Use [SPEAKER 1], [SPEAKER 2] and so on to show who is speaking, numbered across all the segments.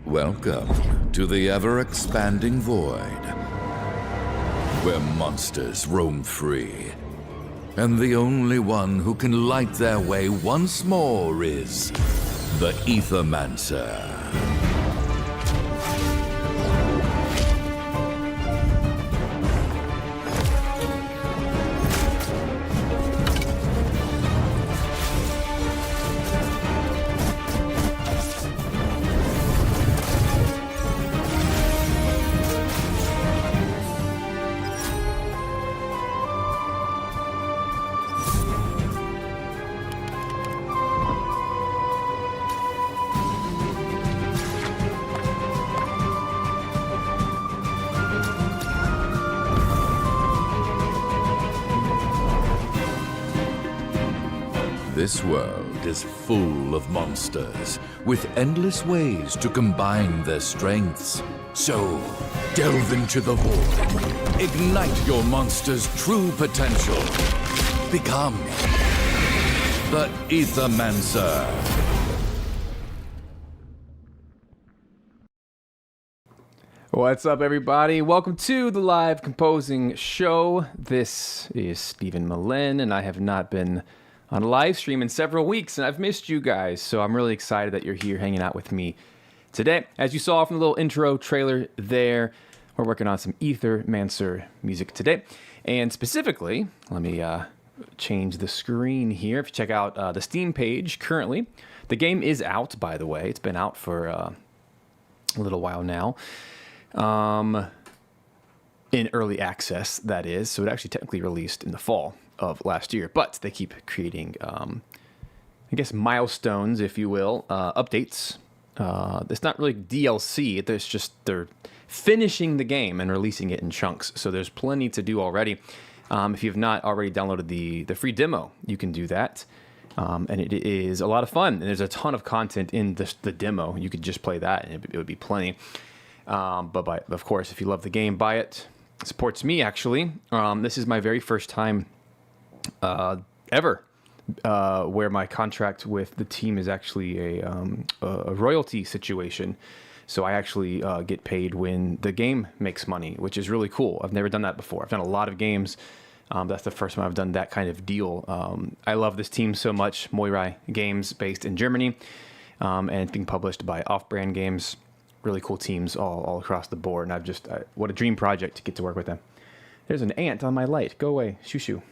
[SPEAKER 1] Welcome to the ever-expanding void, where monsters roam free, and the only one who can light their way once more is the Aethermancer. This world is full of monsters, with endless ways to combine their strengths. So, delve into the void. Ignite your monster's true potential. Become the Aethermancer.
[SPEAKER 2] What's up, everybody? Welcome to the live composing show. This is Stephen Melin, and I have not been on a live stream in several weeks, and I've missed you guys, so I'm really excited that you're here hanging out with me today. As you saw from the little intro trailer there, we're working on some Aethermancer music today, and specifically, let me change the screen here. If you check out the Steam page currently, the game is out, by the way. It's been out for a little while now. In early access, that is, so it actually technically released in the fall of last year, but they keep creating, I guess, milestones, if you will, updates. It's not really DLC. There's just they're finishing the game and releasing it in chunks. So there's plenty to do already. If you've not already downloaded the free demo, you can do that, and it is a lot of fun. And there's a ton of content in the demo. You could just play that, and it would be plenty. But of course, if you love the game, buy it. It supports me, actually. This is my very first time ever where my contract with the team is actually a royalty situation. So I actually get paid when the game makes money, which is really cool. I've never done that before. I've done a lot of games. That's the first time I've done that kind of deal. I love this team so much. Moirai Games, based in Germany, and it's being published by Off-Brand Games. Really cool teams all across the board. And what a dream project to get to work with them. There's an ant on my light. Go away. Shoo shoo.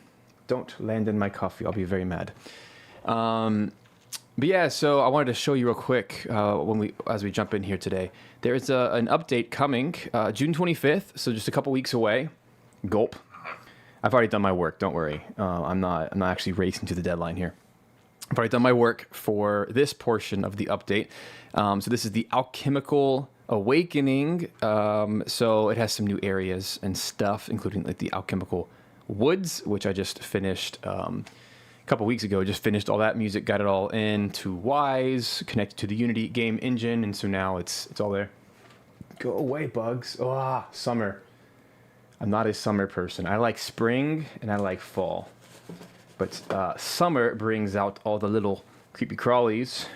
[SPEAKER 2] Don't land in my coffee. I'll be very mad. But yeah, so I wanted to show you real quick as we jump in here today. There is an update coming June 25th, so just a couple weeks away. Gulp. I've already done my work. Don't worry. I'm not actually racing to the deadline here. I've already done my work for this portion of the update. So this is the Alchemical Awakening. So it has some new areas and stuff, including like the Alchemical Woods, which I just finished a couple weeks ago. Just finished all that music, got it all into Wise, connected to the Unity game engine, and so now it's all there. Go away, bugs. Oh, summer. I'm not a summer person. I like spring and I like fall. But summer brings out all the little creepy crawlies,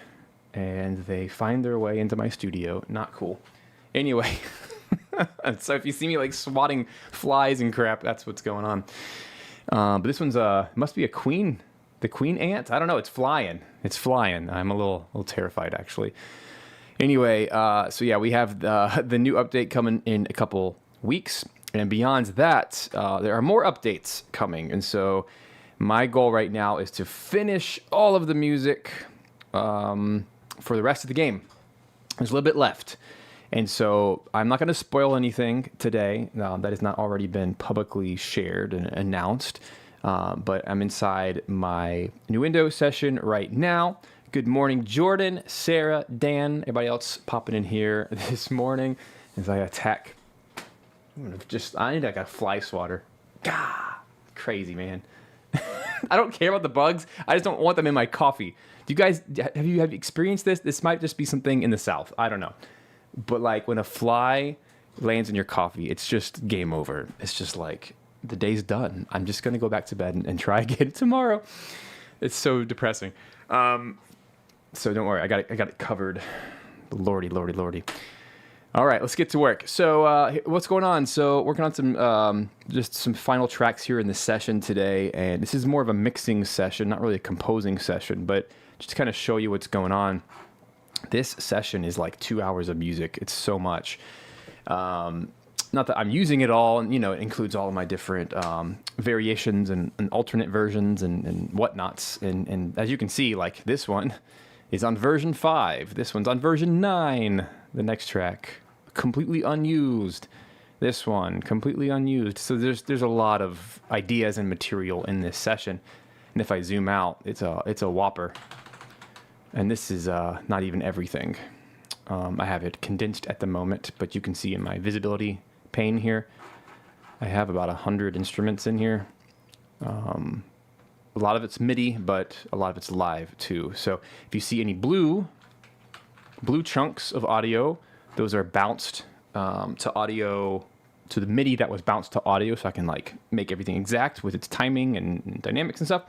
[SPEAKER 2] and they find their way into my studio. Not cool. Anyway, so if you see me like swatting flies and crap, that's what's going on. But this one's must be a queen, the queen ant. I don't know. It's flying. It's flying. I'm a little terrified actually. Anyway, so yeah, we have the new update coming in a couple weeks, and beyond that, there are more updates coming, and so my goal right now is to finish all of the music for the rest of the game. There's a little bit left. And so I'm not going to spoil anything today that has not already been publicly shared and announced. But I'm inside my Nuendo session right now. Good morning, Jordan, Sarah, Dan, everybody else popping in here this morning as I attack. I need like a fly swatter. Gah! Crazy, man. I don't care about the bugs. I just don't want them in my coffee. Do you guys have you experienced this? This might just be something in the South. I don't know. But like when a fly lands in your coffee, it's just game over. It's just like the day's done. I'm just gonna go back to bed and try again tomorrow. It's so depressing. So don't worry. I got it covered Lordy, lordy, lordy. All right, let's get to work. So what's going on? So working on some just some final tracks here in the session today, and this is more of a mixing session, not really a composing session, but just to kind of show you what's going on. This session is like 2 hours of music. It's so much. Not that I'm using it all, and it includes all of my different variations and alternate versions and whatnots. And as you can see, like this one is on version 5. This one's on version 9. The next track, completely unused. This one, completely unused. So there's a lot of ideas and material in this session. And if I zoom out, it's a whopper. And this is not even everything. I have it condensed at the moment, but you can see in my visibility pane here, I have about 100 instruments in here. A lot of it's MIDI, but a lot of it's live too. So if you see any blue chunks of audio, those are bounced to audio, to the MIDI that was bounced to audio, so I can like make everything exact with its timing and dynamics and stuff.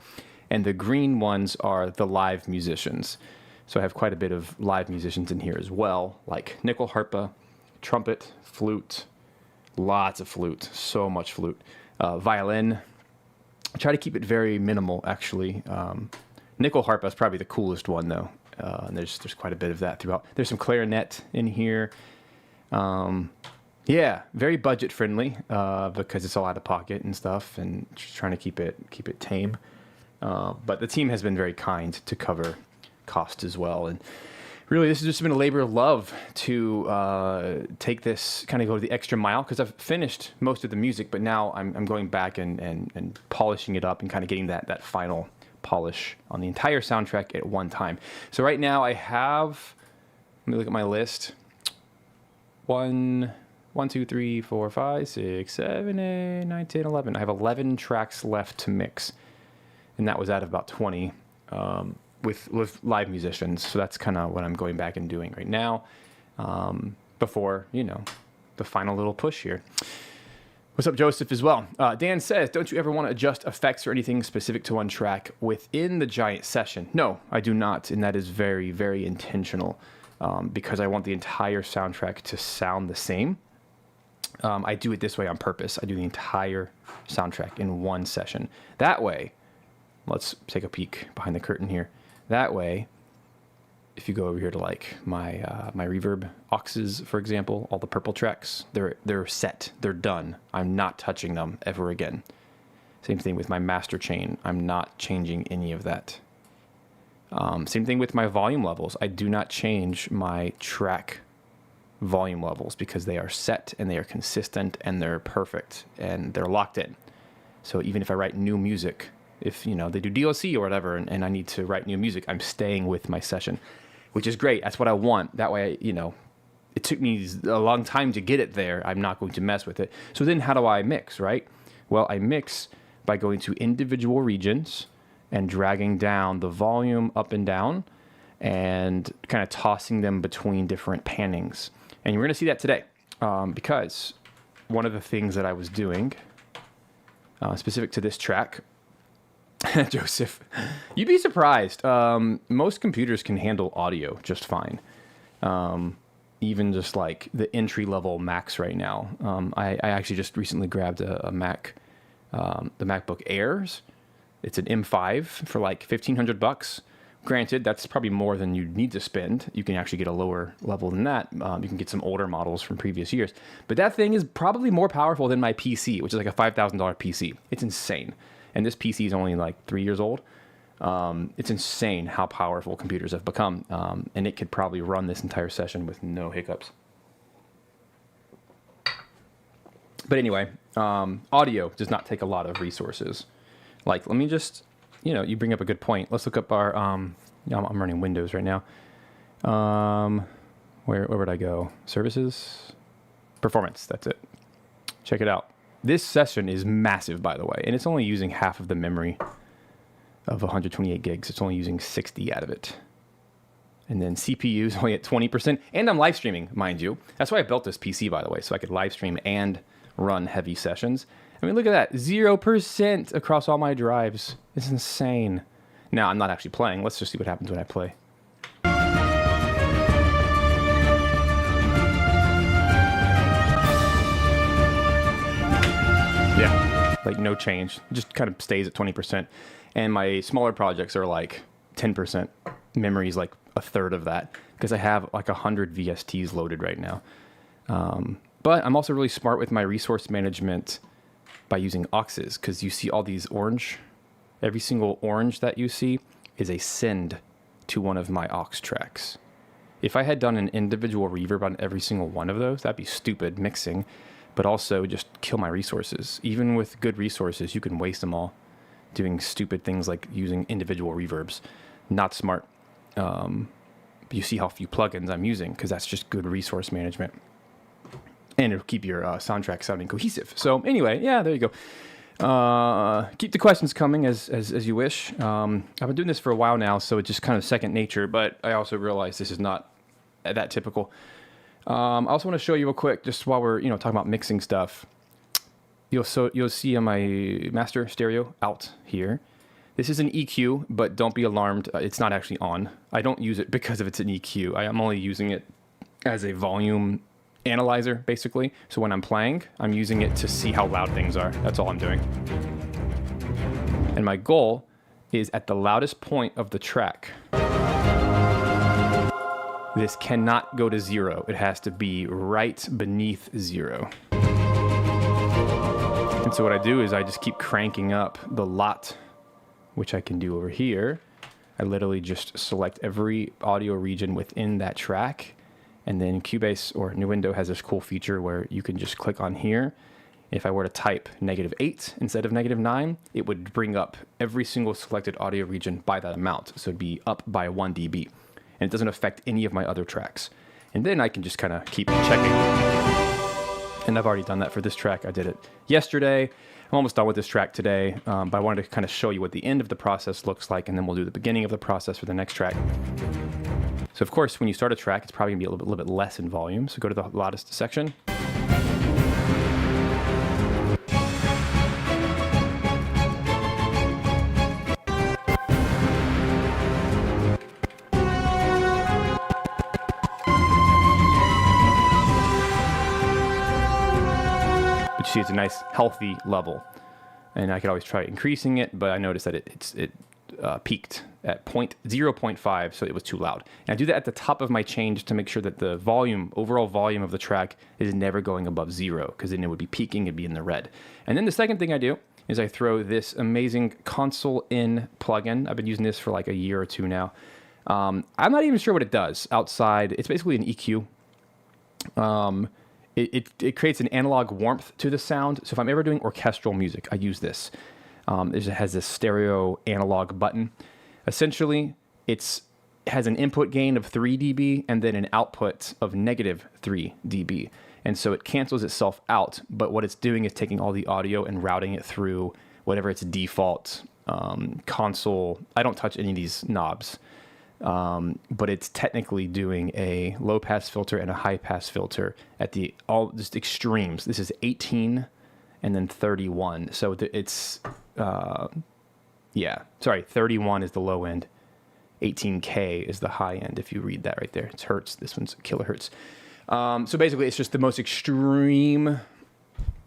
[SPEAKER 2] And the green ones are the live musicians. So I have quite a bit of live musicians in here as well, like nickel harpa, trumpet, flute, lots of flute, so much flute, violin. I try to keep it very minimal, actually. Nickel harpa is probably the coolest one, though. And there's quite a bit of that throughout. There's some clarinet in here. Yeah, very budget friendly because it's all out of pocket and stuff, and just trying to keep it tame. But the team has been very kind to cover cost as well, and really this has just been a labor of love to take this, kind of go the extra mile, because I've finished most of the music, but now I'm going back and polishing it up and kind of getting that final polish on the entire soundtrack at one time. So right now I have, let me look at my list. 1, 2, 3, 4, 5, 6, 7, 8, 9, 10, 11. I have 11 tracks left to mix, and that was out of about 20 with live musicians. So that's kind of what I'm going back and doing right now before, the final little push here. What's up, Joseph, as well? Dan says, don't you ever want to adjust effects or anything specific to one track within the giant session? No, I do not, and that is very, very intentional because I want the entire soundtrack to sound the same. I do it this way on purpose. I do the entire soundtrack in one session. That way, let's take a peek behind the curtain here. That way, if you go over here to like my reverb auxes, for example, all the purple tracks, they're set, they're done. I'm not touching them ever again. Same thing with my master chain. I'm not changing any of that. Same thing with my volume levels. I do not change my track volume levels because they are set and they are consistent and they're perfect and they're locked in. So even if I write new music, if they do DLC or whatever, and I need to write new music, I'm staying with my session, which is great. That's what I want. That way, it took me a long time to get it there. I'm not going to mess with it. So then how do I mix, right? Well, I mix by going to individual regions and dragging down the volume up and down and kind of tossing them between different pannings. And you're going to see that today because one of the things that I was doing specific to this track, Joseph, you'd be surprised. Most computers can handle audio just fine. Even just like the entry-level Macs right now. I actually just recently grabbed a Mac, the MacBook Airs. It's an M5 for like $1,500. Granted, that's probably more than you need to spend. You can actually get a lower level than that. You can get some older models from previous years. But that thing is probably more powerful than my PC, which is like a $5,000 PC. It's insane. And this PC is only like 3 years old. It's insane how powerful computers have become. And it could probably run this entire session with no hiccups. But anyway, audio does not take a lot of resources. Like, let me just, you bring up a good point. Let's look up our, I'm running Windows right now. Where would I go? Services? Performance, that's it. Check it out. This session is massive, by the way, and it's only using half of the memory of 128 gigs. It's only using 60 out of it. And then CPU is only at 20%, and I'm live streaming, mind you. That's why I built this PC, by the way, so I could live stream and run heavy sessions. I mean, look at that, 0% across all my drives. It's insane. Now, I'm not actually playing. Let's just see what happens when I play. like no change, just kind of stays at 20%. And my smaller projects are like 10%. Memory is like a third of that because I have like 100 VSTs loaded right now. But I'm also really smart with my resource management by using auxes, because you see all these orange. Every single orange that you see is a send to one of my aux tracks. If I had done an individual reverb on every single one of those, that'd be stupid mixing, but also just kill my resources. Even with good resources, you can waste them all doing stupid things like using individual reverbs. Not smart. You see how few plugins I'm using, because that's just good resource management. And it'll keep your soundtrack sounding cohesive. So anyway, yeah, there you go. Keep the questions coming as you wish. I've been doing this for a while now, so it's just kind of second nature, but I also realize this is not that typical. I also want to show you real quick, just while we're talking about mixing stuff. You'll see on my master stereo out here. This is an EQ, but don't be alarmed. It's not actually on. I don't use it because of it's an EQ. I am only using it as a volume analyzer, basically. So when I'm playing, I'm using it to see how loud things are. That's all I'm doing. And my goal is at the loudest point of the track. This cannot go to 0. It has to be right beneath 0. And so what I do is I just keep cranking up the lot, which I can do over here. I literally just select every audio region within that track. And then Cubase or Nuendo has this cool feature where you can just click on here. If I were to type -8 instead of -9, it would bring up every single selected audio region by that amount. So it'd be up by 1 dB. And it doesn't affect any of my other tracks. And then I can just kind of keep checking. And I've already done that for this track. I did it yesterday. I'm almost done with this track today, but I wanted to kind of show you what the end of the process looks like, and then we'll do the beginning of the process for the next track. So of course, when you start a track, it's probably gonna be a little bit less in volume. So go to the loudest section. But you see it's a nice, healthy level. And I could always try increasing it, but I noticed that it peaked at 0.5, so it was too loud. And I do that at the top of my change to make sure that the volume, overall volume of the track is never going above 0, because then it would be peaking, it'd be in the red. And then the second thing I do is I throw this amazing console in plugin. I've been using this for like a year or two now. I'm not even sure what it does outside. It's basically an EQ. It creates an analog warmth to the sound. So if I'm ever doing orchestral music, I use this. It has this stereo analog button. Essentially, it has an input gain of 3 dB and then an output of -3 dB. And so it cancels itself out, but what it's doing is taking all the audio and routing it through whatever its default console. I don't touch any of these knobs, but it's technically doing a low pass filter and a high pass filter at the just extremes. This is 18 and then 31. So it's 31 is the low end. 18K is the high end, if you read that right there. It's hertz. This one's kilohertz. So basically, it's just the most extreme,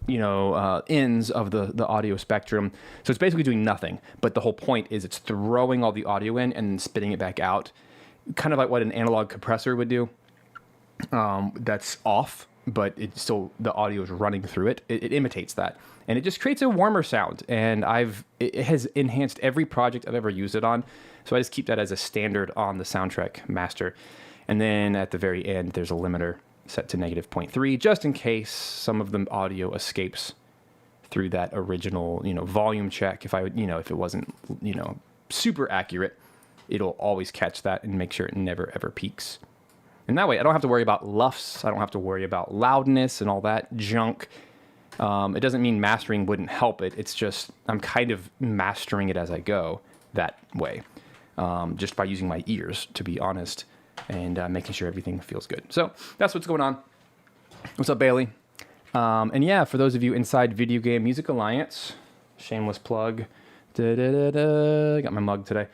[SPEAKER 2] ends of the audio spectrum. So it's basically doing nothing. But the whole point is it's throwing all the audio in and then spitting it back out, kind of like what an analog compressor would do. That's off, but it's still the audio is running through it. It imitates that, and it just creates a warmer sound. And it has enhanced every project I've ever used it on. So I just keep that as a standard on the soundtrack master. And then at the very end, there's a limiter set to -0.3, just in case some of the audio escapes through that original, volume check. If if it wasn't, super accurate, it'll always catch that and make sure it never ever peaks. And that way, I don't have to worry about LUFS. I don't have to worry about loudness and all that junk. It doesn't mean mastering wouldn't help it. It's just I'm kind of mastering it as I go that way, just by using my ears, to be honest, and making sure everything feels good. So that's what's going on. What's up, Bailey? And yeah, for those of you inside Video Game Music Alliance, shameless plug. Got my mug today.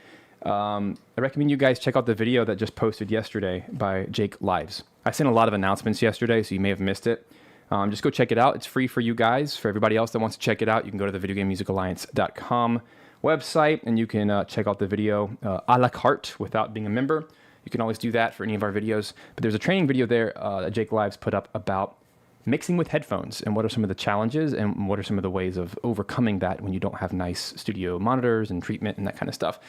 [SPEAKER 2] I recommend you guys check out the video that just posted yesterday by Jake Lives. I sent a lot of announcements yesterday, so you may have missed it. Just go check it out. It's free for you guys. For everybody else that wants to check it out, you can go to the videogamemusicalliance.com website, and you can check out the video a la carte without being a member. You can always do that for any of our videos. But there's a training video there that Jake Lives put up about mixing with headphones and what are some of the challenges and what are some of the ways of overcoming that when you don't have nice studio monitors and treatment and that kind of stuff.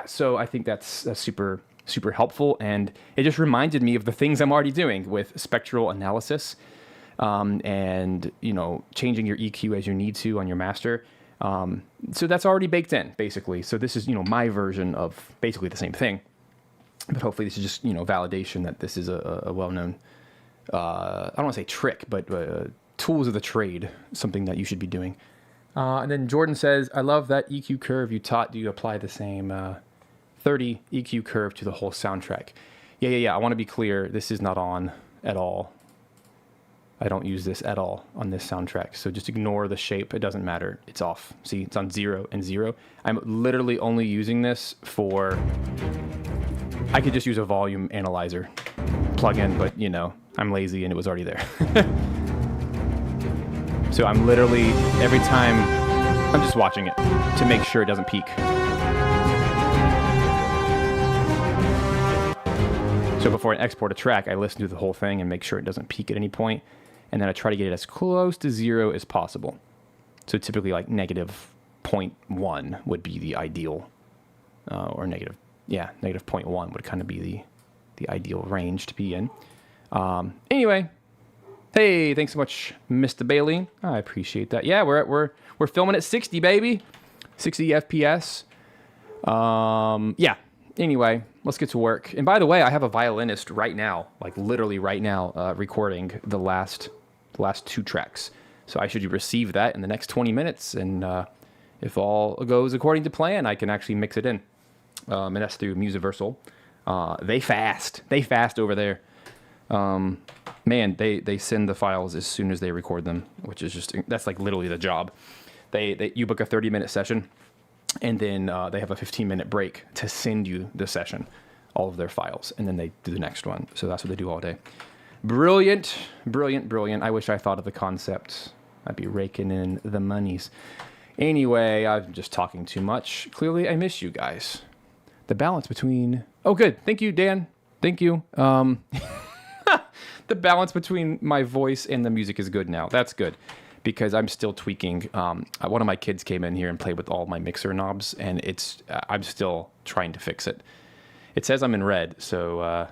[SPEAKER 2] So I think that's super, super helpful. And it just reminded me of the things I'm already doing with spectral analysis and, changing your EQ as you need to on your master. So that's already baked in, basically. So this is, my version of basically the same thing. But hopefully this is just, validation that this is a well-known, I don't want to say trick, but tools of the trade, something that you should be doing. And then Jordan says, I love that EQ curve you taught. Do you apply the same 30 EQ curve to the whole soundtrack? Yeah. I want to be clear. This is not on at all. I don't use this at all on this soundtrack. So just ignore the shape. It doesn't matter. It's off. See, it's on 0 and 0. I'm literally only using this for... I could just use a volume analyzer plugin, but I'm lazy and it was already there. So I'm literally, every time, I'm just watching it to make sure it doesn't peak. So before I export a track, I listen to the whole thing and make sure it doesn't peak at any point. And then I try to get it as close to 0 as possible. So typically like negative 0.1 would be the ideal, or negative 0.1 would kind of be the ideal range to be in. Anyway, hey, thanks so much, Mr. Bailey. I appreciate that. Yeah, we're filming at 60, baby, 60 FPS. Anyway, let's get to work. And by the way, I have a violinist right now, like literally right now, recording the last 2 tracks. So I should receive that in the next 20 minutes. And if all goes according to plan, I can actually mix it in. And that's through Musiversal. They fast over there. Man, they send the files as soon as they record them, which is that's like literally the job. You book a 30-minute session, and then they have a 15-minute break to send you the session, all of their files, and then they do the next one. So that's what they do all day. Brilliant. I wish I thought of the concept. I'd be raking in the monies. Anyway, I'm just talking too much. Clearly, I miss you guys. The balance between... Oh, good. Thank you, Dan. Thank you. The balance between my voice and the music is good now. That's good, because I'm still tweaking. One of my kids came in here and played with all my mixer knobs, and I'm still trying to fix it. It says I'm in red, so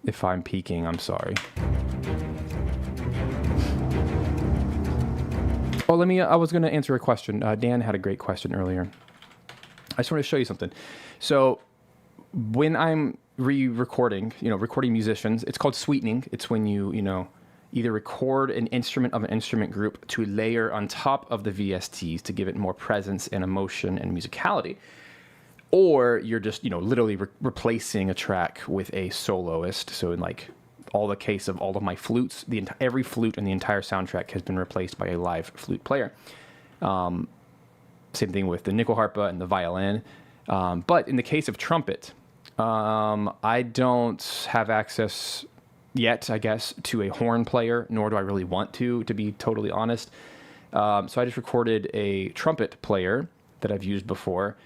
[SPEAKER 2] if I'm peaking, I'm sorry. Oh, I was going to answer a question. Dan had a great question earlier. I just want to show you something. So when I'm re-recording, recording musicians, it's called sweetening. It's when you either record an instrument of an instrument group to layer on top of the VSTs to give it more presence and emotion and musicality. Or you're just, literally replacing a track with a soloist. So in like all the case of all of my flutes, every flute in the entire soundtrack has been replaced by a live flute player. Same thing with the nyckelharpa and the violin. But in the case of trumpet, I don't have access yet, I guess, to a horn player, nor do I really want to be totally honest. So I just recorded a trumpet player that I've used before,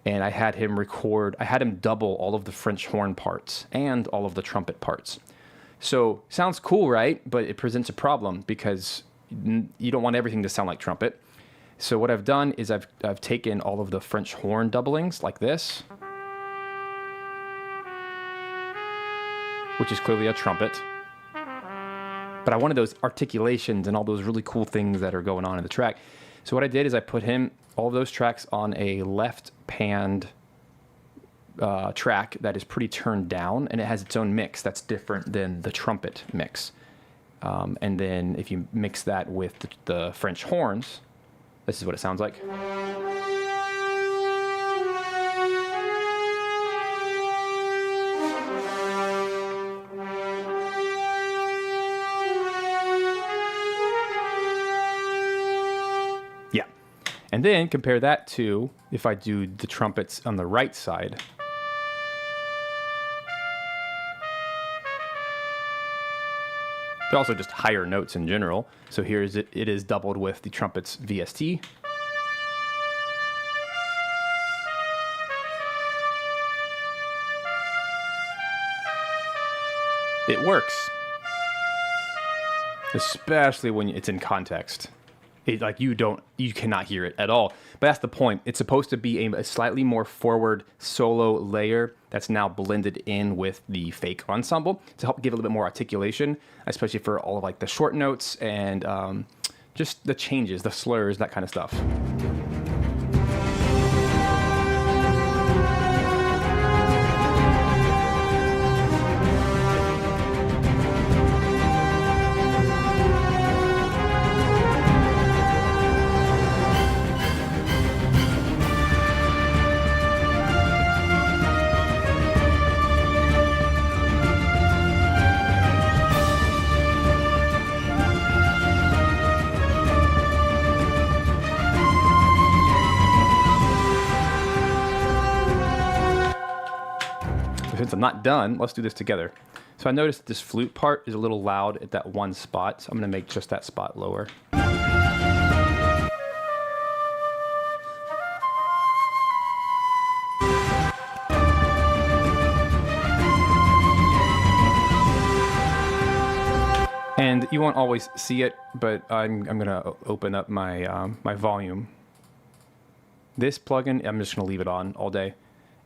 [SPEAKER 2] and I had him double all of the French horn parts and all of the trumpet parts. So sounds cool, right? But it presents a problem because you don't want everything to sound like trumpet. So what I've done is I've taken all of the French horn doublings like this, which is clearly a trumpet. But I wanted those articulations and all those really cool things that are going on in the track. So what I did is I put all of those tracks on a left-panned track that is pretty turned down, and it has its own mix that's different than the trumpet mix. And then if you mix that with the French horns, this is what it sounds like. Yeah. And then compare that to if I do the trumpets on the right side. but also just higher notes in general. So here's it is doubled with the trumpet's VST. It works, especially when it's in context. Like you cannot hear it at all. But that's the point. It's supposed to be a slightly more forward solo layer that's now blended in with the fake ensemble to help give a little bit more articulation, especially for all of like the short notes and just the changes, the slurs, that kind of stuff. Since I'm not done, let's do this together. So I noticed this flute part is a little loud at that one spot, so I'm going to make just that spot lower. And you won't always see it, but I'm going to open up my my volume. This plugin, I'm just going to leave it on all day.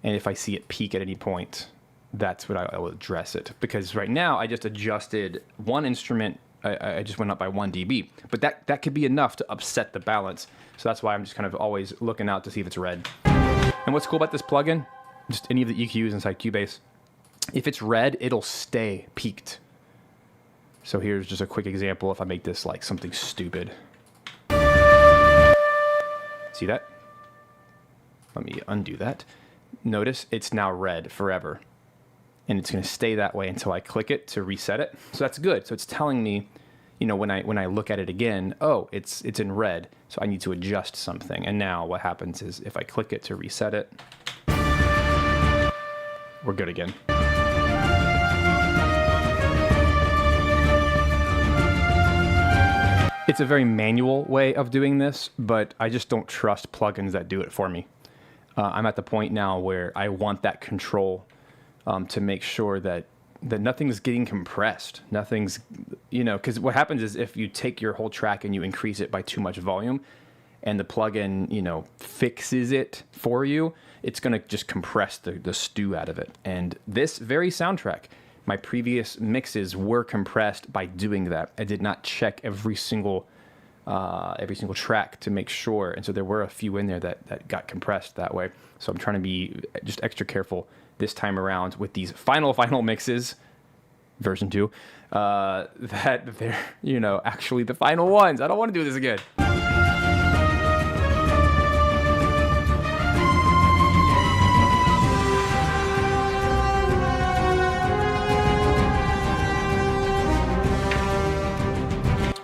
[SPEAKER 2] And if I see it peak at any point, that's what I will address it. Because right now, I just adjusted one instrument. I just went up by 1 dB. But that could be enough to upset the balance. So that's why I'm just kind of always looking out to see if it's red. And what's cool about this plugin, just any of the EQs inside Cubase, if it's red, it'll stay peaked. So here's just a quick example if I make this like something stupid. See that? Let me undo that. Notice it's now red forever. And it's going to stay that way until I click it to reset it. So that's good. So it's telling me, you know, when I look at it again, oh, it's in red. So I need to adjust something. And now what happens is if I click it to reset it, we're good again. It's a very manual way of doing this, but I just don't trust plugins that do it for me. I'm at the point now where I want that control to make sure that nothing's getting compressed. Nothing's, you know, because what happens is if you take your whole track and you increase it by too much volume and the plugin, you know, fixes it for you, it's going to just compress the stew out of it. And this very soundtrack, my previous mixes were compressed by doing that. I did not check every single track to make sure. And so there were a few in there that got compressed that way. So I'm trying to be just extra careful this time around with these final mixes, version 2, that they're, you know, actually the final ones. I don't want to do this again.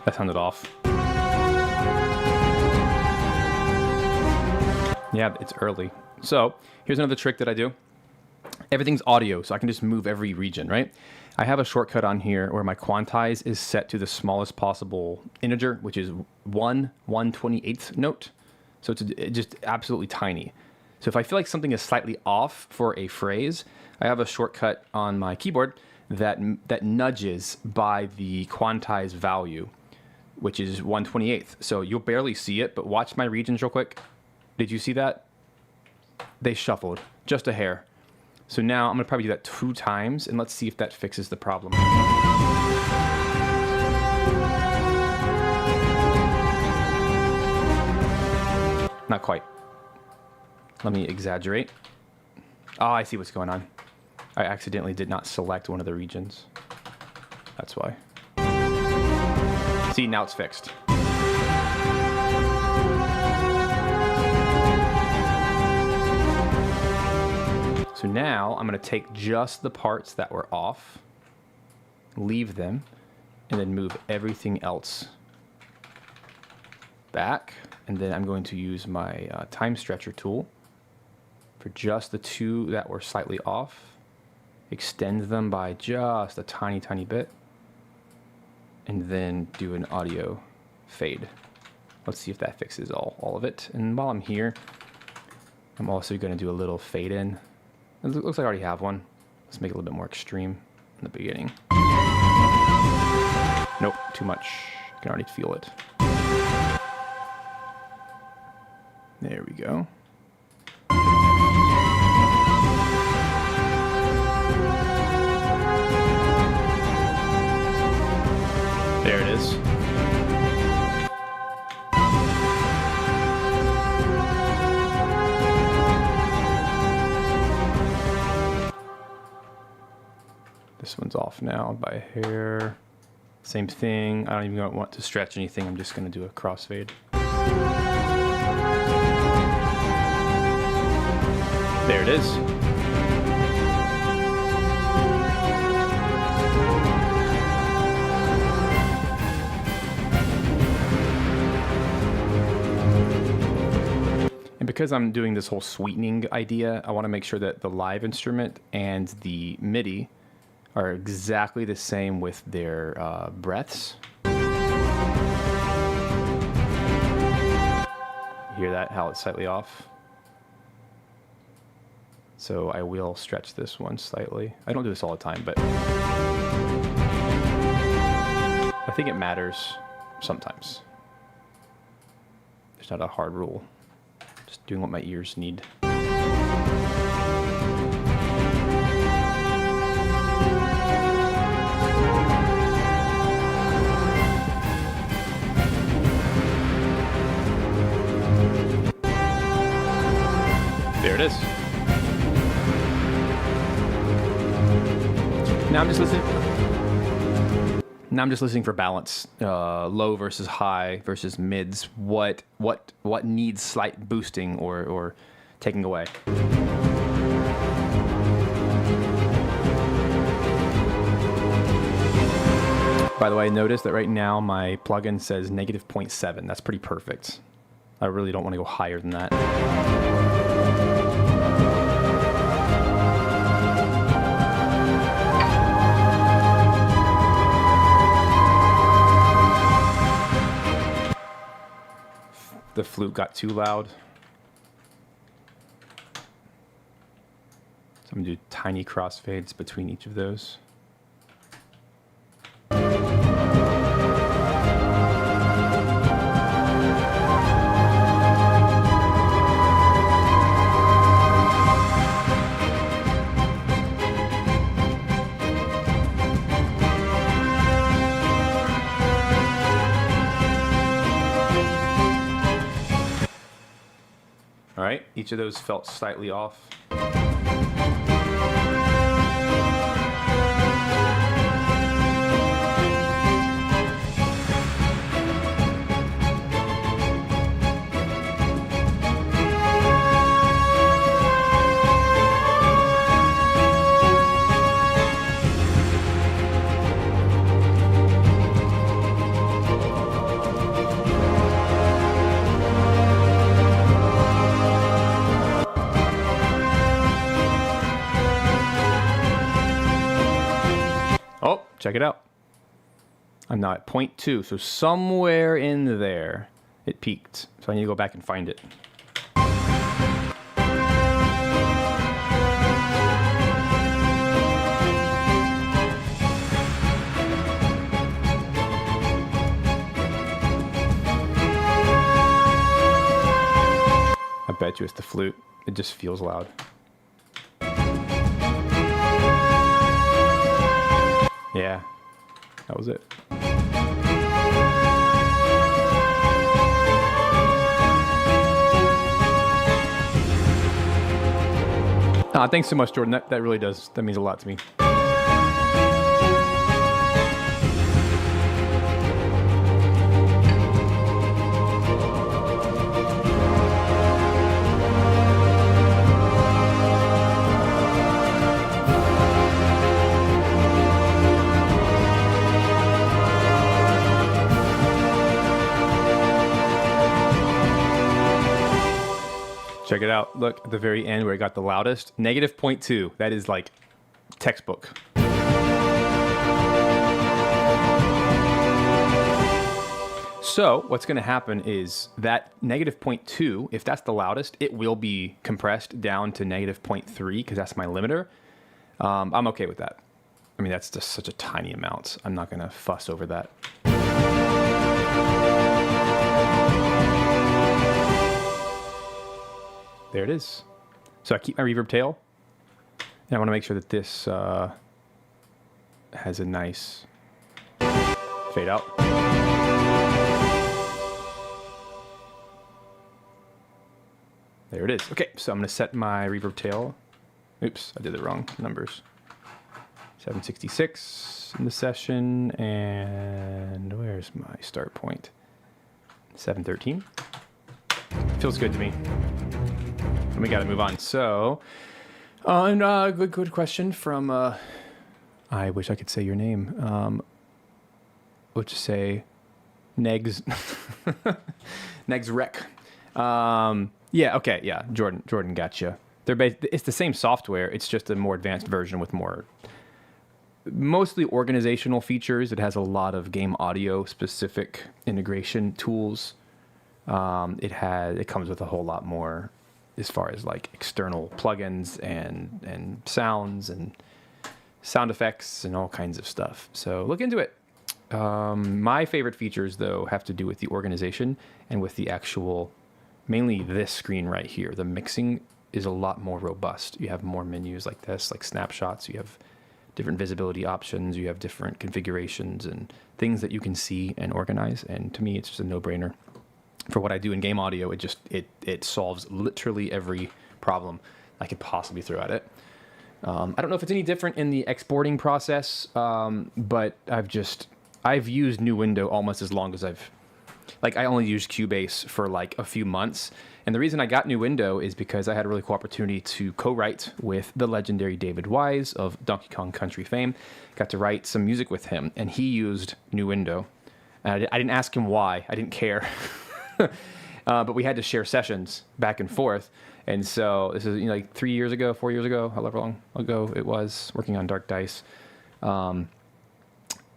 [SPEAKER 2] That sounded off. Yeah, it's early. So here's another trick that I do. Everything's audio, so I can just move every region, right? I have a shortcut on here where my quantize is set to the smallest possible integer, which is 1/128th note. So it's just absolutely tiny. So if I feel like something is slightly off for a phrase, I have a shortcut on my keyboard that nudges by the quantize value, which is 1/28th. So you'll barely see it, but watch my regions real quick. Did you see that? They shuffled just a hair. So now I'm going to probably do that 2 times, and let's see if that fixes the problem. Not quite. Let me exaggerate. Oh, I see what's going on. I accidentally did not select one of the regions. That's why. See, now it's fixed. So now I'm going to take just the parts that were off, leave them, and then move everything else back. And then I'm going to use my time stretcher tool for just the 2 that were slightly off. Extend them by just a tiny, tiny bit. and then do an audio fade. Let's see if that fixes all of it. And while I'm here, I'm also going to do a little fade in. It looks like I already have one. Let's make it a little bit more extreme in the beginning. Nope, too much. I can already feel it. There we go. There it is. This one's off now by a hair. Same thing. I don't even want to stretch anything. I'm just going to do a crossfade. There it is. And because I'm doing this whole sweetening idea, I want to make sure that the live instrument and the MIDI are exactly the same with their breaths. Hear that, how it's slightly off? So I will stretch this one slightly. I don't do this all the time, but I think it matters sometimes. There's not a hard rule. Just doing what my ears need. There it is. Now I'm just listening for balance, low versus high versus mids. What needs slight boosting or taking away? By the way, notice that right now my plugin says -0.7. That's pretty perfect. I really don't want to go higher than that. The flute got too loud. So I'm going to do tiny crossfades between each of those. All right, each of those felt slightly off. Oh, check it out. I'm now at 0.2, so somewhere in there it peaked. So I need to go back and find it. I bet you it's the flute. It just feels loud. Yeah, that was it. Thanks so much, Jordan. That really does. That means a lot to me. Check it out. Look at the very end where it got the loudest. -0.2. That is like textbook. So what's going to happen is that negative 0.2, if that's the loudest, it will be compressed down to negative 0.3 because that's my limiter. I'm okay with that. I mean, that's just such a tiny amount. I'm not going to fuss over that. There it is. So I keep my reverb tail, and I want to make sure that this has a nice fade out. There it is. Okay, so I'm going to set my reverb tail. Oops, I did the wrong numbers. 766 in the session, and where's my start point? 713. Feels good to me. And we got to move on. So, good question from, I wish I could say your name. Let's just say Negs, Negs Rec. Yeah, okay, yeah, Jordan, gotcha. It's the same software. It's just a more advanced version with more, mostly organizational features. It has a lot of game audio specific integration tools. It comes with a whole lot more as far as like external plugins and sounds and sound effects and all kinds of stuff. So look into it. My favorite features though have to do with the organization and with the actual, mainly this screen right here. The mixing is a lot more robust. You have more menus like this, like snapshots. You have different visibility options. You have different configurations and things that you can see and organize. And to me, it's just a no-brainer. For what I do in game audio, it solves literally every problem I could possibly throw at it. I don't know if it's any different in the exporting process, but I've used New Window almost as long as I only used Cubase for like a few months. And the reason I got New Window is because I had a really cool opportunity to co-write with the legendary David Wise of Donkey Kong Country fame. Got to write some music with him, and he used New Window. And I didn't ask him why. I didn't care. But we had to share sessions back and forth. And so this is like 4 years ago, however long ago it was, working on Dark Dice. And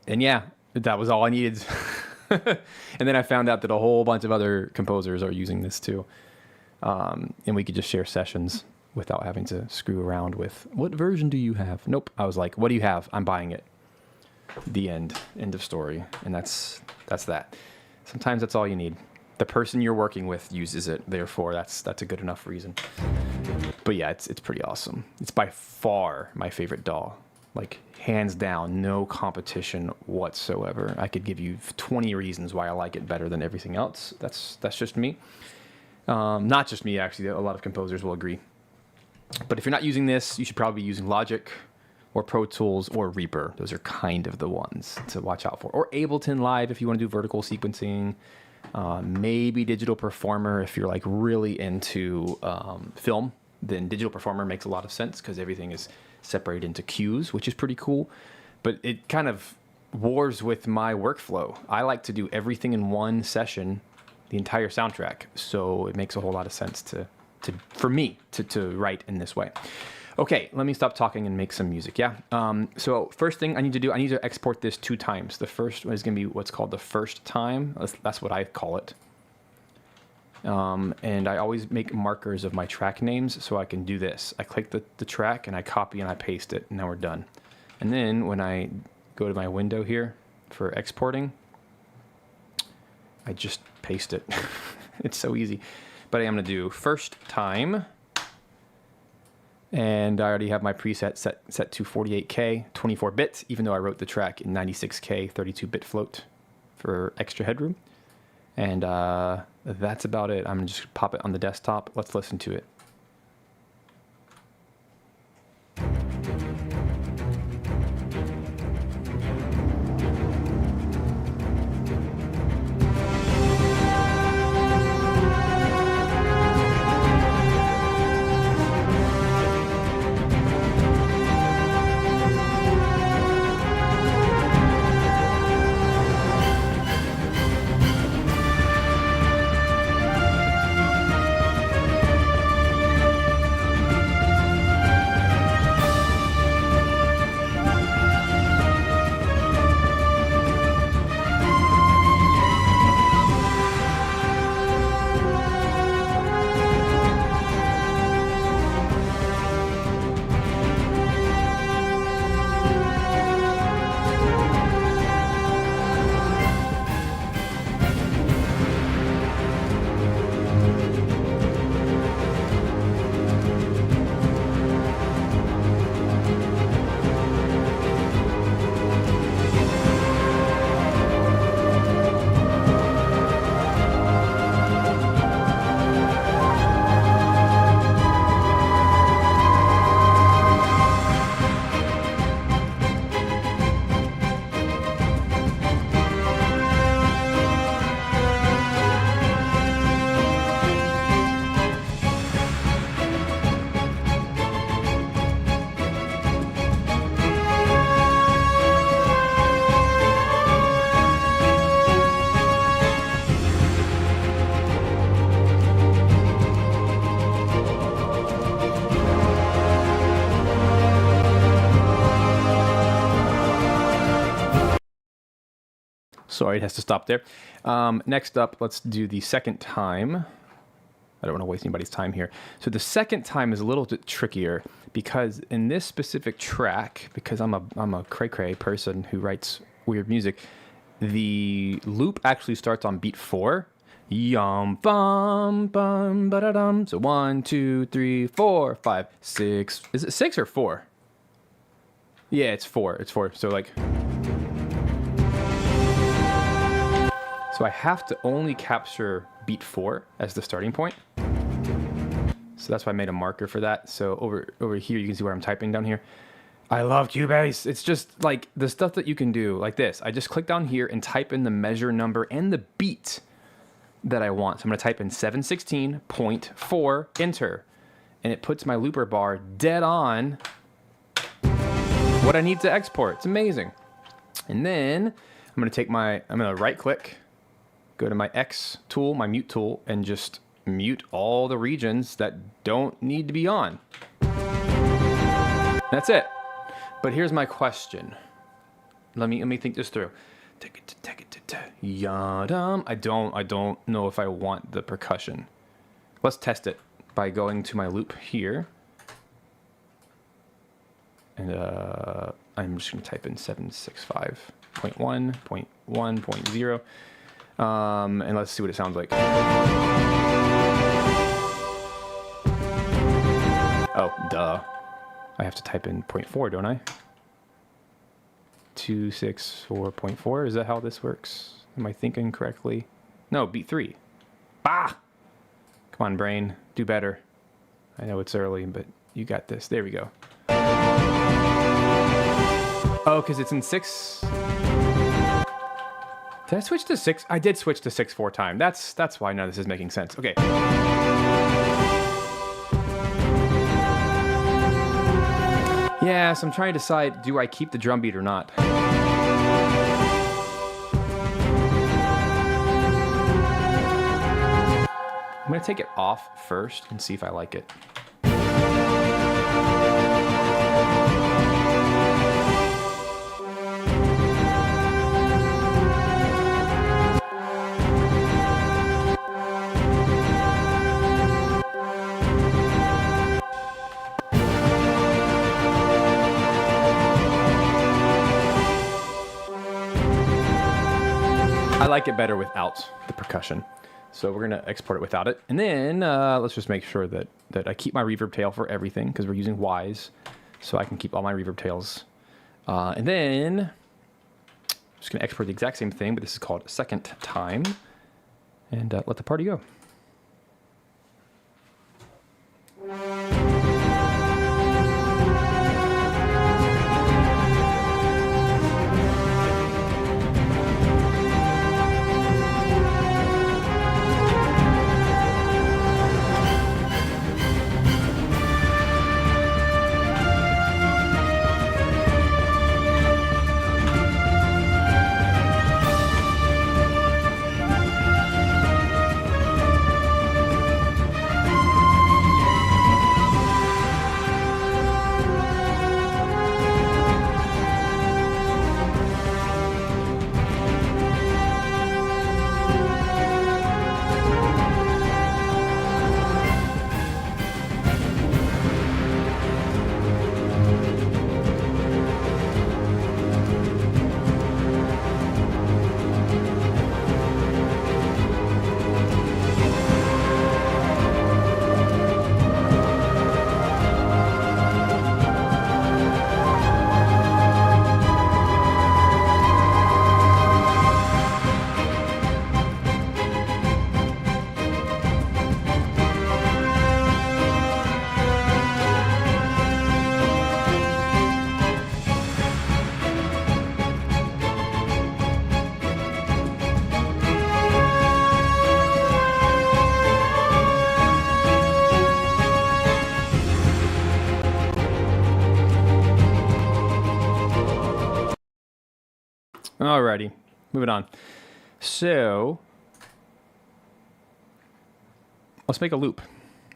[SPEAKER 2] yeah, that was all I needed. And then I found out that a whole bunch of other composers are using this too. And we could just share sessions without having to screw around with, what version do you have? Nope. I was like, what do you have? I'm buying it. The end of story. And that's that. Sometimes that's all you need. The person you're working with uses it, therefore that's a good enough reason. But yeah, it's pretty awesome. It's by far my favorite DAW. Like, hands down, no competition whatsoever. I could give you 20 reasons why I like it better than everything else. That's just me. Not just me, actually. A lot of composers will agree. But if you're not using this, you should probably be using Logic or Pro Tools or Reaper. Those are kind of the ones to watch out for. Or Ableton Live if you want to do vertical sequencing. Maybe Digital Performer if you're like really into film. Then Digital Performer makes a lot of sense because everything is separated into cues, which is pretty cool. But it kind of wars with my workflow. I like to do everything in one session, the entire soundtrack. So it makes a whole lot of sense for me to write in this way. Okay, let me stop talking and make some music, yeah? So first thing I need to export this 2 times. The first one is going to be what's called the first time. That's what I call it. And I always make markers of my track names so I can do this. I click the track and I copy and I paste it, and now we're done. And then when I go to my window here for exporting, I just paste it. It's so easy. But I'm going to do first time. And I already have my preset set to 48K, 24 bits, even though I wrote the track in 96K, 32-bit float for extra headroom. And that's about it. I'm just pop it on the desktop. Let's listen to it. Sorry, it has to stop there. Next up, let's do the second time. I don't want to waste anybody's time here. So the second time is a little bit trickier because in this specific track, because I'm a cray-cray person who writes weird music, the loop actually starts on beat 4. Yum bum bum ba da dum. So 1, 2, 3, 4, 5, 6. Is it 6 or 4? Yeah, it's 4. It's 4. So like. So I have to only capture beat 4 as the starting point. So that's why I made a marker for that. So over here, you can see where I'm typing down here. I love Cubase. It's just like the stuff that you can do like this. I just click down here and type in the measure number and the beat that I want. So I'm going to type in 716.4, enter. And it puts my looper bar dead on what I need to export. It's amazing. And then I'm going to right click, go to my X tool, my mute tool, and just mute all the regions that don't need to be on. That's it. But here's my question. Let me think this through. Yadam. I don't know if I want the percussion. Let's test it by going to my loop here. And I'm just gonna type in 765.1.1.0. And let's see what it sounds like. Oh, duh. I have to type in 0.4, don't I? 264.4. Is that how this works? Am I thinking correctly? No, beat 3. Bah! Come on, brain. Do better. I know it's early, but you got this. There we go. Oh, because it's in 6. Did I switch to 6? I did switch to 6/4 time. That's why now this is making sense. Okay. Yeah, so I'm trying to decide, do I keep the drum beat or not? I'm going to take it off first and see if I like it. I like it better without the percussion. So we're going to export it without it. And then let's just make sure that I keep my reverb tail for everything because we're using Wise. So I can keep all my reverb tails. And then I'm just going to export the exact same thing, but this is called second time. And let the party go. Alrighty, moving on. So let's make a loop.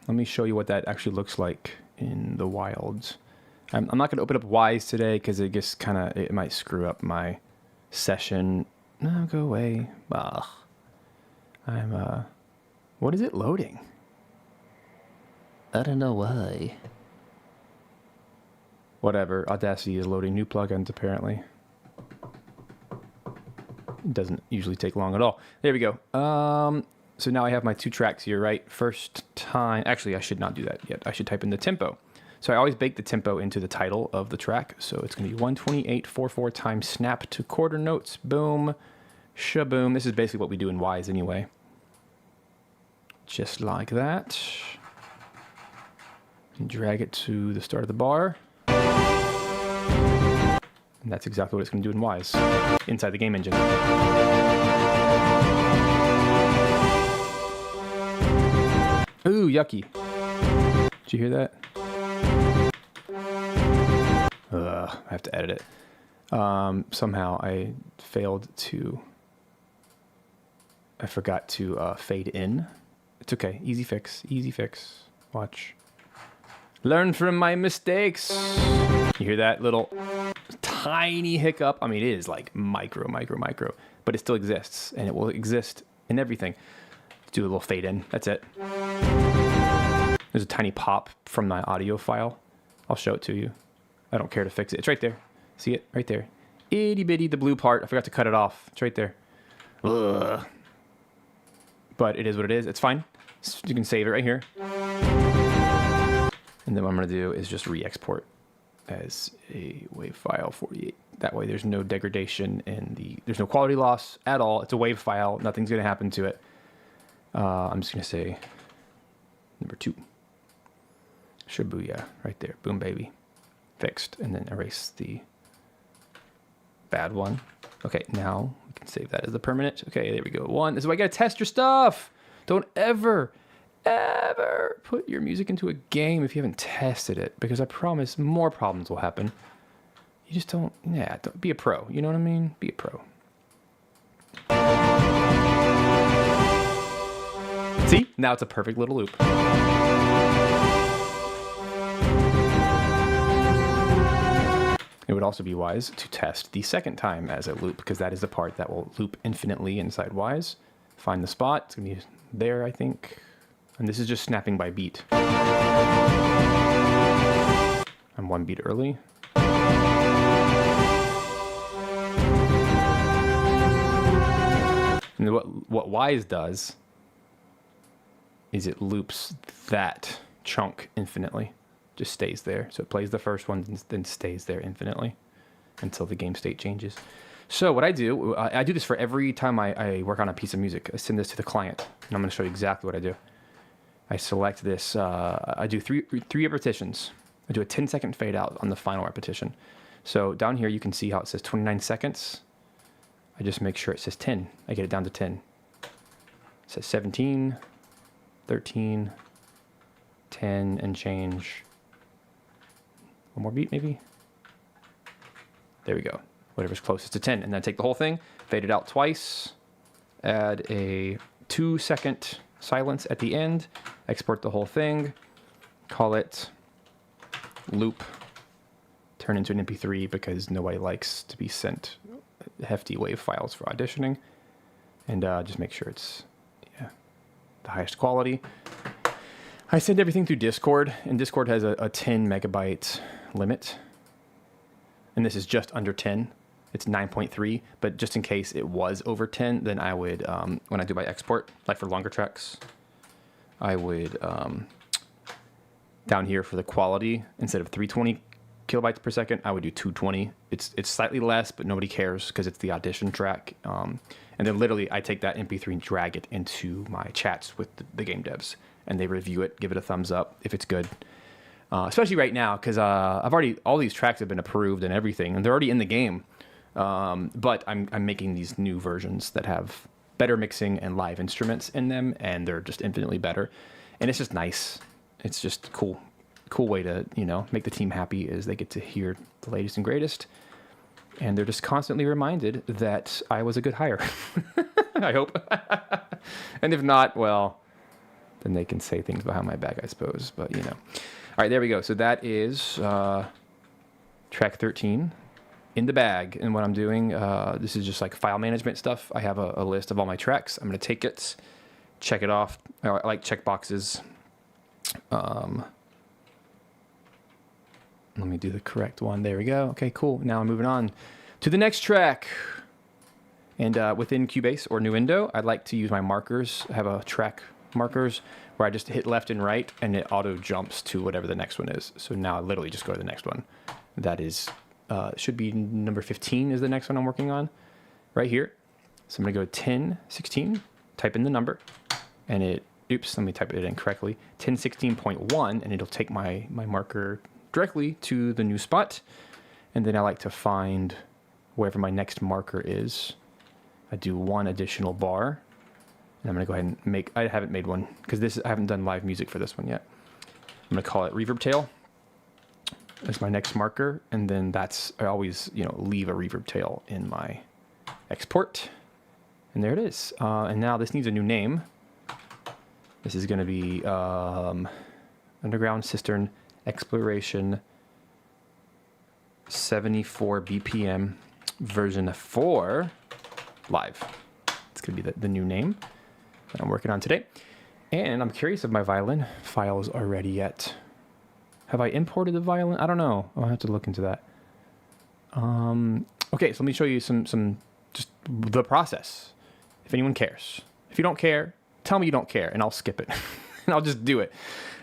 [SPEAKER 2] Let me show you what that actually looks like in the wilds. I'm not going to open up Wise today because it just it might screw up my session No, go away. Ugh. I'm, what is it loading? I don't know why. Whatever. Audacity is loading new plugins, apparently. It doesn't usually take long at all. There we go. So now I have my 2 tracks here, right? First time. Actually, I should not do that yet. I should type in the tempo. So I always bake the tempo into the title of the track. So it's going to be 128.44 times snap to quarter notes. Boom. Shaboom. This is basically what we do in Wise anyway. Just like that. And drag it to the start of the bar. And that's exactly what it's going to do in Wise, inside the game engine. Ooh, yucky. Did you hear that? I have to edit it. Somehow I forgot to fade in. It's okay. Easy fix. Easy fix. Watch. Learn from my mistakes. You hear that little tiny hiccup? I mean, it is like micro, but it still exists, and it will exist in everything. Let's do a little fade in. That's it. There's a tiny pop from my audio file. I'll show it to you. I don't care to fix it. It's right there. See it? Right there. Itty bitty, the blue part. I forgot to cut it off. It's right there. Ugh. But it is what it is. It's fine. You can save it right here. And then what I'm going to do is just re-export as a WAV file 48. That way there's no degradation there's no quality loss at all. It's a WAV file. Nothing's going to happen to it. I'm just going to say number 2. Shibuya, right there. Boom, baby. Fixed. And then erase the bad one. Okay, now we can save that as the permanent. Okay, there we go. 1. This is why you got to test your stuff. Don't ever put your music into a game if you haven't tested it, because I promise more problems will happen. You just don't be a pro. You know what I mean? Be a pro. See? Now it's a perfect little loop. It would also be wise to test the second time as a loop, because that is the part that will loop infinitely inside Wise. Find the spot. It's going to be there, I think. And this is just snapping by beat. I'm 1 beat early. And what Wise does is it loops that chunk infinitely. Just stays there. So it plays the first one and then stays there infinitely until the game state changes. So what I do this for every time I work on a piece of music. I send this to the client, and I'm going to show you exactly what I do. I select this. I do three repetitions. I do a 10-second fade out on the final repetition. So down here you can see how it says 29 seconds. I just make sure it says 10. I get it down to 10. It says 17, 13, 10, and change. One more beat, maybe? There we go. Whatever's closest to 10. And then take the whole thing, fade it out twice, add a 2-second silence at the end, export the whole thing, call it loop, turn into an MP3 because nobody likes to be sent hefty WAV files for auditioning, and just make sure it's the highest quality. I send everything through Discord, and Discord has a 10 megabyte limit, and this is just under 10. It's 9.3, but just in case it was over 10, then I would, when I do my export, like for longer tracks, I would, down here for the quality, instead of 320 kilobytes per second, I would do 220. It's slightly less, but nobody cares because it's the audition track. And then literally I take that MP3 and drag it into my chats with the game devs, and they review it, give it a thumbs up if it's good. Especially right now, because all these tracks have been approved and everything, and they're already in the game. But I'm making these new versions that have better mixing and live instruments in them, and they're just infinitely better. And it's just nice. It's just cool way to, make the team happy is they get to hear the latest and greatest. And they're just constantly reminded that I was a good hire. I hope. And if not, well, then they can say things behind my back, I suppose. But, All right, there we go. So that is track 13. in the bag. And what I'm doing, this is just like file management stuff. I have a list of all my tracks. I'm going to take it, check it off. I like check boxes. Let me do the correct one. There we go. Okay, cool. Now I'm moving on to the next track. And within Cubase or Nuendo, I'd like to use my markers. I have a track markers where I just hit left and right and it auto jumps to whatever the next one is. So now I literally just go to the next one. That is, should be number 15 is the next one I'm working on right here. So I'm gonna go 10, 16, type in the number and it, oops, let me type it in correctly. 1016.1 and it'll take my marker directly to the new spot. And then I like to find wherever my next marker is. I do one additional bar. And I'm gonna go ahead and make, I haven't made one because I haven't done live music for this one yet. I'm gonna call it reverb tail. That's my next marker. And then I always, leave a reverb tail in my export. And there it is. And now this needs a new name. This is gonna be Underground Cistern Exploration 74 BPM version 4 live. It's gonna be the new name that I'm working on today. And I'm curious if my violin files are ready yet. Have I imported the violin? I don't know. I'll have to look into that. Okay, so let me show you some just the process. If anyone cares. If you don't care, tell me you don't care and I'll skip it. And I'll just do it.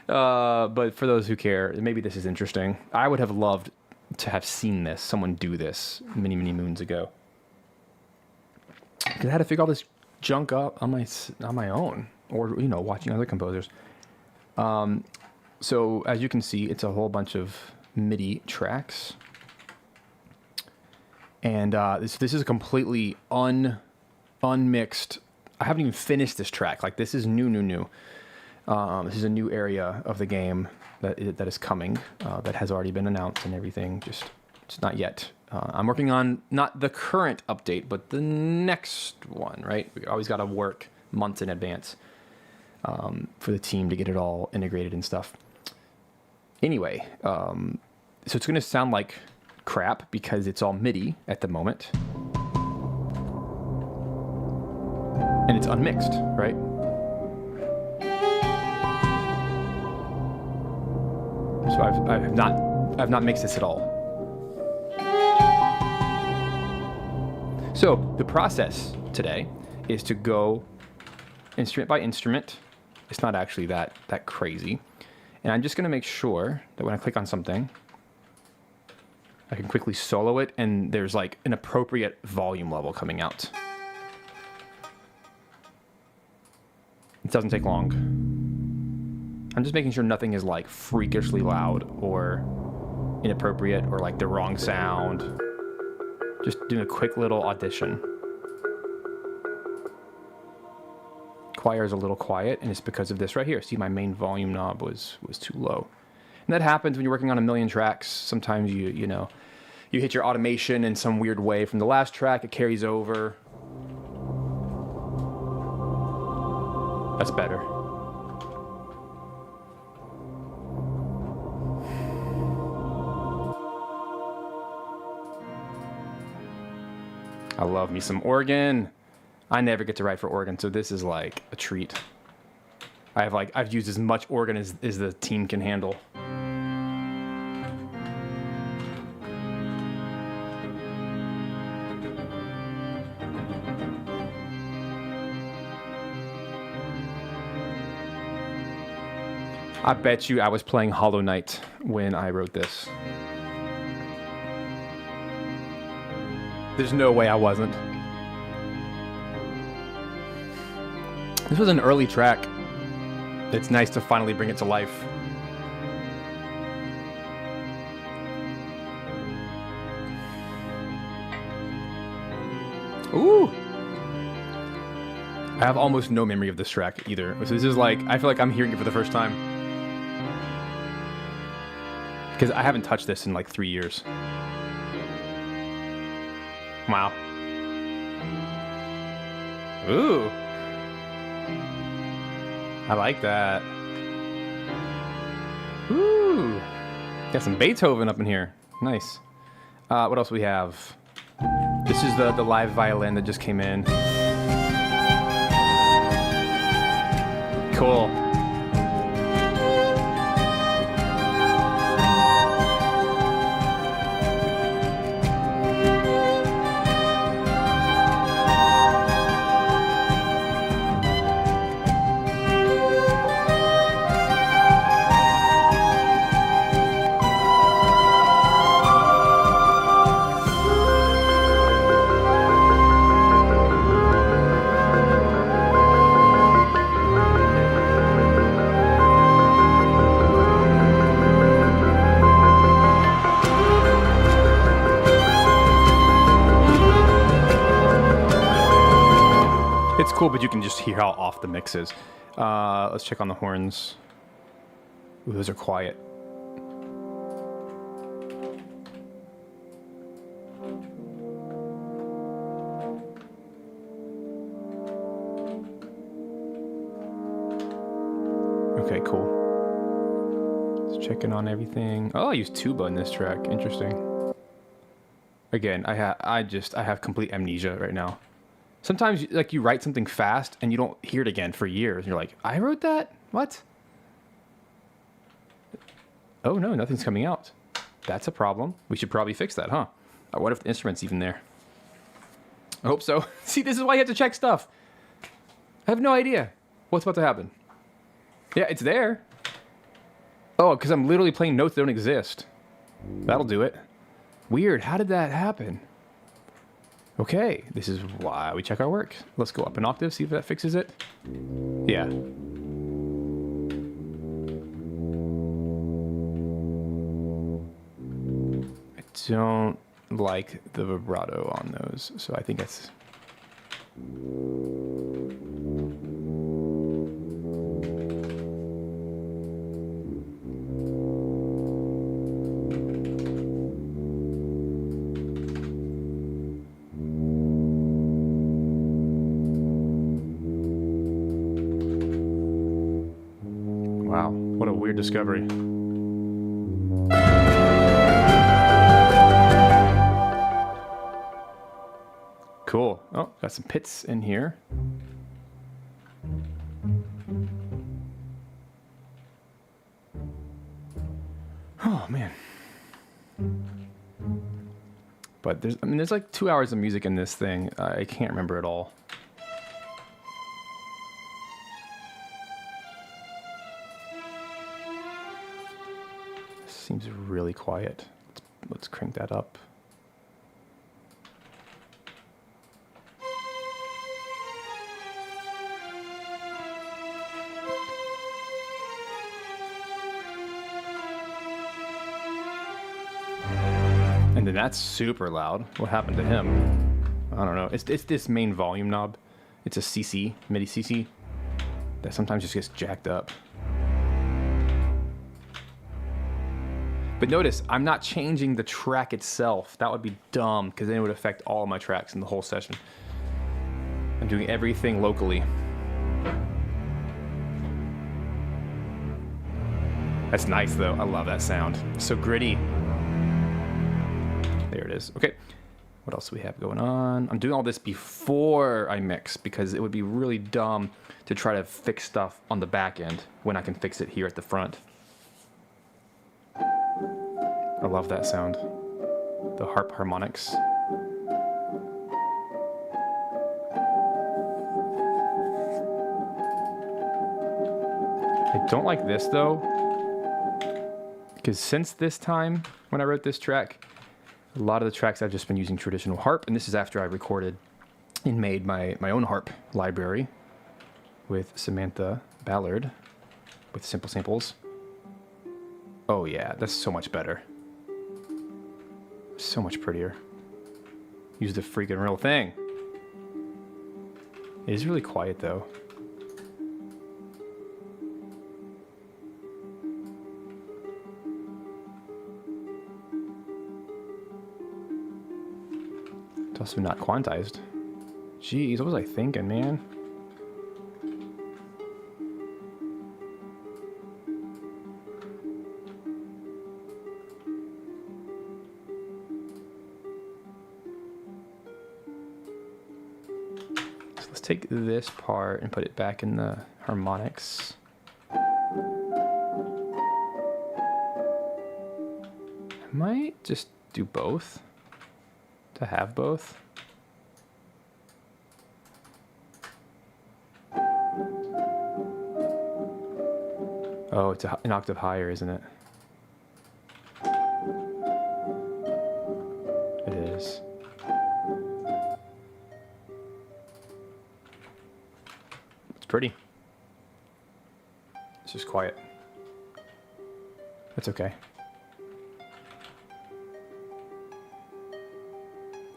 [SPEAKER 2] But for those who care, maybe this is interesting. I would have loved to have seen this, someone do this many, many moons ago. Because I had to figure all this junk up on my own, or watching other composers. So as you can see, it's a whole bunch of MIDI tracks, and this is a completely unmixed. I haven't even finished this track. Like this is new. This is a new area of the game that is coming, that has already been announced and everything. Just it's not yet. I'm working on not the current update, but the next one, right? We always got to work months in advance for the team to get it all integrated and stuff. Anyway, so it's going to sound like crap because it's all MIDI at the moment. And it's unmixed, right? So I've not mixed this at all. So the process today is to go instrument by instrument. It's not actually that crazy. And I'm just gonna make sure that when I click on something, I can quickly solo it and there's like an appropriate volume level coming out. It doesn't take long. I'm just making sure nothing is like freakishly loud or inappropriate or like the wrong sound. Just doing a quick little audition. Choir is a little quiet, and it's because of this right here. See, my main volume knob was too low. And that happens when you're working on a million tracks. Sometimes you hit your automation in some weird way from the last track, it carries over. That's better. I love me some organ. I never get to write for organ, so this is like a treat. I've used as much organ as the team can handle. I bet you I was playing Hollow Knight when I wrote this. There's no way I wasn't. This was an early track. It's nice to finally bring it to life. Ooh! I have almost no memory of this track either. So this is like, I feel like I'm hearing it for the first time. Because I haven't touched this in like 3 years. Wow. Ooh. I like that. Ooh. Got some Beethoven up in here. Nice. What else we have? This is the live violin that just came in. Cool. It's cool, but you can just hear how off the mix is. Let's check on the horns. Ooh, those are quiet. Okay, cool. Let's check in on everything. Oh, I used tuba in this track. Interesting. Again, I have complete amnesia right now. Sometimes, like, you write something fast and you don't hear it again for years. And you're like, I wrote that? What? Oh, no, nothing's coming out. That's a problem. We should probably fix that, huh? What if the instrument's even there? I hope so. See, this is why you have to check stuff. I have no idea what's about to happen. Yeah, it's there. Oh, because I'm literally playing notes that don't exist. That'll do it. Weird. How did that happen? Okay, this is why we check our work. Let's go up an octave, see if that fixes it. Yeah. I don't like the vibrato on those, so I think that's... Wow, what a weird discovery. Cool. Oh, got some pits in here. Oh, man. But there's like 2 hours of music in this thing. I can't remember it all. Seems really quiet. Let's crank that up. And then that's super loud. What happened to him? I don't know. It's this main volume knob. It's a CC, MIDI CC, that sometimes just gets jacked up. But notice, I'm not changing the track itself. That would be dumb, because then it would affect all of my tracks in the whole session. I'm doing everything locally. That's nice, though. I love that sound. So gritty. There it is. Okay. What else do we have going on? I'm doing all this before I mix, because it would be really dumb to try to fix stuff on the back end when I can fix it here at the front. I love that sound. The harp harmonics. I don't like this though, because since this time when I wrote this track, a lot of the tracks I've just been using traditional harp, and this is after I recorded and made my own harp library with Samantha Ballard with Simple Samples. Oh yeah, that's so much better. So much prettier. Use the freaking real thing. It is really quiet though. It's also not quantized. Jeez, what was I thinking, man? let's take this part and put it back in the harmonics. I might just do both to have both. Oh, it's an octave higher, isn't it? It is. It's pretty. It's just quiet. That's okay.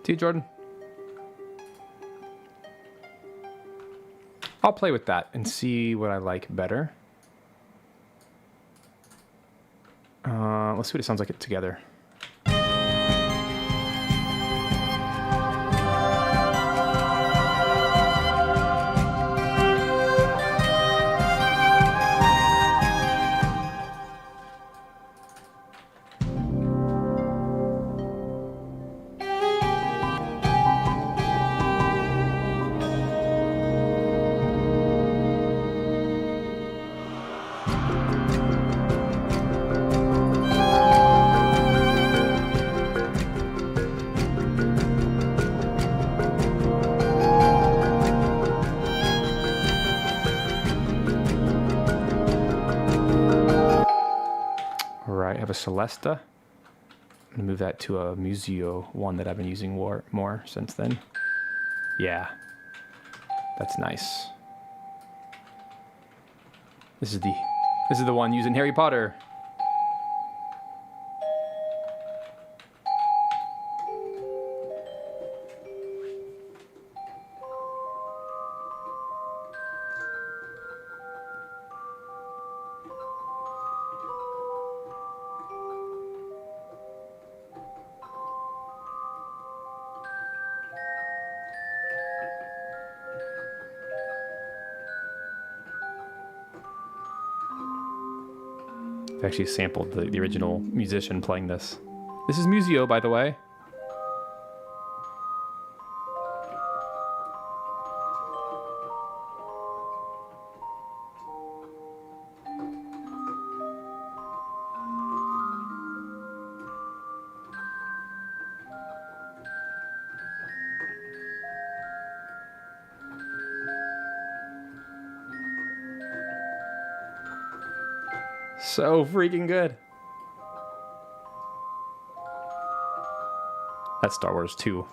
[SPEAKER 2] See you, Jordan. I'll play with that and see what I like better. Let's see what it sounds like it together. I have a Celesta. I'm gonna move that to a Museo one that I've been using more since then. Yeah, that's nice. This is the one using Harry Potter. I actually sampled the original musician playing this. This is Museo, by the way. So freaking good. That's Star Wars 2.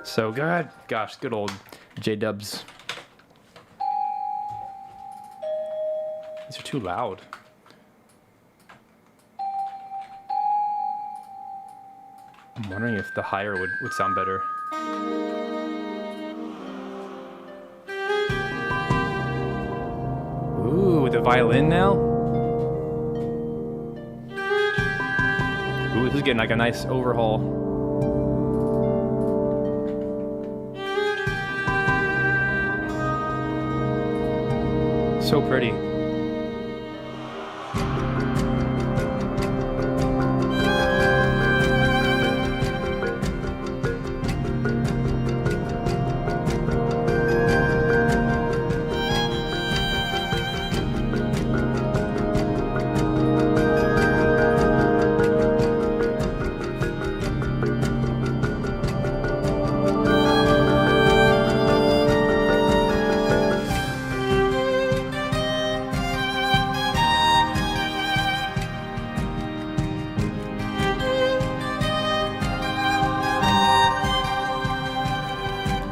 [SPEAKER 2] So good. Gosh, good old J-dubs. These are too loud. I'm wondering if the higher would sound better. Ooh, the violin now? Ooh, this is getting like a nice overhaul. So pretty.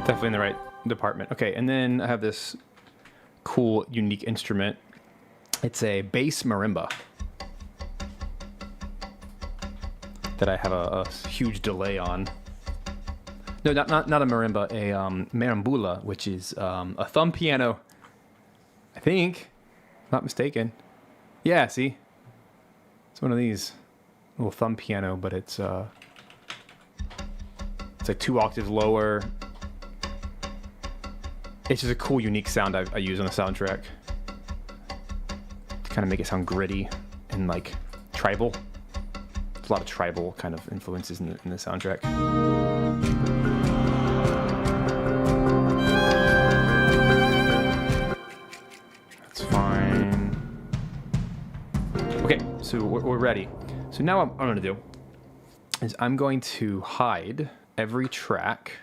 [SPEAKER 2] Definitely in the right department. Okay, and then I have this cool, unique instrument. It's a bass marimba that I have a huge delay on. No, not a marimba, a marambula, which is a thumb piano. I think, not mistaken. Yeah, see, it's one of these little thumb piano, but it's like 2 octaves lower. It's just a cool, unique sound I use on the soundtrack to kind of make it sound gritty and like tribal. There's a lot of tribal kind of influences in the soundtrack. That's fine. Okay, so we're ready. So now what I'm going to do is I'm going to hide every track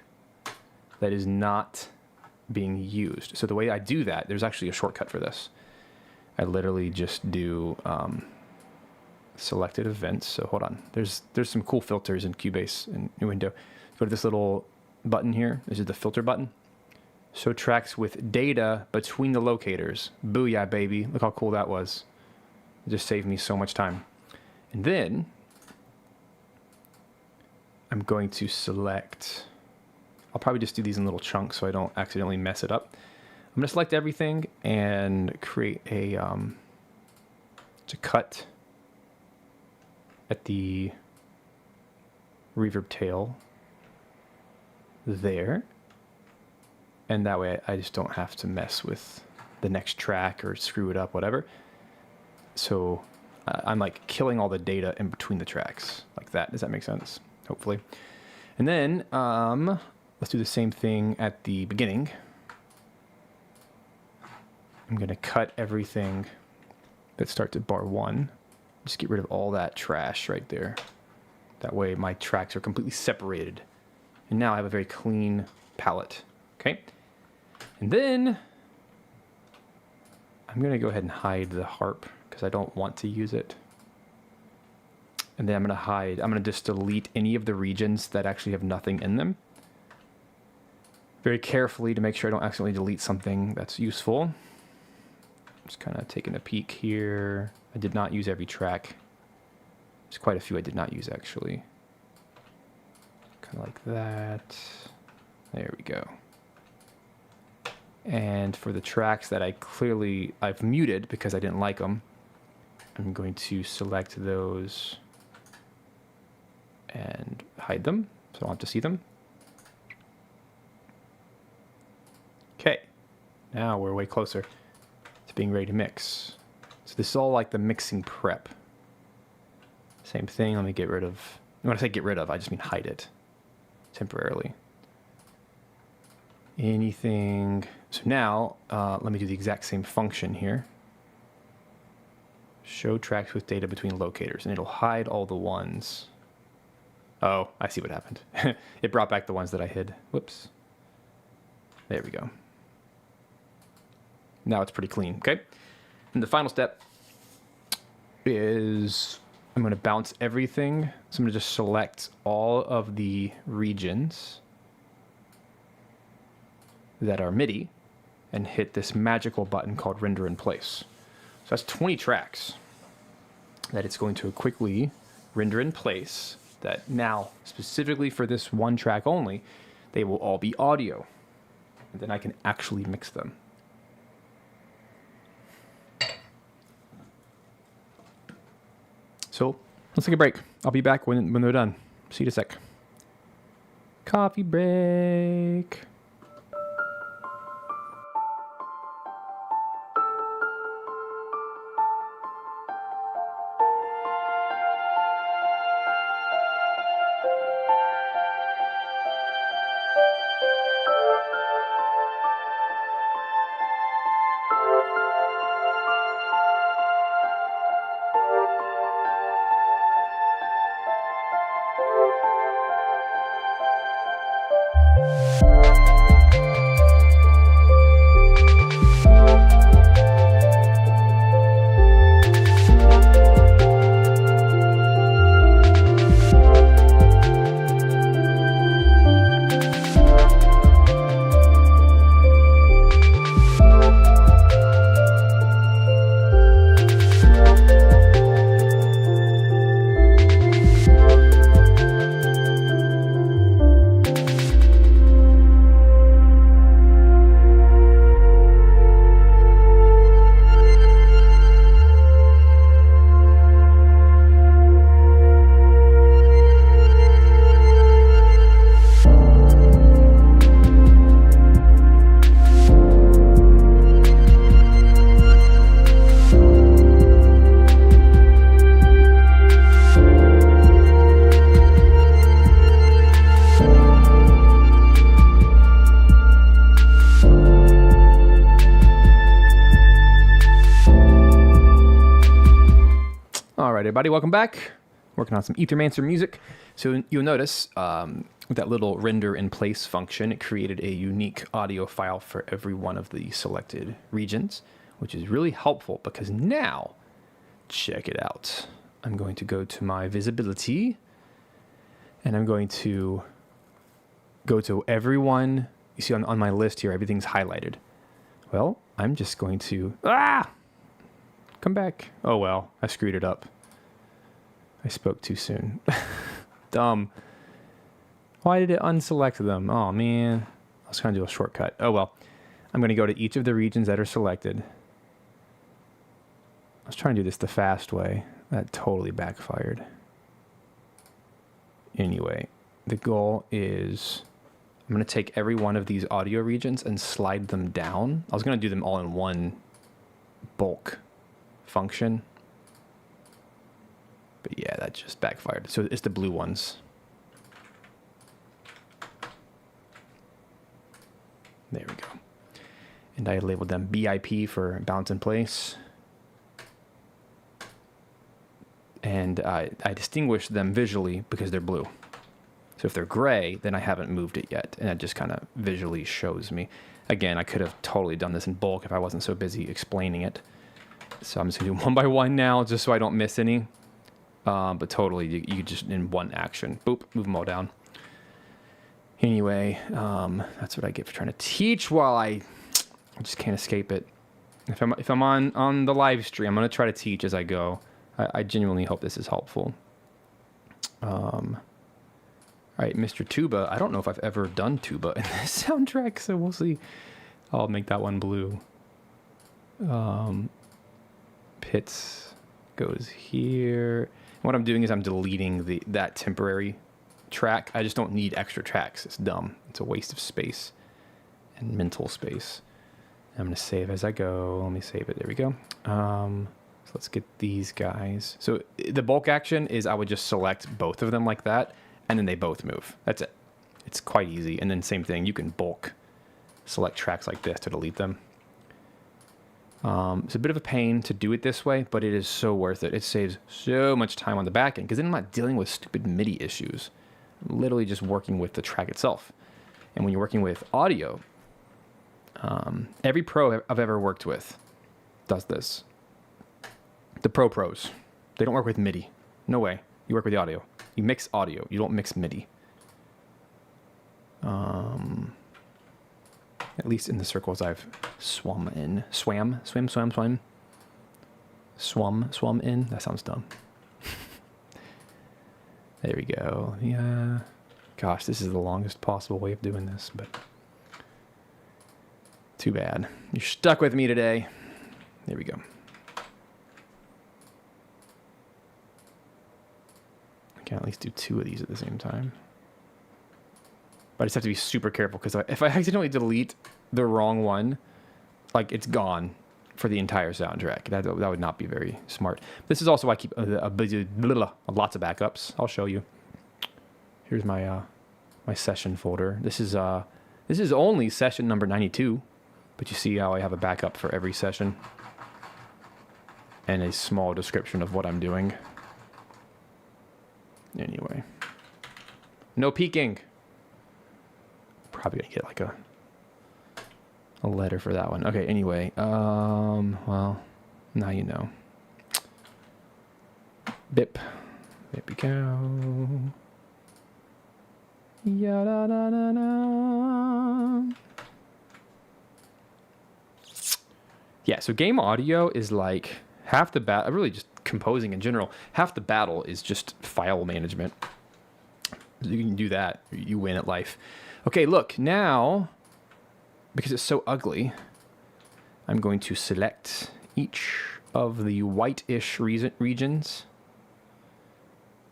[SPEAKER 2] that is not being used. So the way I do that, there's actually a shortcut for this. I literally just do selected events. So hold on. There's some cool filters in Cubase and New Window. Go to this little button here. This is the filter button. Show tracks with data between the locators. Booyah, baby. Look how cool that was. It just saved me so much time. And then I'm going to select, I'll probably just do these in little chunks so I don't accidentally mess it up. I'm going to select everything and create a cut at the reverb tail there. And that way I just don't have to mess with the next track or screw it up, whatever. So I'm like killing all the data in between the tracks like that. Does that make sense? Hopefully. And then let's do the same thing at the beginning. I'm going to cut everything that starts at bar 1. Just get rid of all that trash right there. That way my tracks are completely separated. And now I have a very clean palette. Okay? And then I'm going to go ahead and hide the harp because I don't want to use it. And then I'm going to just delete any of the regions that actually have nothing in them. Very carefully to make sure I don't accidentally delete something that's useful. Just kind of taking a peek here. I did not use every track. There's quite a few I did not use actually. Kind of like that. There we go. And for the tracks that I've muted because I didn't like them, I'm going to select those and hide them so I don't have to see them. Okay, now we're way closer to being ready to mix. So this is all like the mixing prep. Same thing, let me get rid of, when I say get rid of, I just mean hide it temporarily. Anything, so now let me do the exact same function here. Show tracks with data between locators, and it'll hide all the ones. Oh, I see what happened. It brought back the ones that I hid. Whoops. There we go. Now it's pretty clean, okay? And the final step is I'm going to bounce everything. So I'm going to just select all of the regions that are MIDI and hit this magical button called render in place. So that's 20 tracks that it's going to quickly render in place that now, specifically for this one track only, they will all be audio. And then I can actually mix them. So let's take a break. I'll be back when they're done. See you in a sec. Coffee break. everybody. Welcome back. Working on some Aethermancer music. So you'll notice with that little render in place function, it created a unique audio file for every one of the selected regions, which is really helpful because now, check it out. I'm going to go to my visibility and I'm going to go to everyone. You see on my list here, everything's highlighted. Well, I'm just going to, come back. Oh well, I screwed it up. I spoke too soon. Dumb. Why did it unselect them? Oh man, I was trying to do a shortcut. Oh well, I'm going to go to each of the regions that are selected. I was trying to do this the fast way. That totally backfired. Anyway, the goal is I'm going to take every one of these audio regions and slide them down. I was going to do them all in one bulk function. But yeah, that just backfired. So it's the blue ones. There we go. And I labeled them BIP for balance in place. And I distinguished them visually because they're blue. So if they're gray, then I haven't moved it yet. And it just kind of visually shows me. Again, I could have totally done this in bulk if I wasn't so busy explaining it. So I'm just going to do one by one now just so I don't miss any. But totally, you just in one action. Boop, move them all down. Anyway, that's what I get for trying to teach while I just can't escape it. If I'm on the live stream, I'm going to try to teach as I go. I genuinely hope this is helpful. All right, Mr. Tuba. I don't know if I've ever done tuba in this soundtrack, so we'll see. I'll make that one blue. Pits goes here. What I'm doing is I'm deleting that temporary track. I just don't need extra tracks. It's dumb. It's a waste of space and mental space. I'm going to save as I go. Let me save it. There we go. So let's get these guys. So the bulk action is I would just select both of them like that, and then they both move. That's it. It's quite easy. And then same thing, you can bulk select tracks like this to delete them. It's a bit of a pain to do it this way, but it is so worth it. It saves so much time on the back end because then I'm not dealing with stupid MIDI issues. I'm literally just working with the track itself. And when you're working with audio, every pro I've ever worked with does this. The pros, they don't work with MIDI. No way. You work with the audio. You mix audio. You don't mix MIDI. At least in the circles I've swum in. Swam in. That sounds dumb. There we go. Yeah. Gosh, this is the longest possible way of doing this, but too bad. You're stuck with me today. There we go. I can at least do two of these at the same time. But I just have to be super careful because if I accidentally delete the wrong one, like it's gone for the entire soundtrack. That would not be very smart. This is also why I keep lots of backups. I'll show you. Here's my my session folder. This is only session number 92, but you see how I have a backup for every session and a small description of what I'm doing. Anyway, no peeking. Probably gonna get like a letter for that one. Okay, anyway, well, now you know. Bip. There we go. Ya-da-da-da-da. Yeah, so game audio is like half the battle, really just composing in general, half the battle is just file management. You can do that, you win at life. Okay, look, now, because it's so ugly, I'm going to select each of the white-ish regions.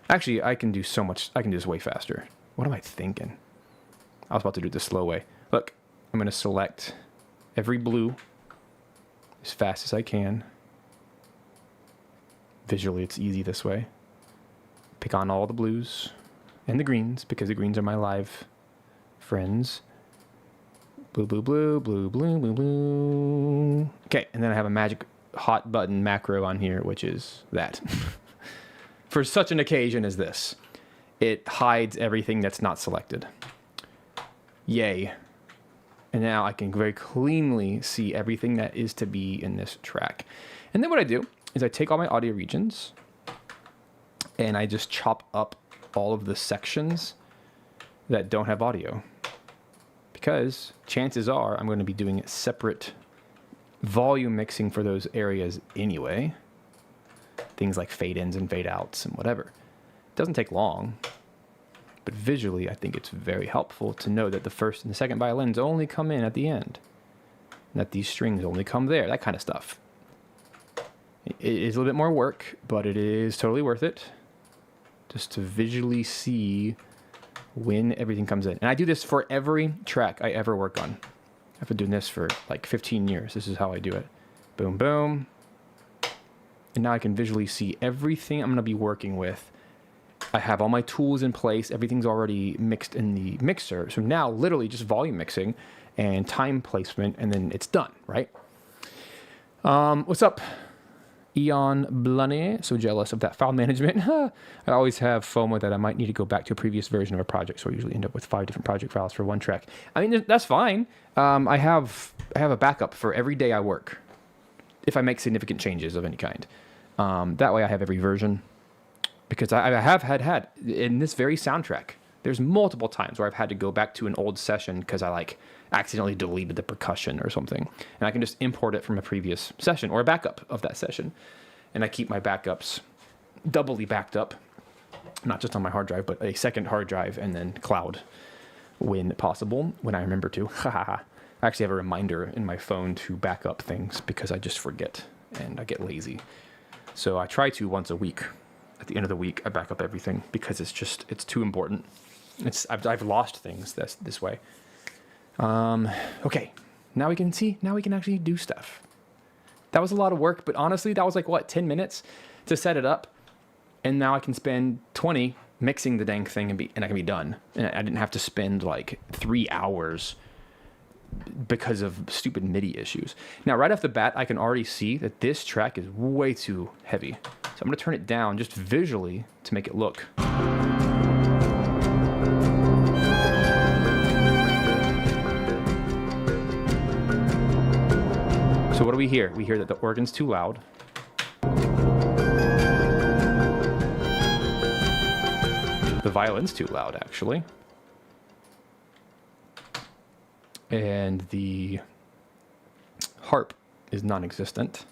[SPEAKER 2] Actually, I can do so much, I can do this way faster. What am I thinking? I was about to do it the slow way. Look, I'm going to select every blue as fast as I can. Visually, it's easy this way. Pick on all the blues and the greens, because the greens are my live friends. Blue, blue, blue, blue, blue, blue, blue. Okay, and then I have a magic hot button macro on here, which is that. for such an occasion as this. It hides everything that's not selected. Yay. And now I can very cleanly see everything that is to be in this track. And then what I do is I take all my audio regions and I just chop up all of the sections that don't have audio. Because chances are I'm going to be doing separate volume mixing for those areas anyway. Things like fade ins and fade outs and whatever. It doesn't take long. But visually, I think it's very helpful to know that the first and the second violins only come in at the end. And that these strings only come there, that kind of stuff. It is a little bit more work, but it is totally worth it. Just to visually see when everything comes in. And I do this for every track I ever work on. I've been doing this for like 15 years. This is how I do it. Boom, boom. And now I can visually see everything I'm going to be working with. I have all my tools in place. Everything's already mixed in the mixer. So now literally just volume mixing and time placement, and then it's done, right? What's up, Eon Blunny? So jealous of that file management. I always have FOMO that I might need to go back to a previous version of a project, so I usually end up with 5 different project files for one track. I mean, that's fine. I have a backup for every day I work if I make significant changes of any kind. That way I have every version. Because I have had in this very soundtrack, there's multiple times where I've had to go back to an old session because I like accidentally deleted the percussion or something. And I can just import it from a previous session or a backup of that session. And I keep my backups doubly backed up, not just on my hard drive, but a second hard drive and then cloud when possible, when I remember to. I actually have a reminder in my phone to back up things because I just forget and I get lazy. So I try to once a week. At the end of the week, I back up everything because it's too important. I've lost things this way. Okay, now we can see. Now we can actually do stuff. That was a lot of work, but honestly, that was like, what, 10 minutes to set it up? And now I can spend 20 mixing the dang thing and I can be done. And I didn't have to spend like 3 hours because of stupid MIDI issues. Now, right off the bat, I can already see that this track is way too heavy. So I'm going to turn it down just visually to make it look. So what do we hear? We hear that the organ's too loud. The violin's too loud, actually. And the harp is non-existent.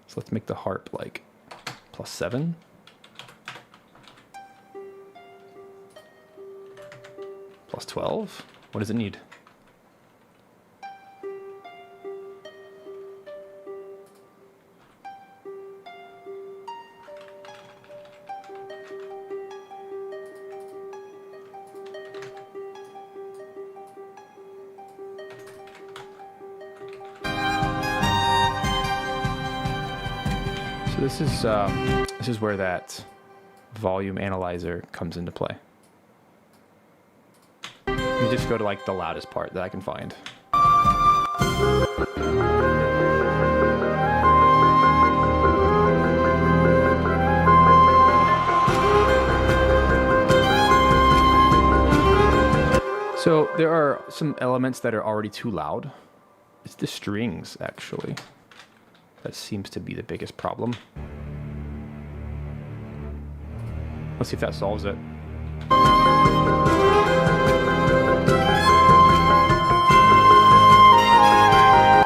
[SPEAKER 2] So let's make the harp like +7. +12. What does it need? This is where that volume analyzer comes into play. Let me just go to like the loudest part that I can find. So there are some elements that are already too loud. It's the strings, actually. That seems to be the biggest problem. Let's see if that solves it.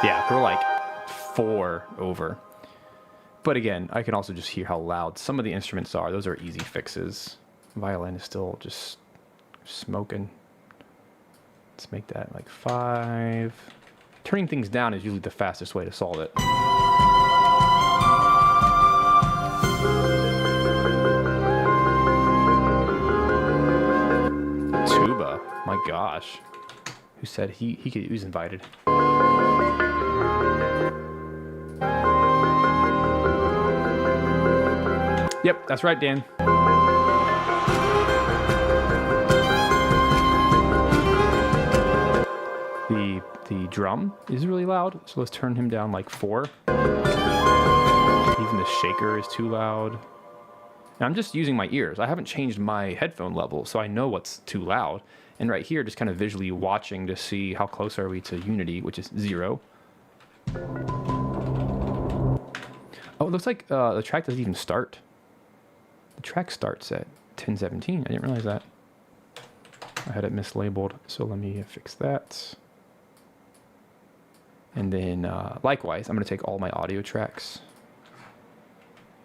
[SPEAKER 2] Yeah, we're like 4 over. But again, I can also just hear how loud some of the instruments are. Those are easy fixes. Violin is still just smoking. Let's make that like 5. Turning things down is usually the fastest way to solve it. Tuba, my gosh. Who said he was invited? Yep, that's right, Dan. The drum is really loud, so let's turn him down like 4. Even the shaker is too loud. And I'm just using my ears. I haven't changed my headphone level, so I know what's too loud. And right here, just kind of visually watching to see how close are we to unity, which is 0. Oh, it looks like the track doesn't even start. The track starts at 10:17. I didn't realize that. I had it mislabeled, so let me fix that. And then, likewise, I'm going to take all my audio tracks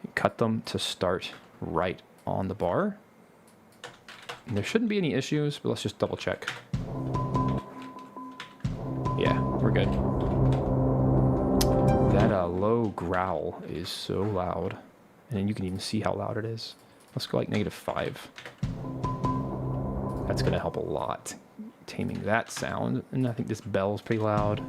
[SPEAKER 2] and cut them to start right on the bar. And there shouldn't be any issues, but let's just double check. Yeah, we're good. That low growl is so loud. And then you can even see how loud it is. Let's go like -5. That's going to help a lot taming that sound. And I think this bell's pretty loud.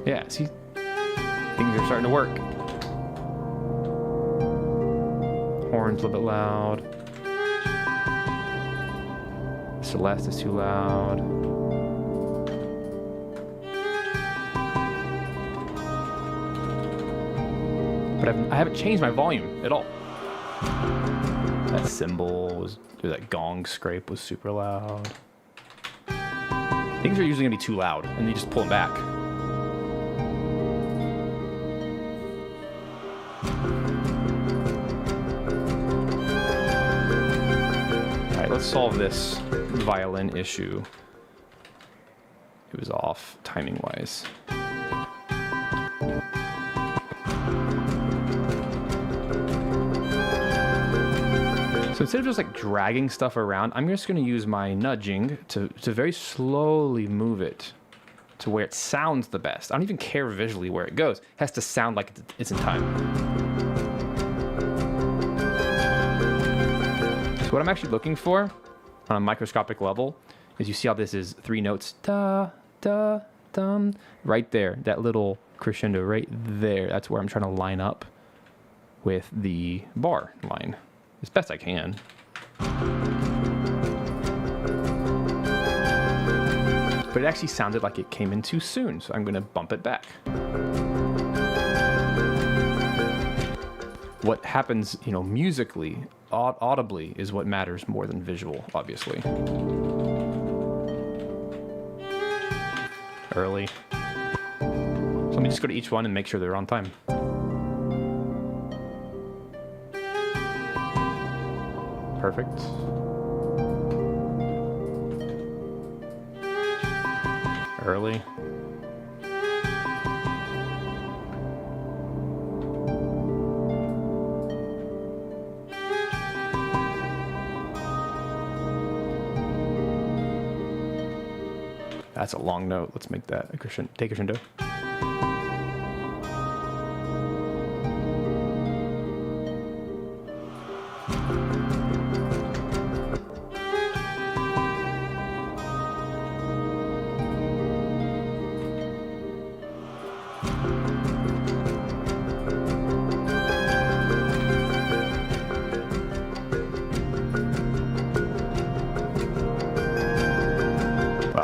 [SPEAKER 2] Yeah, see? Things are starting to work. Horn's a little bit loud. Celeste is too loud. But I haven't changed my volume at all. That cymbal was, or that gong scrape was super loud. Things are usually gonna be too loud, and you just pull them back. All right, let's solve this violin issue. It was off timing-wise. So instead of just like dragging stuff around, I'm just going to use my nudging to very slowly move it to where it sounds the best. I don't even care visually where it goes. It has to sound like it's in time. So what I'm actually looking for on a microscopic level is you see how this is 3 notes, da, da, dum, right there, that little crescendo right there. That's where I'm trying to line up with the bar line as best I can. But it actually sounded like it came in too soon, so I'm going to bump it back. What happens, musically, audibly, is what matters more than visual, obviously. Early. So let me just go to each one and make sure they're on time. Perfect. Early. That's a long note. Let's make that a crescendo. Take crescendo.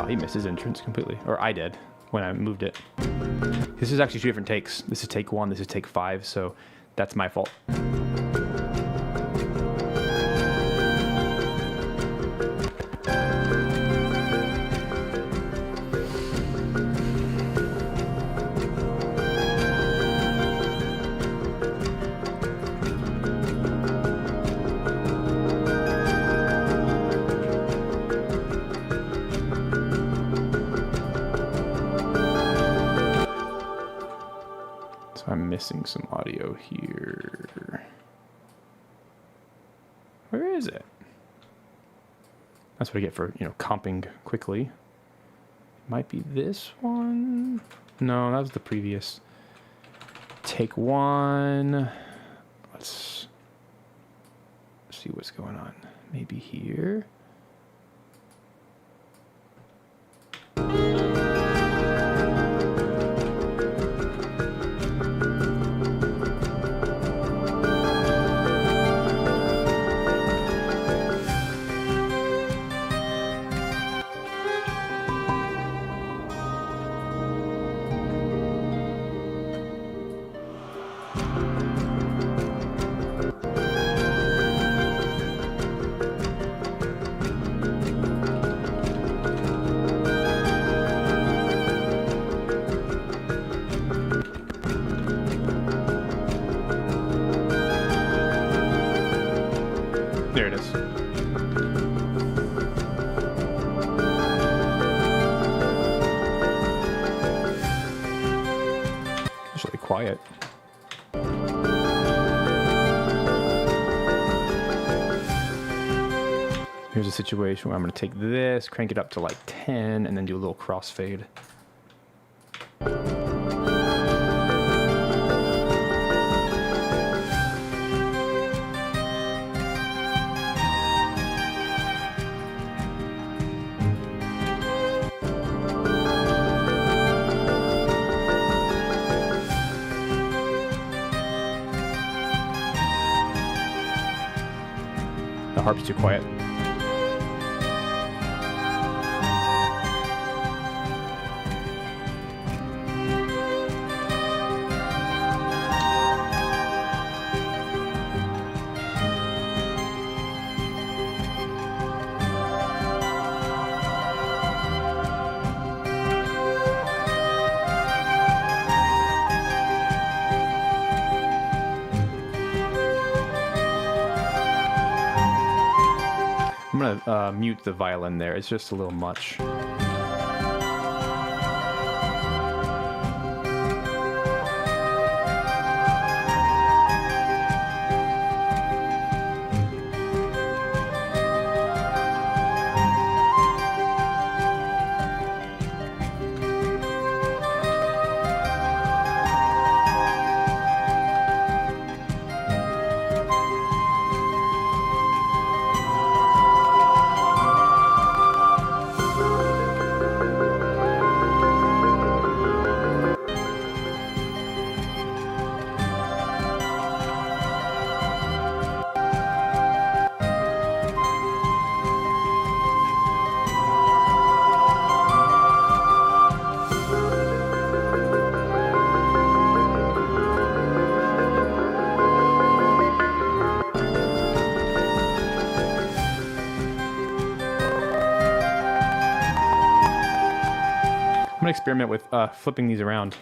[SPEAKER 2] He missed his entrance completely, or I did when I moved it. This is actually 2 different takes. This is take 1, this is take 5, so that's my fault. I'm missing some audio here. Where is it? That's what I get for, comping quickly. Might be this one. No, that was the previous. Take 1. Let's see what's going on. Maybe here. quiet. Here's a situation where I'm going to take this, crank it up to like 10, and then do a little crossfade. The harp's too quiet. I'm gonna mute the violin there. It's just a little much. I'm gonna experiment with flipping these around.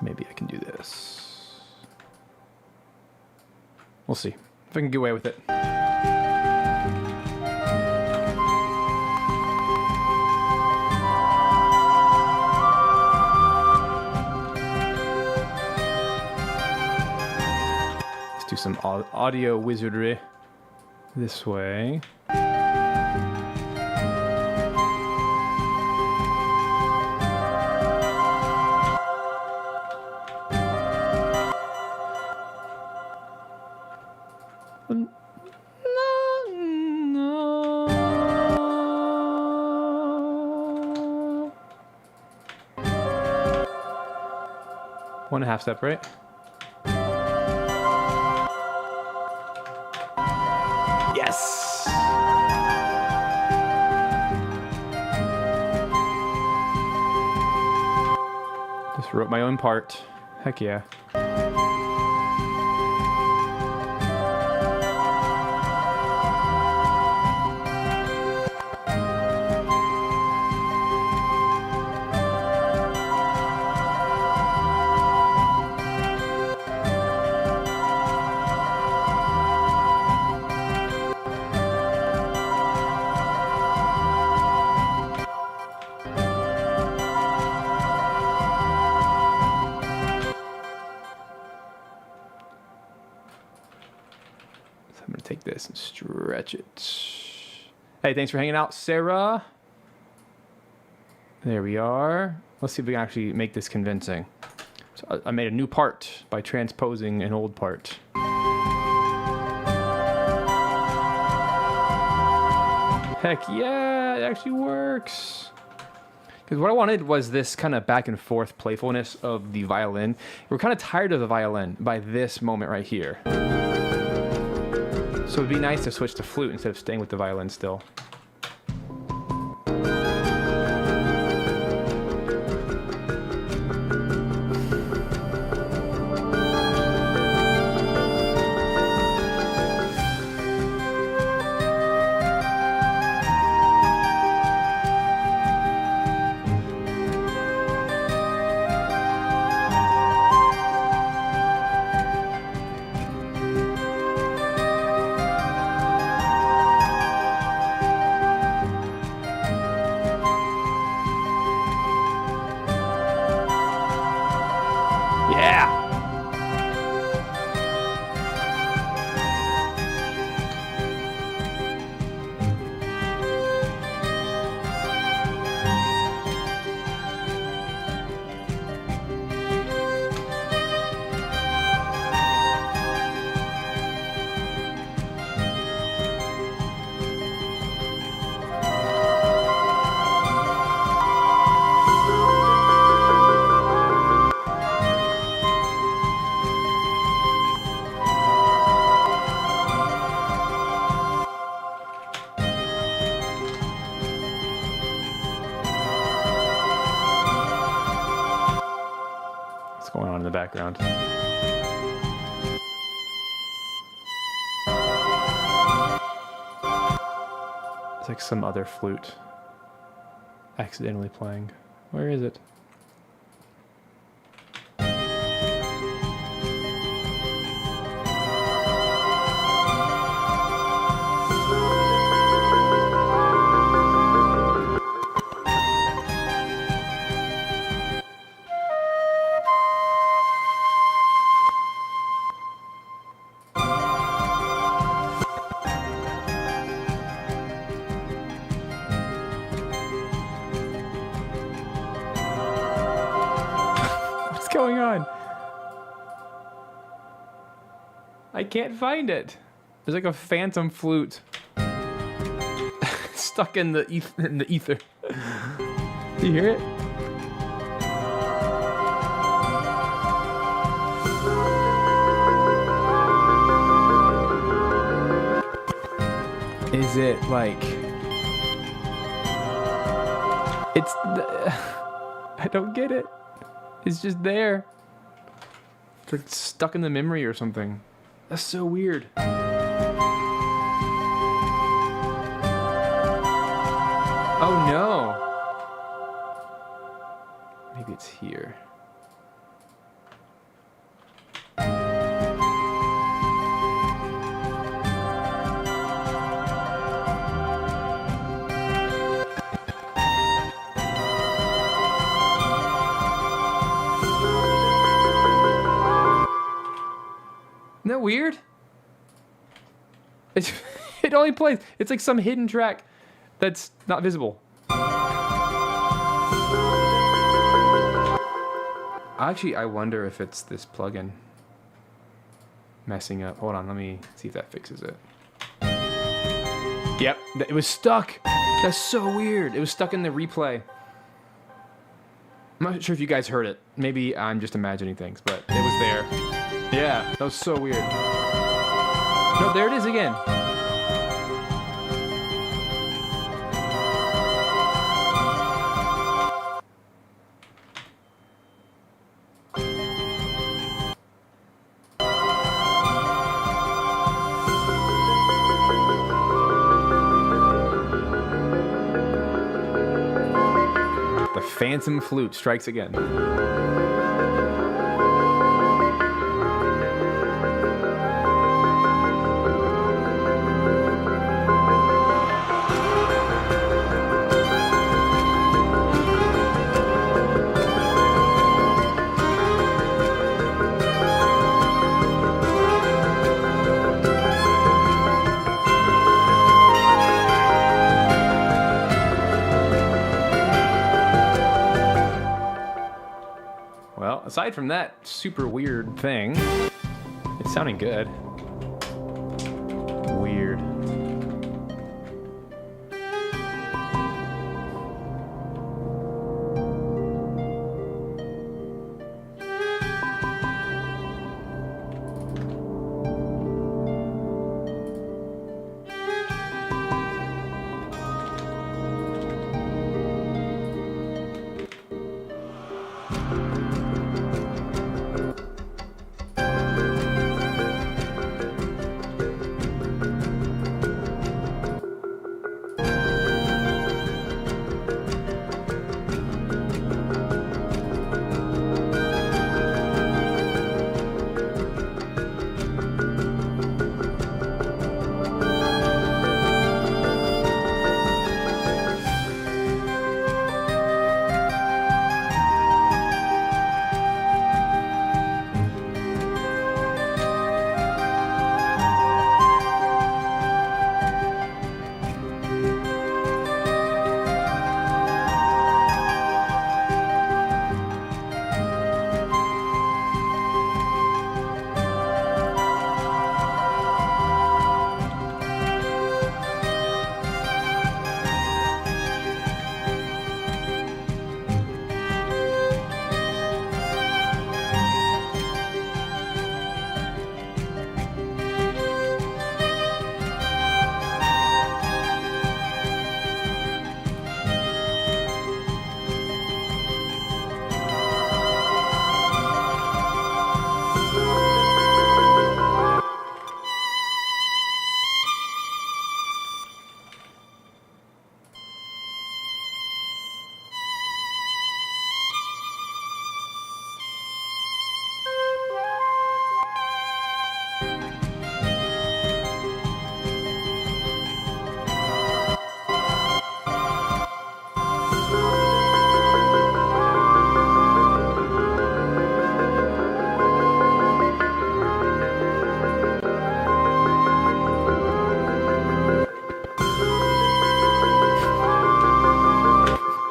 [SPEAKER 2] Maybe I can do this. We'll see if I can get away with it. Let's do some audio wizardry this way. One and a half step, right? Yes! Just wrote my own part. Heck yeah. I'm going to take this and stretch it. Hey, thanks for hanging out, Sarah. There we are. Let's see if we can actually make this convincing. So I made a new part by transposing an old part. Heck yeah, it actually works. Because what I wanted was this kind of back and forth playfulness of the violin. We're kind of tired of the violin by this moment right here. So it'd be nice to switch to flute instead of staying with the violin still. background. It's like some other flute accidentally playing. Where is it? What's going on? I can't find it. There's like a phantom flute stuck in the ether. Do you hear it? Is it like I don't get it. It's just there. It's like stuck in the memory or something. That's so weird. Oh no. Maybe it's here. Isn't that weird? It only plays. It's like some hidden track that's not visible. Actually, I wonder if it's this plugin messing up. Hold on, let me see if that fixes it. Yep, it was stuck. That's so weird. It was stuck in the replay. I'm not sure if you guys heard it. Maybe I'm just imagining things, but it was there. Yeah, that was so weird. No, there it is again. The phantom flute strikes again. Well, aside from that super weird thing, it's sounding good. Weird.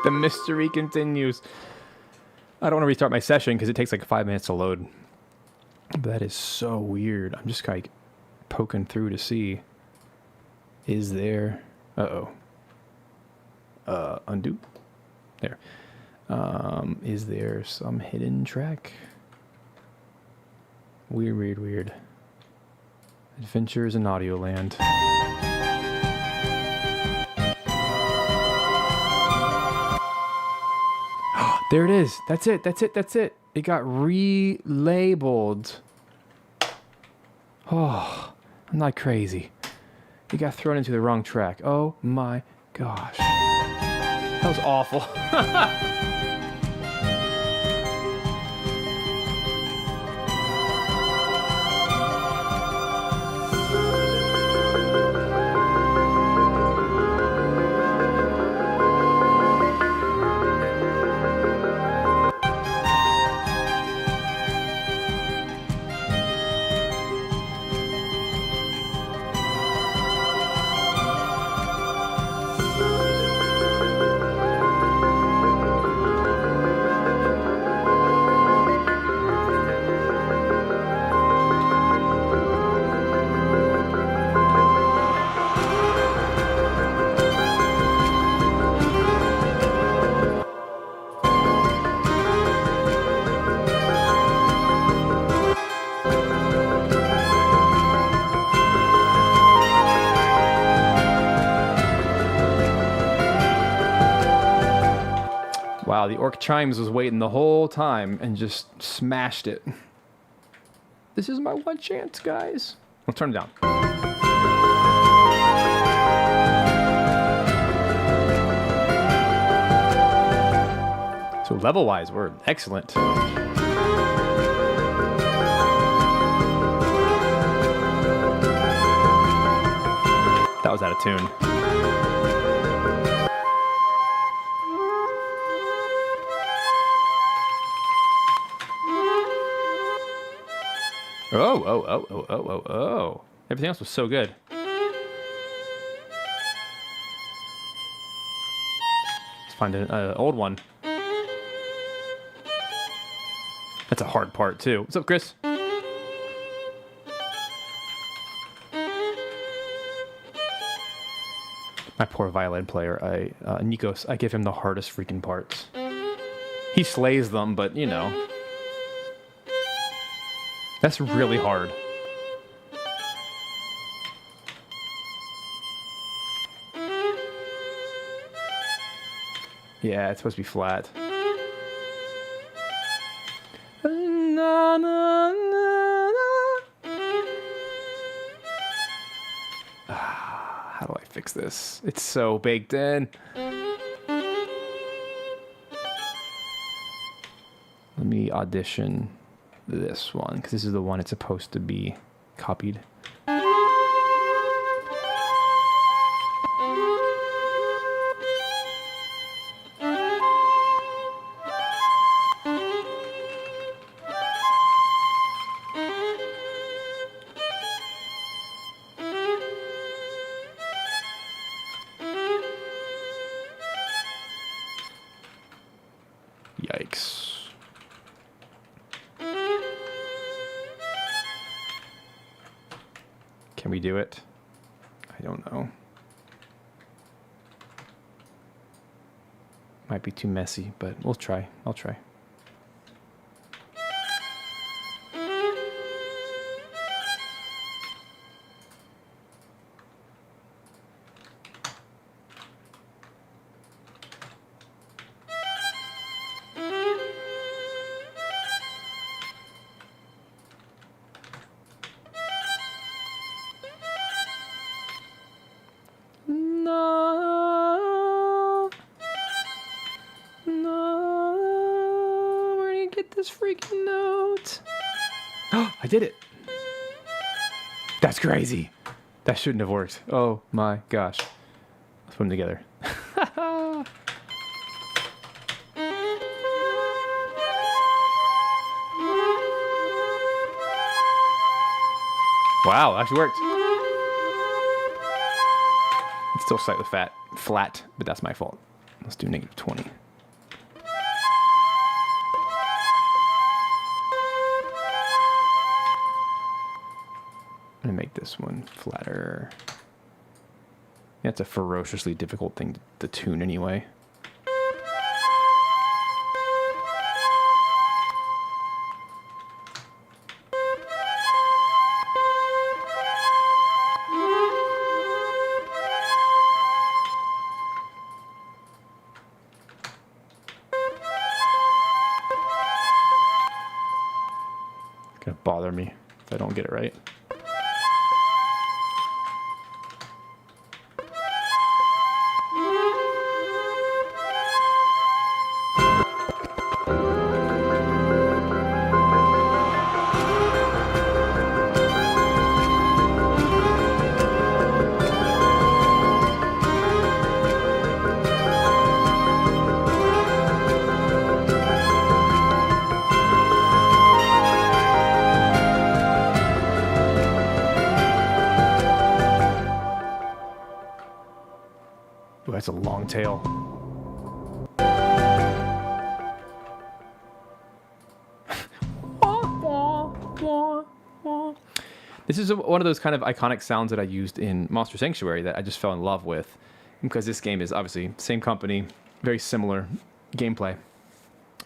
[SPEAKER 2] The mystery continues. I don't want to restart my session because it takes like 5 minutes to load. But that is so weird. I'm just like poking through to see. Is there... Uh-oh. Undo. There. Is there some hidden track? Weird, weird, weird. Adventures in Audio Land. There it is. That's it. That's it. That's it. It got relabeled. Oh, I'm not crazy. It got thrown into the wrong track. Oh my gosh. That was awful. Wow, the Orc Chimes was waiting the whole time and just smashed it. This is my one chance, guys. I'll turn it down. So level-wise, we're excellent. That was out of tune. Oh. Everything else was so good. Let's find an old one. That's a hard part, too. What's up, Chris? My poor violin player, Nikos, I give him the hardest freaking parts. He slays them, but, you know. That's really hard. Yeah, it's supposed to be flat. Na, na, na, na. How do I fix this? It's so baked in. Let me audition this one, because this is the one it's supposed to be copied. Yikes. Can we do it? I don't know. Might be too messy, but we'll try. I'll try. This freaking note. Oh, I did it. That's crazy. That shouldn't have worked. Oh my gosh. Let's put them together. Wow, actually worked. It's still slightly flat, but that's my fault. Let's do -20. I'm gonna make this one flatter. That's a ferociously difficult thing to tune anyway. It's gonna bother me if I don't get it right. Ooh, that's a long tail. This is one of those kind of iconic sounds that I used in Monster Sanctuary that I just fell in love with, because this game is obviously same company, very similar gameplay.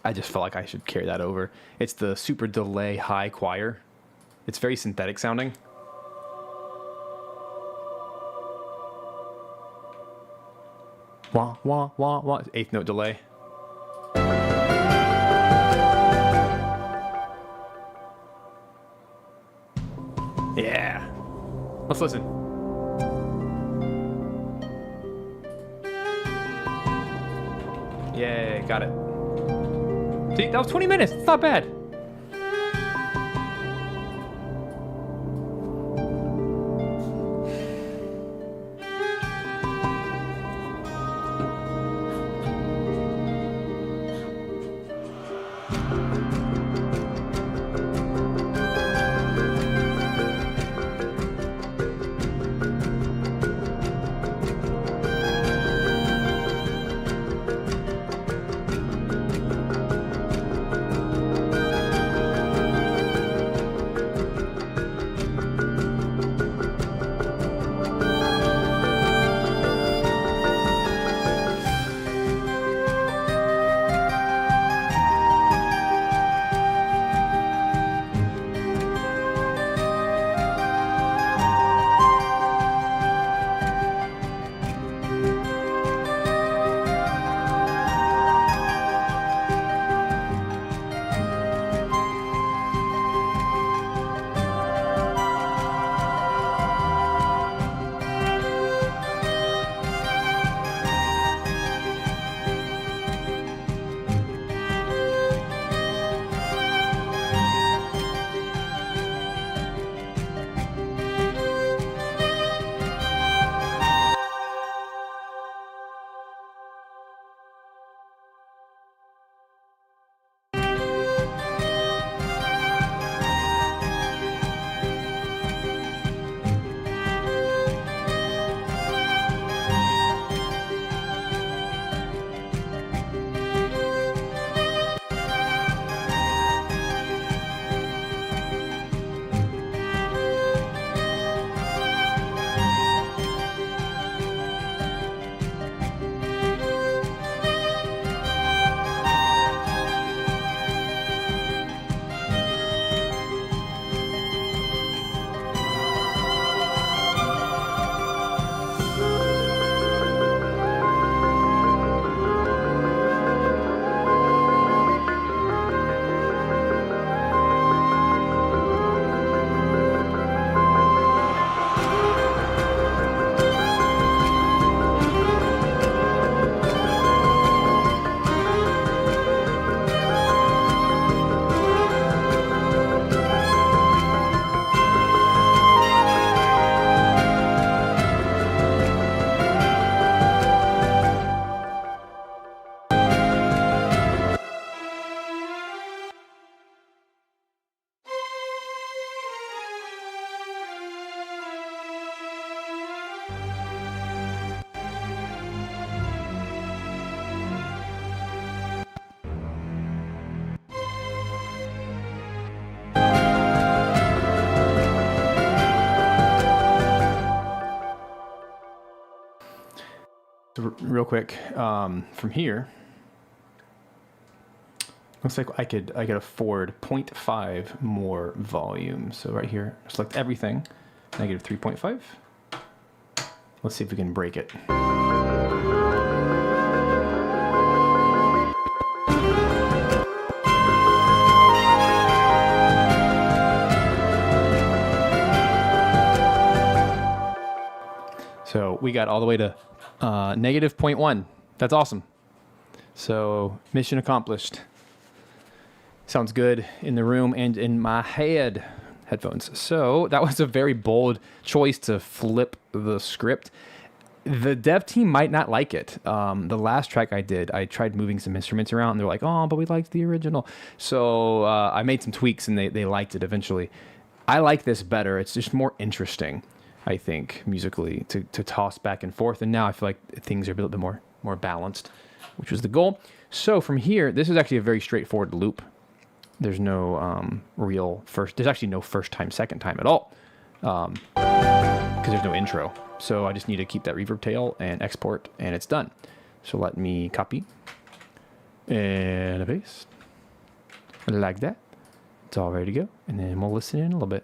[SPEAKER 2] I just felt like I should carry that over. It's the super delay high choir. It's very synthetic sounding. Wah, wah, wah, wah. 8th note delay. Yeah. Let's listen. Yay, got it. See, that was 20 minutes. It's not bad. Real quick, from here, looks like I could afford 0.5 more volume. So right here, select everything, negative 3.5. Let's see if we can break it. So we got all the way to negative 0.1. That's awesome. So mission accomplished. Sounds good in the room and in my head. Headphones. So that was a very bold choice to flip the script. The dev team might not like it. The last track I did, I tried moving some instruments around, and they're like, "Oh, but we liked the original." So I made some tweaks, and they liked it eventually. I like this better. It's just more interesting, I think, musically, to toss back and forth. And now I feel like things are a little bit more balanced, which was the goal. So from here, this is actually a very straightforward loop. There's no there's actually no first time, second time at all, because there's no intro. So I just need to keep that reverb tail and export, and it's done. So let me copy and paste like that. It's all ready to go, and then we'll listen in a little bit.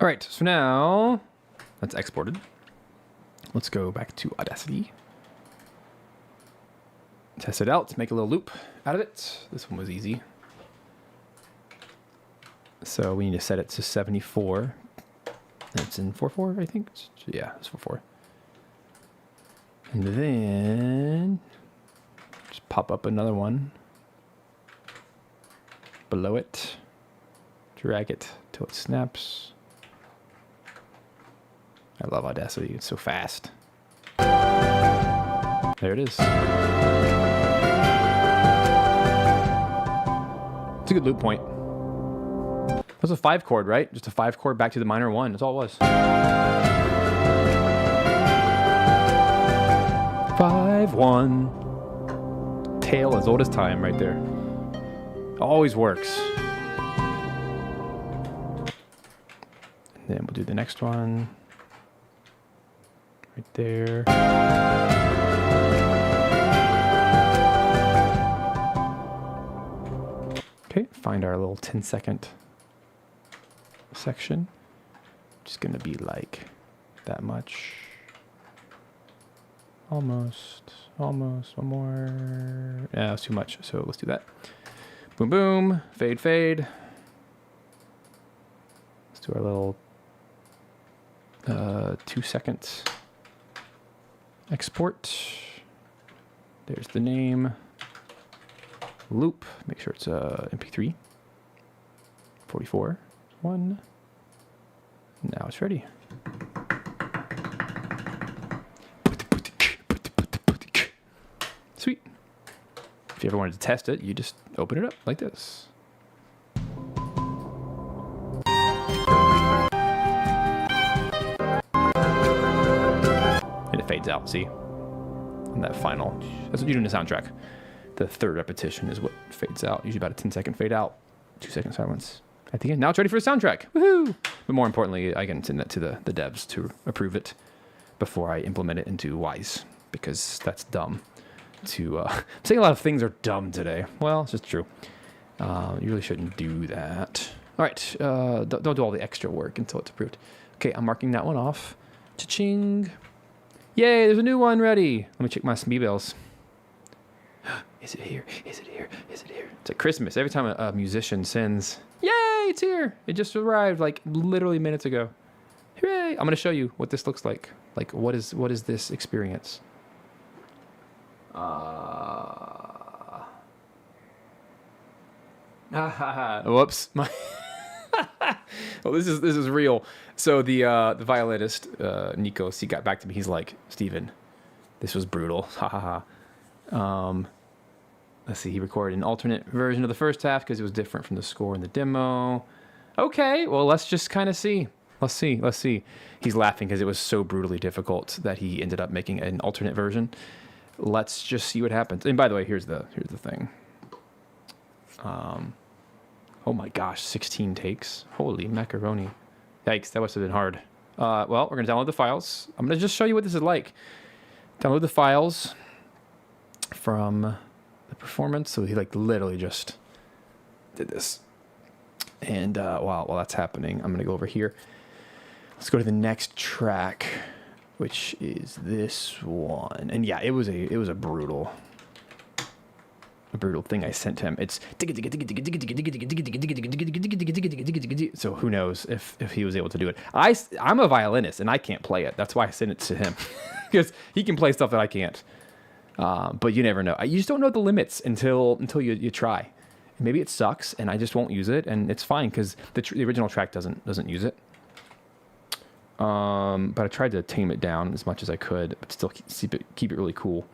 [SPEAKER 2] All right, so now that's exported. Let's go back to Audacity. Test it out, make a little loop out of it. This one was easy. So we need to set it to 74. It's in 4/4, I think. Yeah, it's 4/4. And then just pop up another one below it. Drag it till it snaps. I love Audacity. It's so fast. There it is. It's a good loop point. That's a 5 chord, right? Just a 5 chord back to the minor 1. That's all it was. 5/1. Tale as old as time right there. Always works. And then we'll do the next one. Right there. Okay, find our little 10-second section. Just gonna be like that much. Almost. One more. Yeah, that's too much. So let's do that. Boom, boom. Fade, fade. Let's do our little 2 seconds export. There's the name. Loop. Make sure it's MP3. 44. 1. Now it's ready. Sweet. If you ever wanted to test it, you just open it up like this. And it fades out, see? And that final, that's what you do in the soundtrack. The third repetition is what fades out. Usually about a 10-second fade out, 2-second silence at the end. Now it's ready for a soundtrack. Woohoo! But more importantly, I can send that to the devs to approve it before I implement it into Wise, because that's dumb. I'm saying a lot of things are dumb today. Well, it's just true. You really shouldn't do that. All right, don't do all the extra work until it's approved. Okay, I'm marking that one off. Cha-ching. Yay, there's a new one ready. Let me check my emails. Is it here? Is it here? Is it here? It's like Christmas. Every time a musician sends, yay, it's here. It just arrived like literally minutes ago. Hooray. I'm going to show you what this looks like. Like, what is this experience? Whoops. Well, this is real. So the violinist, Nikos, he got back to me. He's like, Steven, this was brutal. Let's see. He recorded an alternate version of the first half because it was different from the score in the demo. Okay. Well, let's just kind of see. Let's see. He's laughing because it was so brutally difficult that he ended up making an alternate version. Let's just see what happens. And by the way, here's the thing. Oh my gosh, 16 takes. Holy macaroni. Yikes, that must have been hard. Well, we're going to download the files. I'm going to just show you what this is like. Download the files from the performance. So he like literally just did this. And while that's happening, I'm going to go over here. Let's go to the next track, which is this one. And yeah, it was a brutal thing I sent him. It's so who knows if he was able to do it. I'm a violinist and I can't play it. That's why I sent it to him, because he can play stuff that I can't. But you never know. You just don't know the limits until you try. Maybe it sucks and I just won't use it, and it's fine because the original track doesn't use it. But I tried to tame it down as much as I could, but still keep it really cool.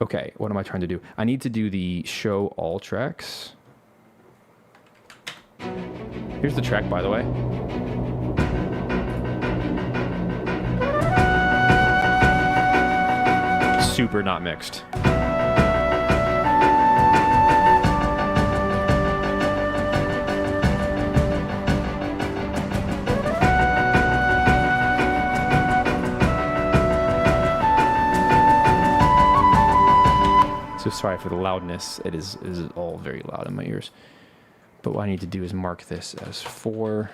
[SPEAKER 2] Okay, what am I trying to do? I need to do the show all tracks. Here's the track, by the way. Super not mixed. So sorry for the loudness. It is all very loud in my ears. But what I need to do is mark this as 4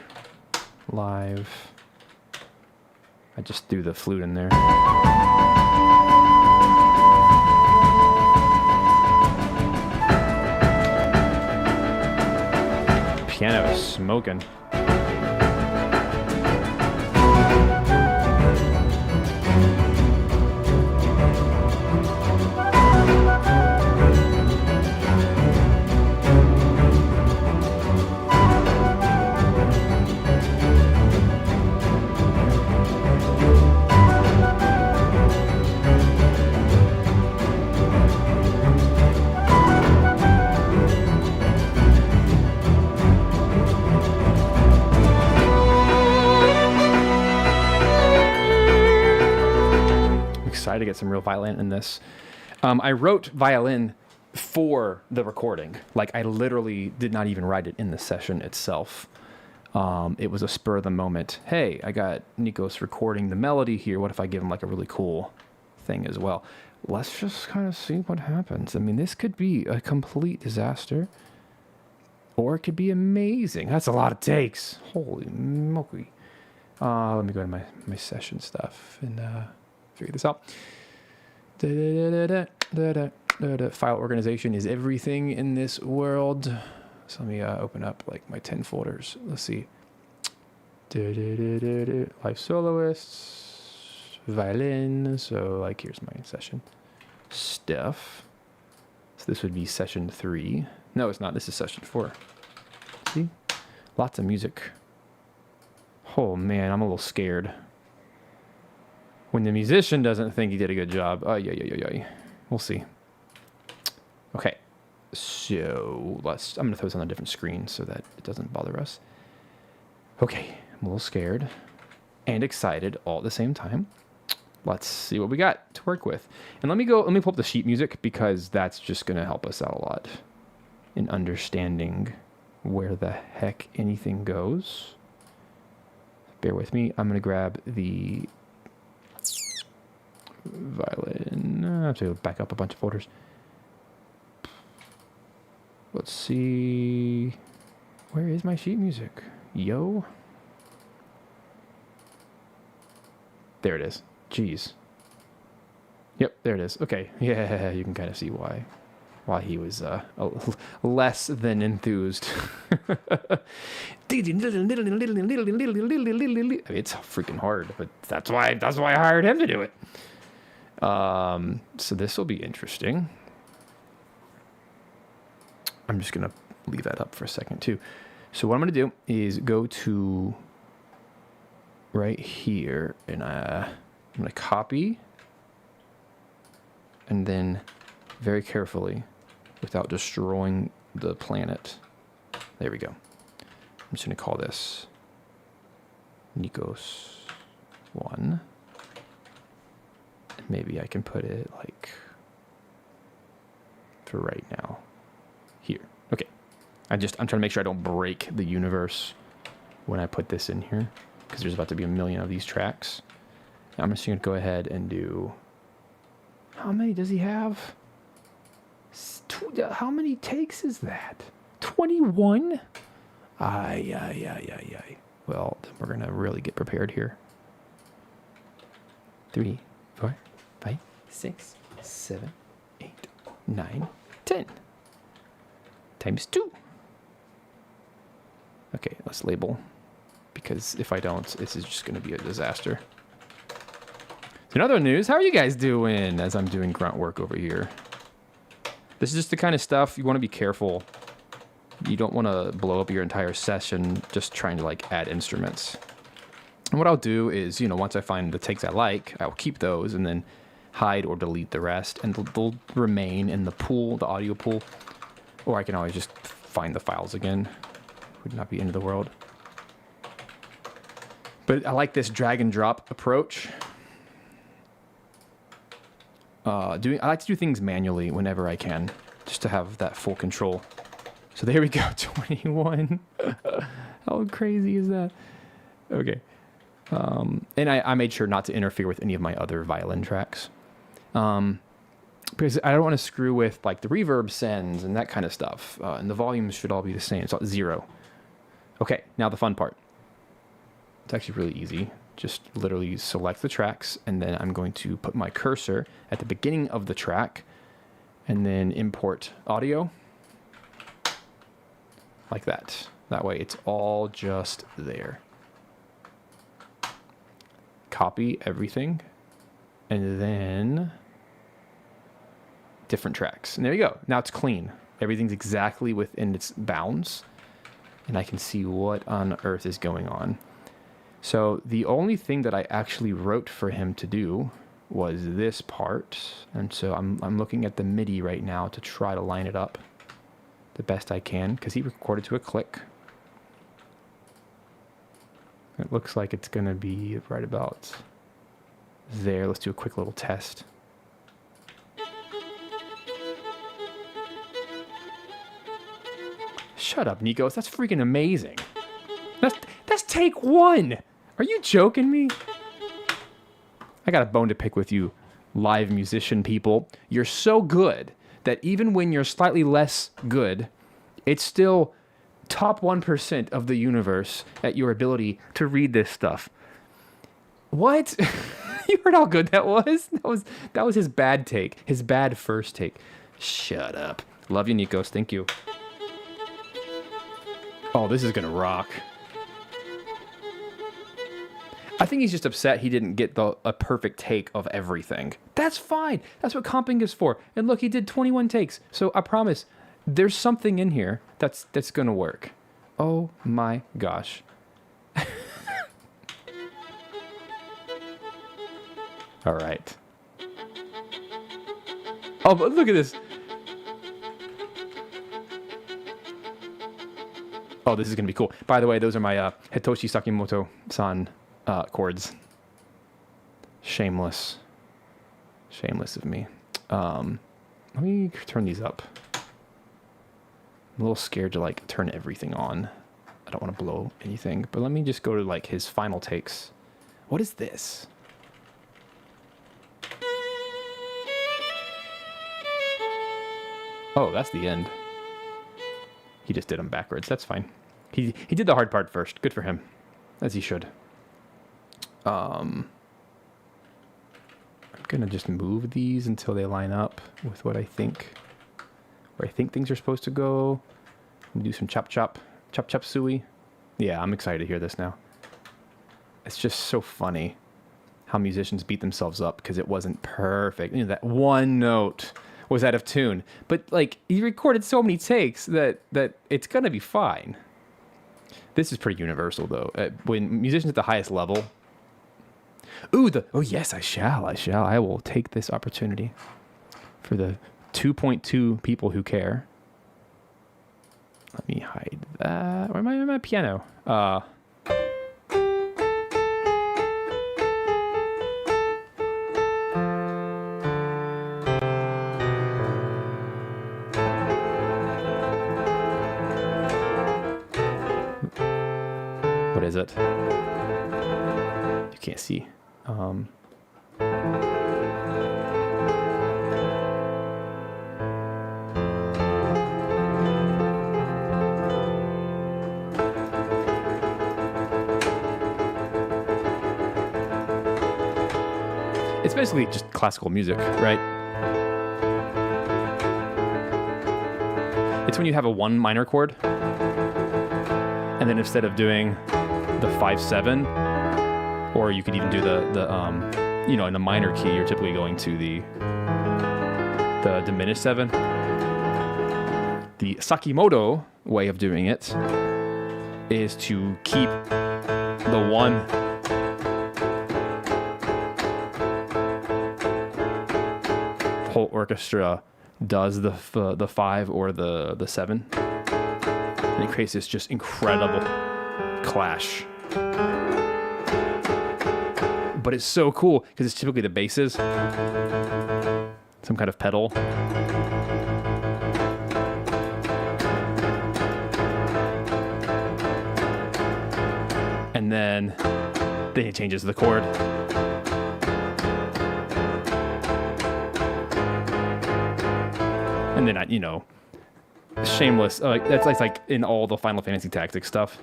[SPEAKER 2] live. I just threw the flute in there. Piano is smoking. To get some real violin in this. I wrote violin for the recording. Like, I literally did not even write it in the session itself. It was a spur of the moment. Hey, I got Nikos recording the melody here. What if I give him like a really cool thing as well? let's just kind of see what happens. I mean, this could be a complete disaster, or it could be amazing. That's a lot of takes. Holy moly. Let me go to my session stuff and figure this out. File organization is everything in this world. So let me open up like my 10 folders. Let's see. Live soloists, violin. So like here's my session stuff. So this would be session 3. No, it's not. This is session 4. See? Lots of music. Oh man, I'm a little scared. When the musician doesn't think he did a good job. Oh, yeah. We'll see. Okay. So I'm going to throw this on a different screen so that it doesn't bother us. Okay. I'm a little scared and excited all at the same time. Let's see what we got to work with. And let me pull up the sheet music because that's just going to help us out a lot in understanding where the heck anything goes. Bear with me. I'm going to grab the violin. I have to back up a bunch of folders. Let's see. Where is my sheet music? Yo. There it is. Jeez. Yep, there it is. Okay. Yeah, you can kind of see why he was less than enthused. It's freaking hard, but that's why I hired him to do it. So this will be interesting. I'm just gonna leave that up for a second too. So what I'm gonna do is go to right here, and I'm gonna copy, and then very carefully, without destroying the planet. There we go. I'm just gonna call this Nikos 1. Maybe I can put it like for right now here. Okay. I'm trying to make sure I don't break the universe when I put this in here, because there's about to be a million of these tracks. I'm just gonna go ahead and do, how many does he have? How many takes is that? 21? Aye. Well, then we're gonna really get prepared here. 3, 4, 5, 6, 7, 8, 9, 10. Times 2. Okay, let's label, because if I don't, this is just gonna be a disaster. So in other news, how are you guys doing as I'm doing grunt work over here? This is just the kind of stuff you want to be careful. You don't want to blow up your entire session just trying to like add instruments. And what I'll do is, once I find the takes I like, I'll keep those and then hide or delete the rest, and they'll remain in the pool, the audio pool. Or I can always just find the files again. Would not be the end of the world. But I like this drag and drop approach. I like to do things manually whenever I can, just to have that full control. So there we go, 21. How crazy is that? Okay. And I made sure not to interfere with any of my other violin tracks. Because I don't want to screw with like the reverb sends and that kind of stuff. And the volumes should all be the same. It's all 0. Okay, now the fun part. It's actually really easy. Just literally select the tracks, and then I'm going to put my cursor at the beginning of the track, and then import audio. Like that. That way it's all just there. Copy everything, and then different tracks. And there you go. Now it's clean. Everything's exactly within its bounds, and I can see what on earth is going on. So the only thing that I actually wrote for him to do was this part. And so I'm looking at the MIDI right now to try to line it up the best I can, because he recorded to a click. It looks like it's going to be right about there. Let's do a quick little test. Shut up, Nikos. That's freaking amazing. That's take 1. Are you joking me? I got a bone to pick with you. live musician people, you're so good that even when you're slightly less good, it's still top 1% of the universe at your ability to read this stuff. What? You heard how good that was? That was his bad take. His bad first take. Shut up. Love you, Nikos. Thank you. Oh, this is gonna rock. I think he's just upset he didn't get a perfect take of everything. That's fine. That's what comping is for. And look, he did 21 takes. So I promise, there's something in here that's gonna work. Oh my gosh. All right. Oh, but look at this. Oh, this is gonna be cool. By the way, those are my Hitoshi Sakimoto-san chords. Shameless of me. Let me turn these up. I'm a little scared to like turn everything on. I don't want to blow anything, but let me just go to like his final takes. What is this? Oh, that's the end. He just did them backwards. That's fine. He did the hard part first. Good for him, as he should. I'm gonna just move these until they line up with what I think, where I think things are supposed to go. Do some chop suey. Yeah, I'm excited to hear this now. It's just so funny how musicians beat themselves up because it wasn't perfect. You know, that one note was out of tune, but like he recorded so many takes that it's gonna be fine. This is pretty universal though. When musicians at the highest level. Ooh, oh yes, I shall. I will take this opportunity for the 2.2 people who care. Let me hide that. Where am I on my piano? What is it? You can't see. It's basically just classical music, right? It's when you have a 1 minor chord, and then instead of doing the 5/7, or you could even do the you know, in a minor key, you're typically going to the diminished 7. The Sakimoto way of doing it is to keep the 1 the whole orchestra does the 5 or the 7, and it creates this just incredible clash. But it's so cool because it's typically the basses, some kind of pedal, and then it changes the chord. And then, you know, shameless. That's like in all the Final Fantasy Tactics stuff.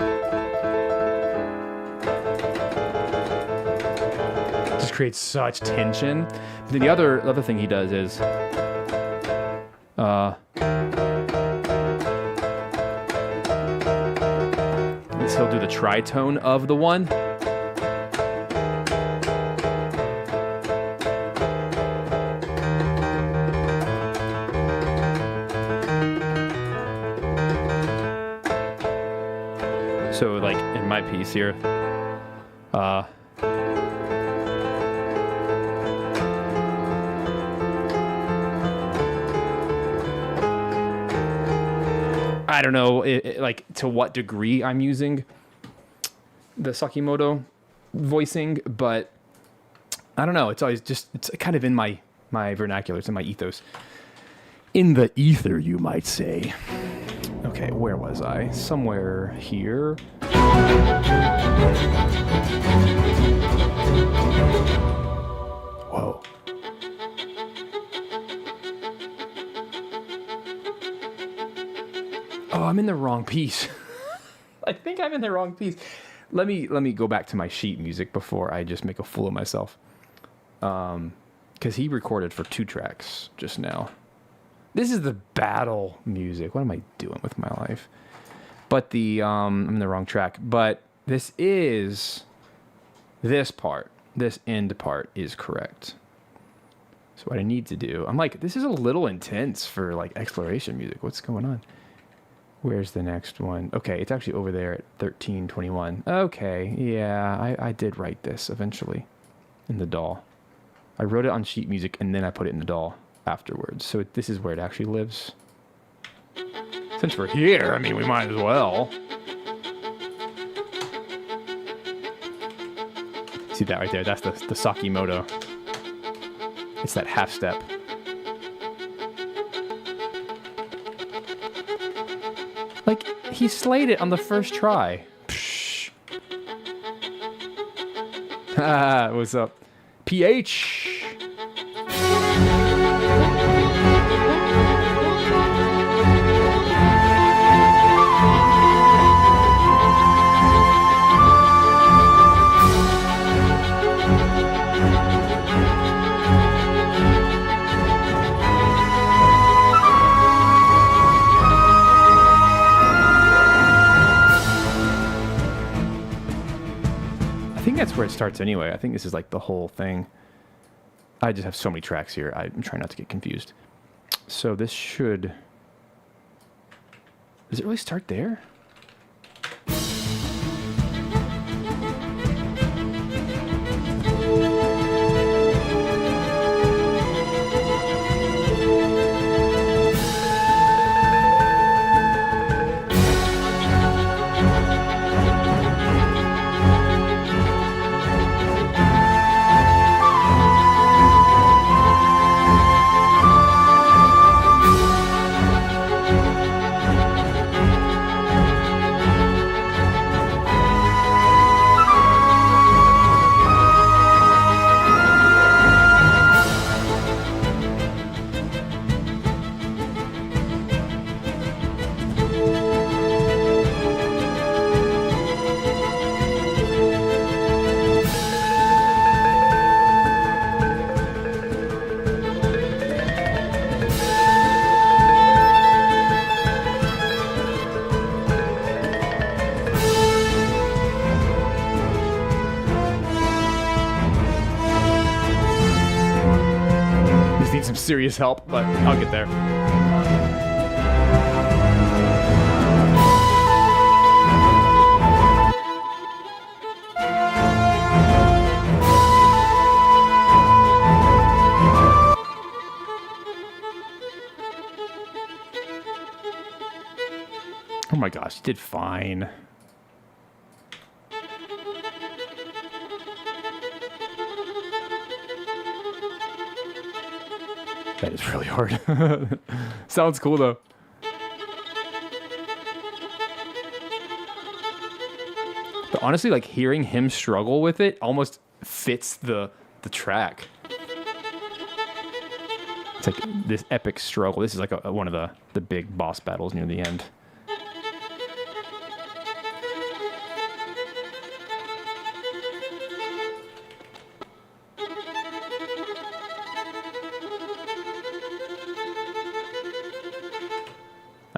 [SPEAKER 2] Just creates such tension. But then the other thing he does is, he'll do the tritone of the 1. So, like, in my piece here, I don't know, like, to what degree I'm using the Sakimoto voicing, but I don't know. It's always just, it's kind of in my vernacular. It's in my ethos. In the ether, you might say. Okay, where was I? Somewhere here. Whoa. Oh, I'm in the wrong piece. I think I'm in the wrong piece. Let me go back to my sheet music before I just make a fool of myself. Because he recorded for 2 tracks just now. This is the battle music. What am I doing with my life? But I'm in the wrong track. But this part, this end part is correct. So what I need to do, I'm like, this is a little intense for like exploration music. What's going on? Where's the next one? Okay, it's actually over there at 13:21. Okay, yeah, I did write this eventually in the DAW. I wrote it on sheet music and then I put it in the DAW afterwards. So this is where it actually lives. Since we're here, I mean, we might as well. See that right there? That's the Sakimoto. It's that half step. Like, he slayed it on the first try. Psh. Ah, what's up? PH. I think that's where it starts anyway. I think this is like the whole thing. I just have so many tracks here. I'm trying not to get confused. So this should... Does it really start there? Need some serious help, but I'll get there. Oh my gosh, you did fine. That is really hard. Sounds cool though. But honestly, like hearing him struggle with it almost fits the track. It's like this epic struggle. This is like one of the big boss battles near the end.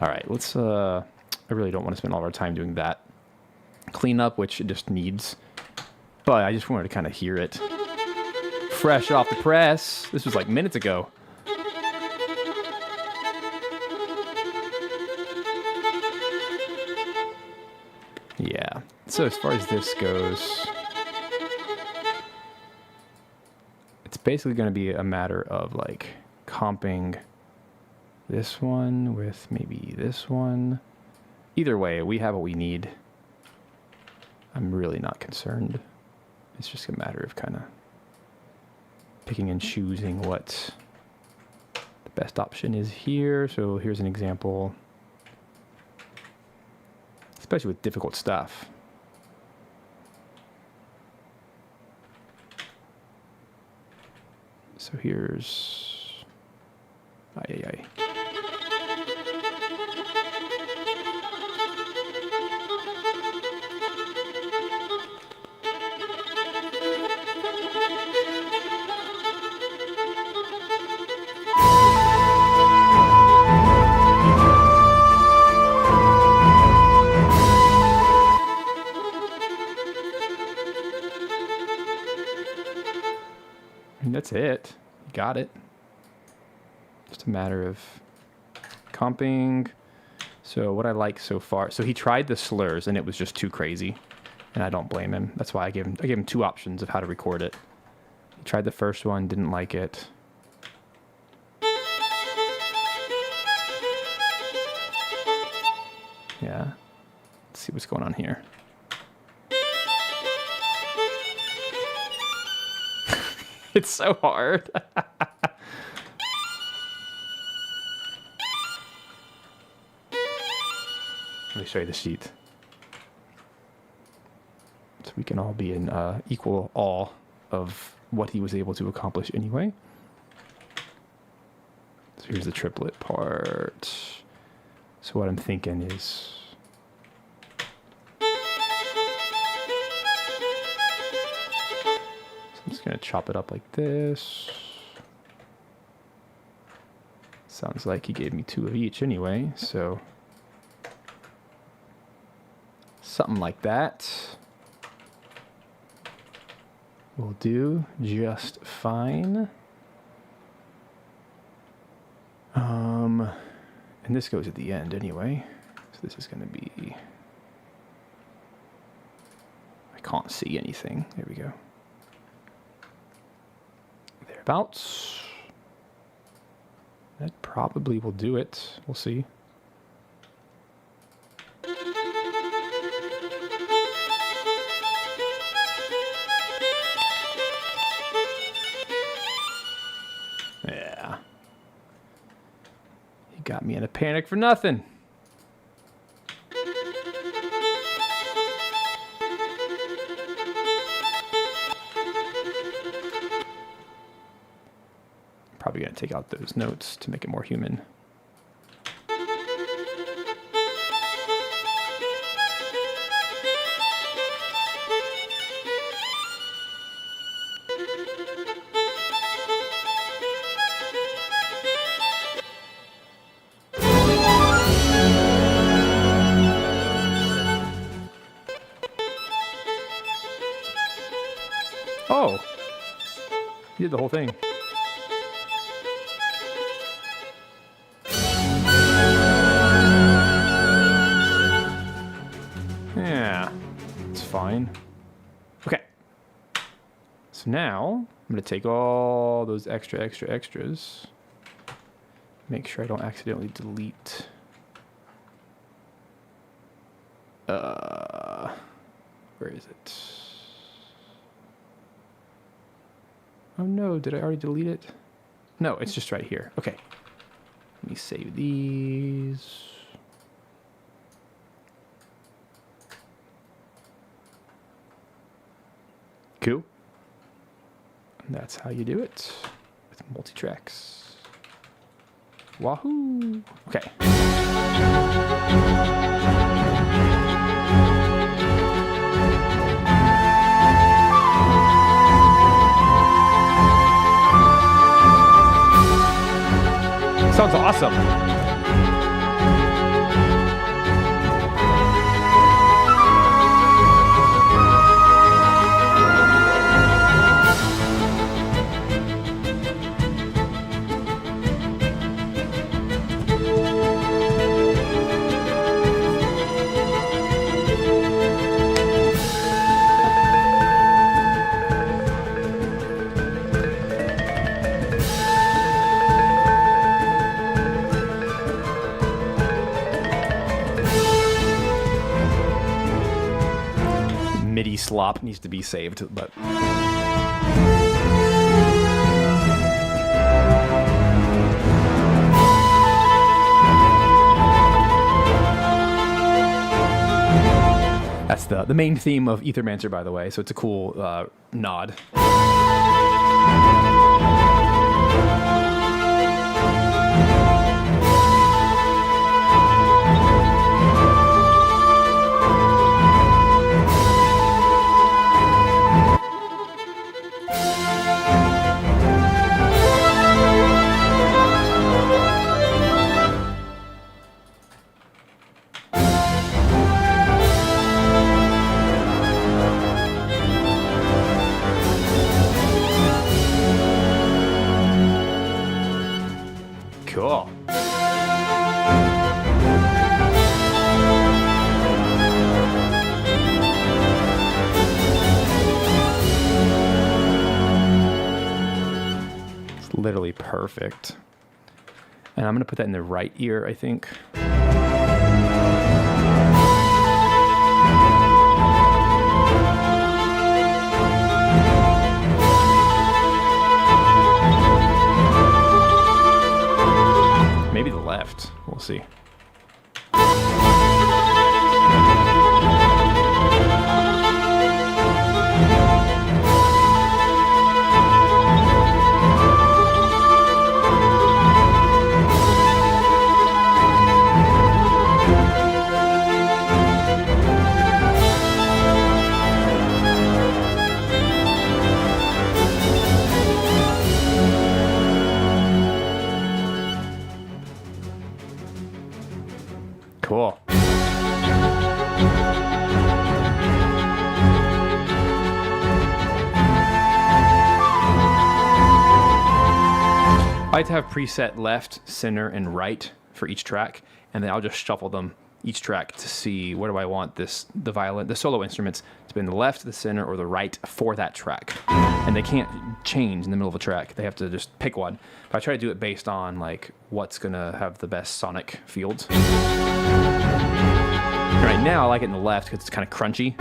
[SPEAKER 2] All right, let's, I really don't want to spend all our time doing that cleanup, which it just needs, but I just wanted to kind of hear it fresh off the press. This was like minutes ago. Yeah, so as far as this goes, it's basically going to be a matter of like comping this one with maybe this one. Either way, we have what we need. I'm really not concerned. It's just a matter of kind of picking and choosing what the best option is here. So here's an example, especially with difficult stuff. So here's... Ay, ay, ay. That's it. You got it. Just a matter of comping. So what I like so far, so he tried the slurs and it was just too crazy, and I don't blame him. That's why I gave him two options of how to record it. He tried the first one, didn't like it. Yeah. Let's see what's going on here. It's so hard. Let me show you the sheet. So we can all be in equal awe of what he was able to accomplish anyway. So here's the triplet part. So what I'm thinking is... I'm just going to chop it up like this. Sounds like he gave me 2 of each anyway, so... something like that will do just fine. And this goes at the end anyway. So this is going to be... I can't see anything. There we go. Thereabouts. That probably will do it. We'll see. Yeah. You got me in a panic for nothing. Probably going to take out those notes to make it more human. Oh, he did the whole thing. Yeah, it's fine. Okay. So now I'm going to take all those extras. Make sure I don't accidentally delete. Where is it? Oh no, did I already delete it? No, it's just right here. Okay. Let me save these. Cool. And that's how you do it with multi-tracks. Wahoo! Okay. Sounds awesome. MIDI slop needs to be saved, but that's the main theme of Aethermancer, by the way, so it's a cool nod. literally perfect. And I'm going to put that in the right ear, I think. Maybe the left. We'll see. Cool. I like to have preset left, center, and right for each track, and then I'll just shuffle them each track to see where do I want the solo instruments to be in the left, the center, or the right for that track. And they can't change in the middle of a track. They have to just pick one. But I try to do it based on like what's gonna have the best sonic fields. Right now, I like it in the left because it's kind of crunchy.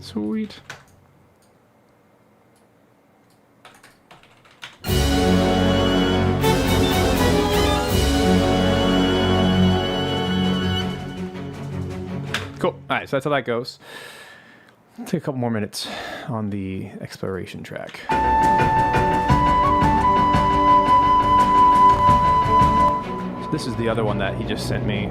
[SPEAKER 2] Sweet. Cool. All right, so that's how that goes. Take a couple more minutes on the exploration track. So this is the other one that he just sent me.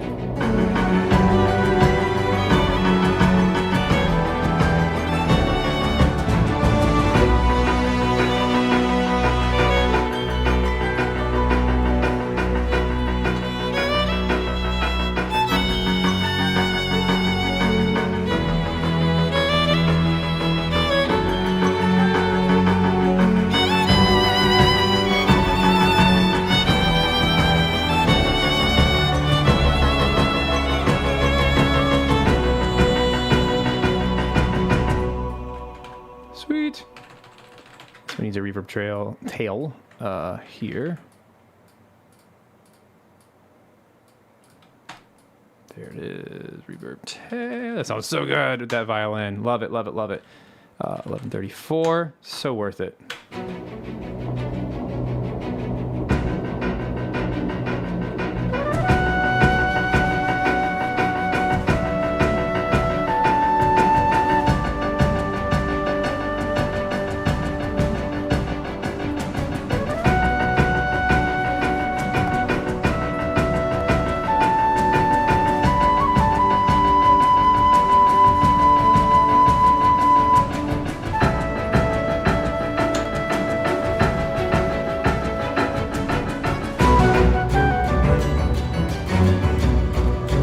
[SPEAKER 2] Sweet. So it needs a reverb tail here. There it is, reverb tail. That sounds so good with that violin. Love it, love it, love it. 1134, so worth it.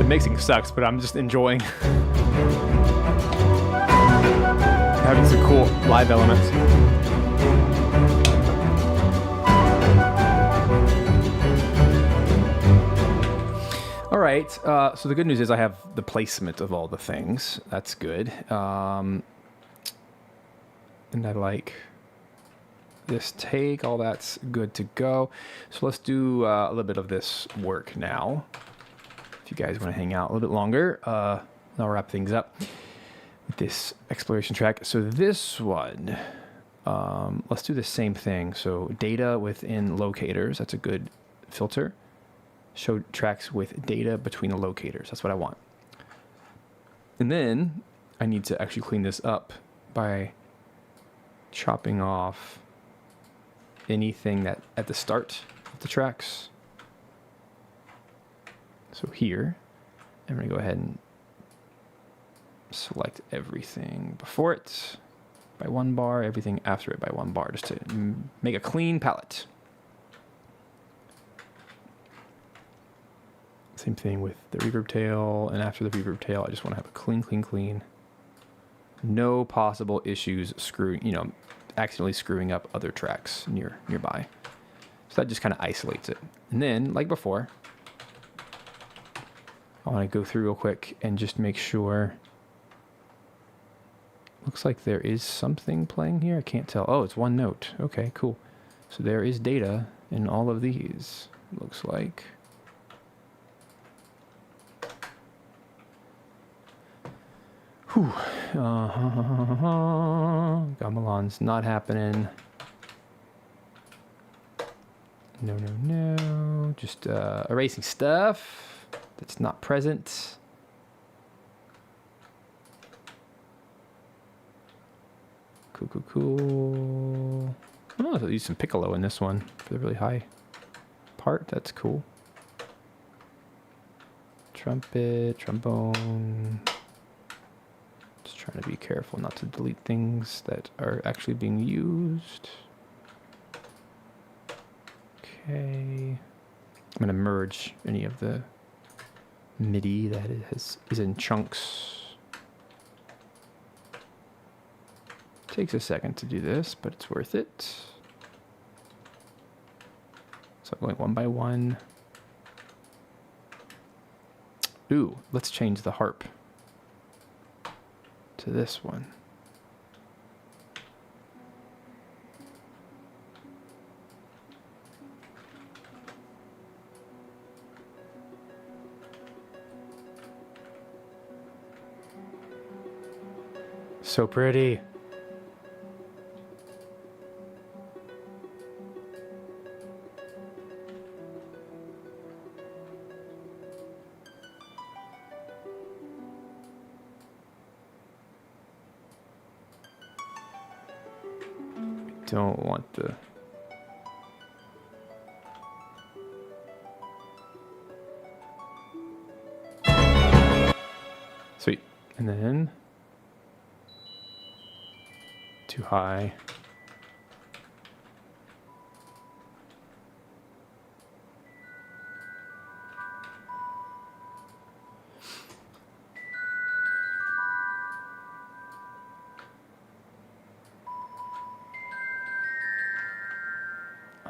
[SPEAKER 2] Mixing sucks, but I'm just enjoying having some cool live elements. right. So the good news is I have the placement of all the things. That's good. And I like this take. All that's good to go. So let's do a little bit of this work now. If you guys want to hang out a little bit longer, I'll wrap things up with this exploration track. So this one, let's do the same thing. So data within locators. That's a good filter. Show tracks with data between the locators. That's what I want. And then I need to actually clean this up by chopping off anything that at the start of the tracks. So here, I'm going to go ahead and select everything before it by 1 bar, everything after it by 1 bar, just to make a clean palette. Same thing with the reverb tail, and after the reverb tail, I just want to have a clean, clean, clean. No possible issues accidentally screwing up other tracks nearby. So that just kind of isolates it. And then, like before, I want to go through real quick and just make sure. Looks like there is something playing here. I can't tell. Oh, it's 1 note. Okay, cool. So there is data in all of these, looks like. Whew. Gamelan's not happening. No, no, no. Just erasing stuff that's not present. Cool, cool, cool. Oh, I'll use some piccolo in this one for the really high part. That's cool. Trumpet, trombone. Just trying to be careful not to delete things that are actually being used. Okay. I'm going to merge any of the MIDI that is in chunks. Takes a second to do this, but it's worth it. So I'm going 1 by 1. Ooh, let's change the harp to this one. So pretty. Don't want the sweet, and then too high.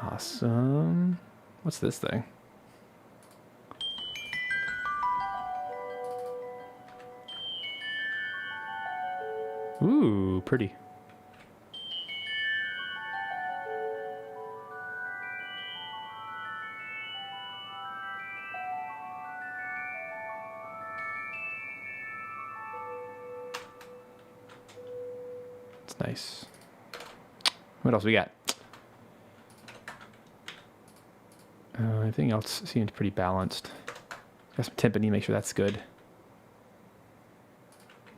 [SPEAKER 2] Awesome. What's this thing? Ooh, pretty. It's nice. What else we got? Everything else seems pretty balanced. Got some timpani, make sure that's good.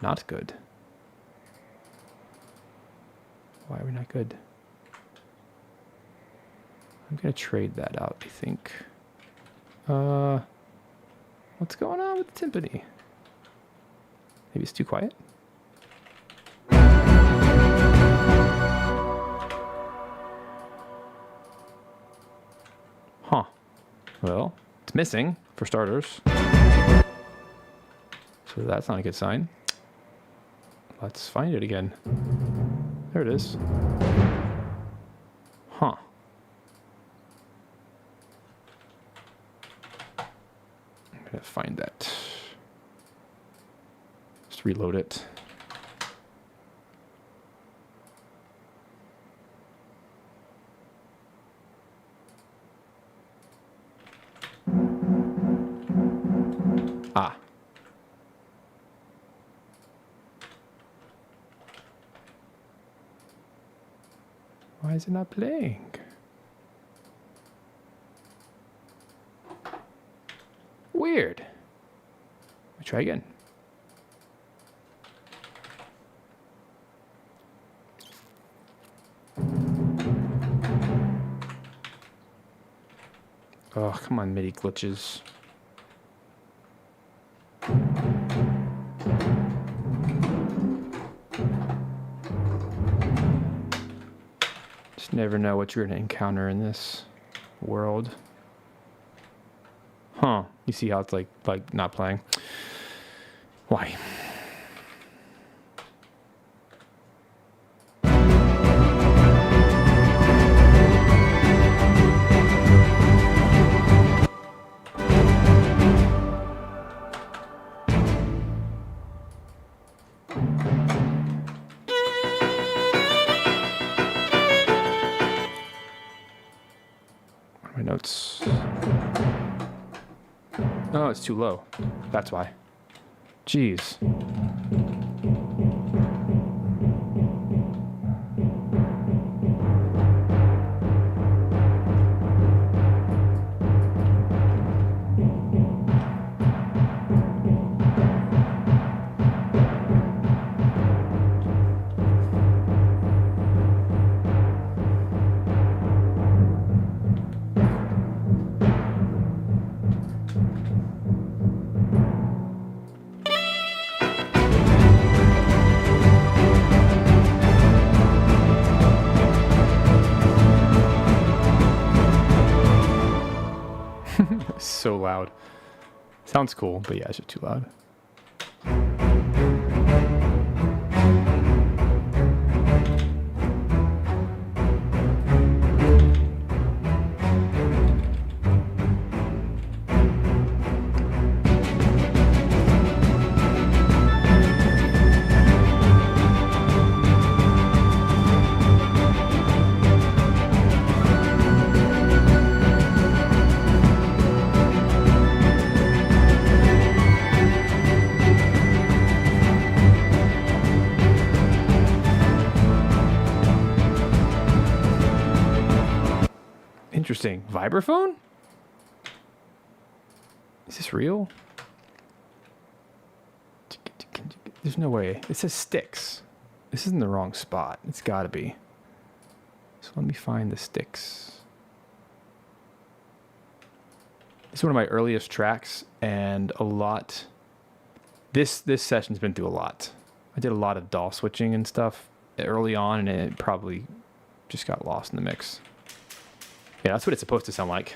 [SPEAKER 2] Not good. Why are we not good? I'm gonna trade that out, I think. What's going on with the timpani? Maybe it's too quiet? Huh. Well, it's missing, for starters. So that's not a good sign. Let's find it again. There it is. Huh. I'm going to find that. Just reload it. Ah. Why is it not playing? Weird. Let me try again. Oh, come on, MIDI glitches. Just never know what you're going to encounter in this world. Huh. You see how it's like not playing? Why? My notes. Oh, it's too low. That's why. Jeez. So loud. Sounds cool, but yeah, it's just too loud. Interesting. Vibraphone? Is this real? There's no way. It says sticks. This is in the wrong spot. It's got to be. So let me find the sticks. This is one of my earliest tracks, and a lot. This session's been through a lot. I did a lot of DAW switching and stuff early on, and it probably just got lost in the mix. Yeah, that's what it's supposed to sound like.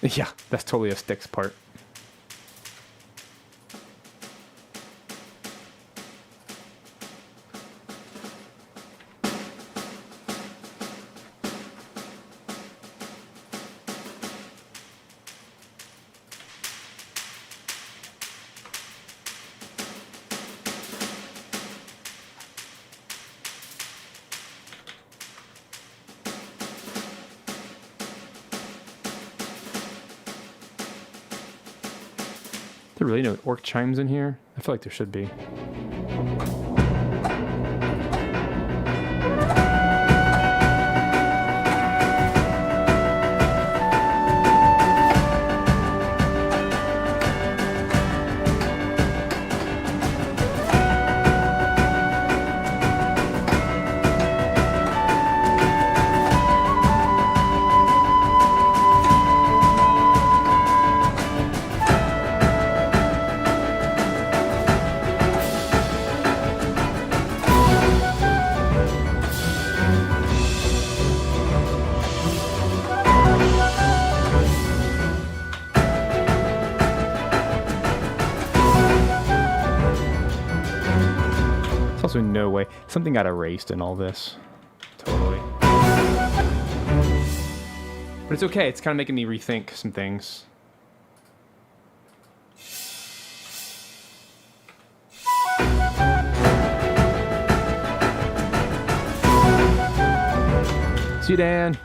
[SPEAKER 2] Yeah, that's totally a sticks part. There really no orc chimes in here? I feel like there should be. Also no way. Something got erased in all this. Totally. But it's okay. It's kind of making me rethink some things. See you, Dan.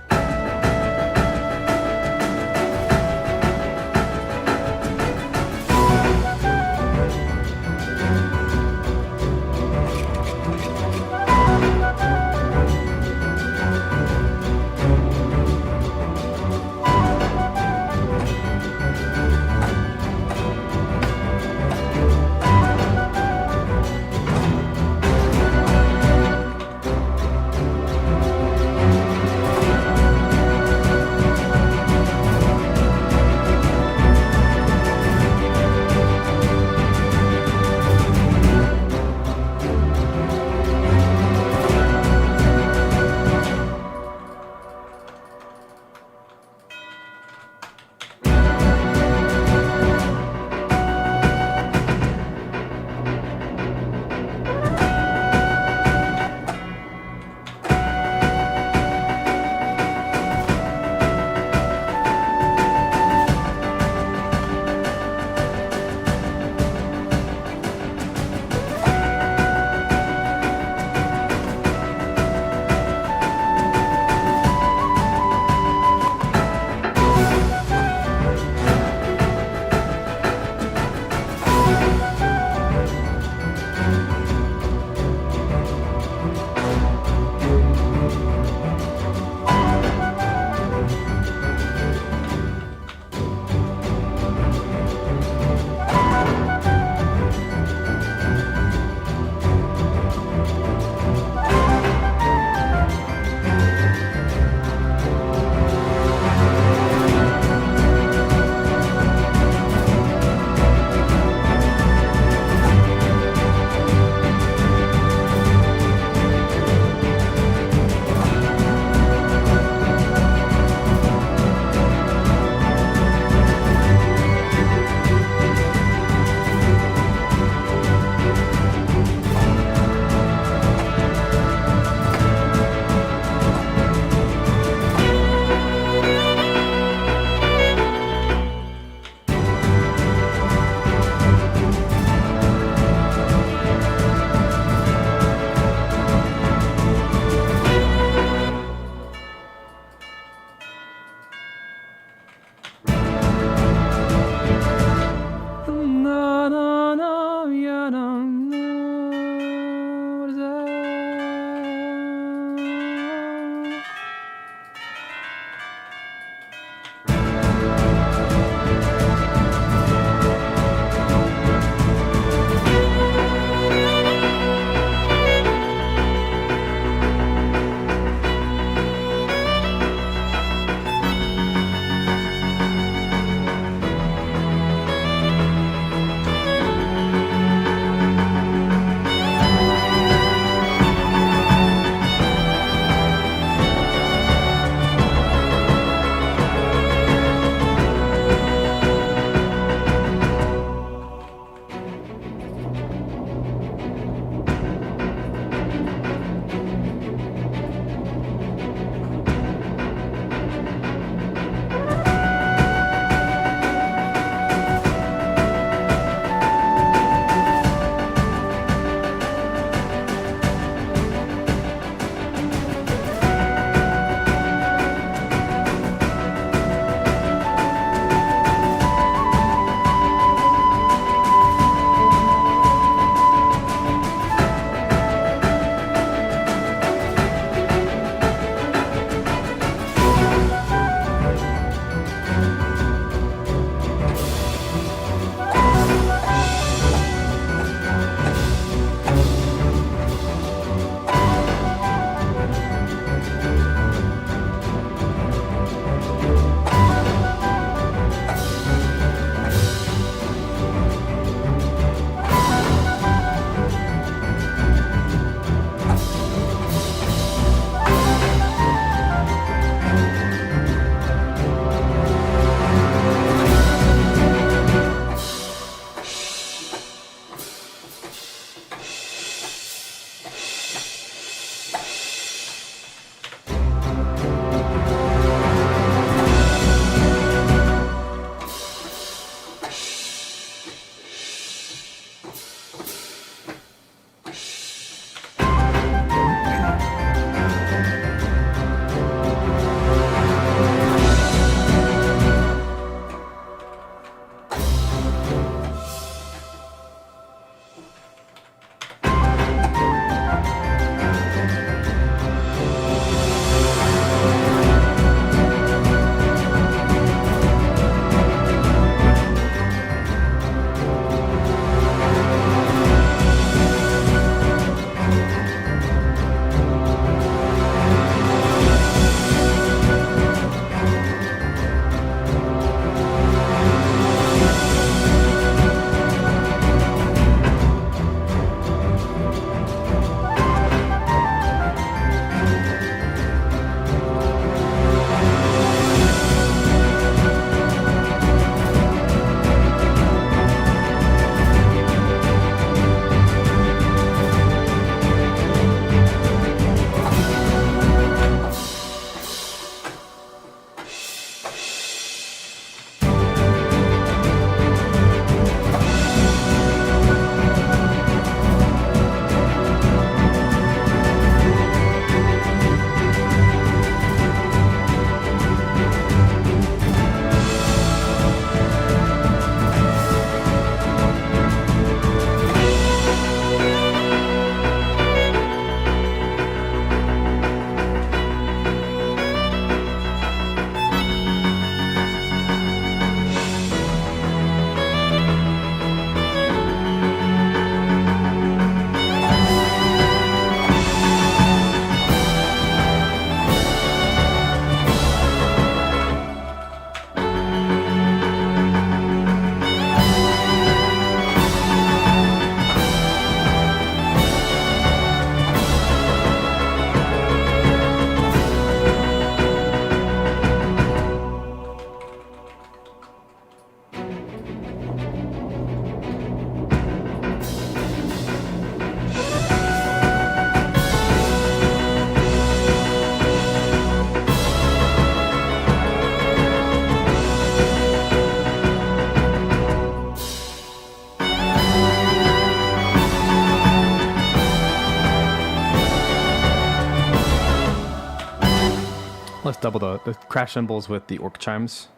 [SPEAKER 2] Let's double the crash cymbals with the orc chimes.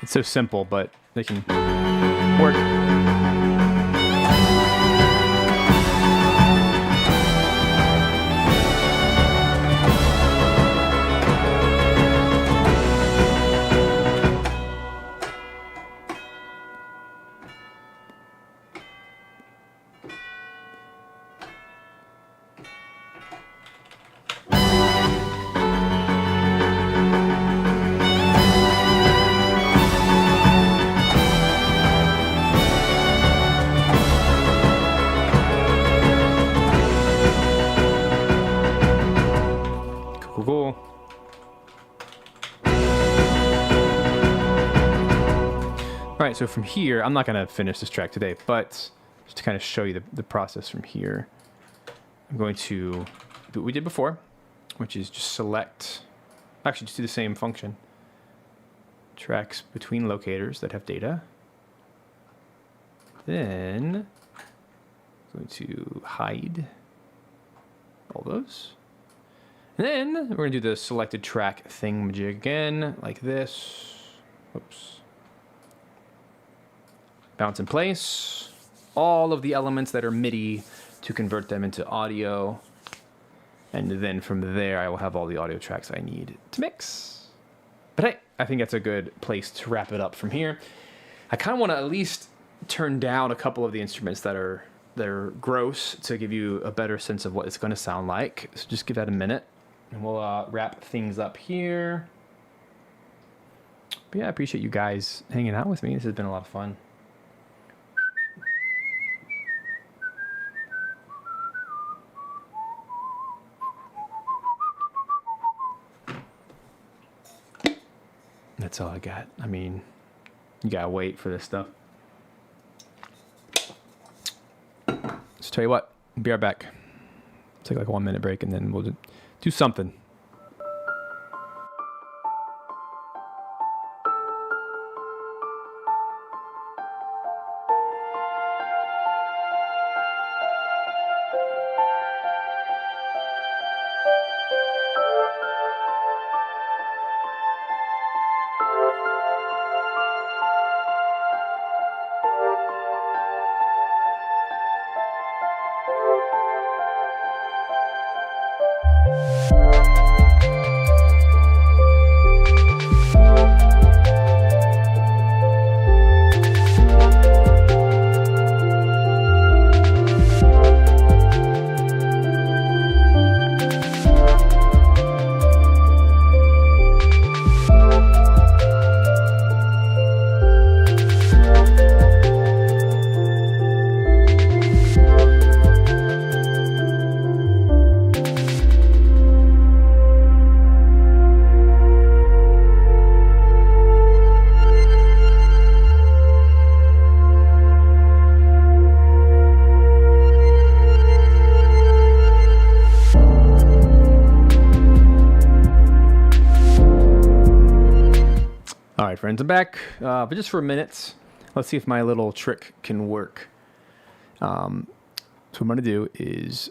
[SPEAKER 2] It's so simple, but they can work. Cool. All right, so from here, I'm not going to finish this track today, but just to kind of show you the process from here, I'm going to do what we did before, which is just select, actually just do the same function. Tracks between locators that have data. Then I'm going to hide all those. And then we're going to do the selected track thingamajig again, like this. Oops. Bounce in place. All of the elements that are MIDI to convert them into audio. And then from there, I will have all the audio tracks I need to mix. But hey, I think that's a good place to wrap it up from here. I kind of want to at least turn down a couple of the instruments that are gross to give you a better sense of what it's going to sound like. So just give that a minute. And we'll wrap things up here. But yeah, I appreciate you guys hanging out with me. This has been a lot of fun. That's all I got. I mean, you gotta wait for this stuff. Let's tell you what, we'll be right back. Take like a 1 minute break and then we'll do something. All right, friends, I'm back, but just for a minute. Let's see if my little trick can work. So what I'm going to do is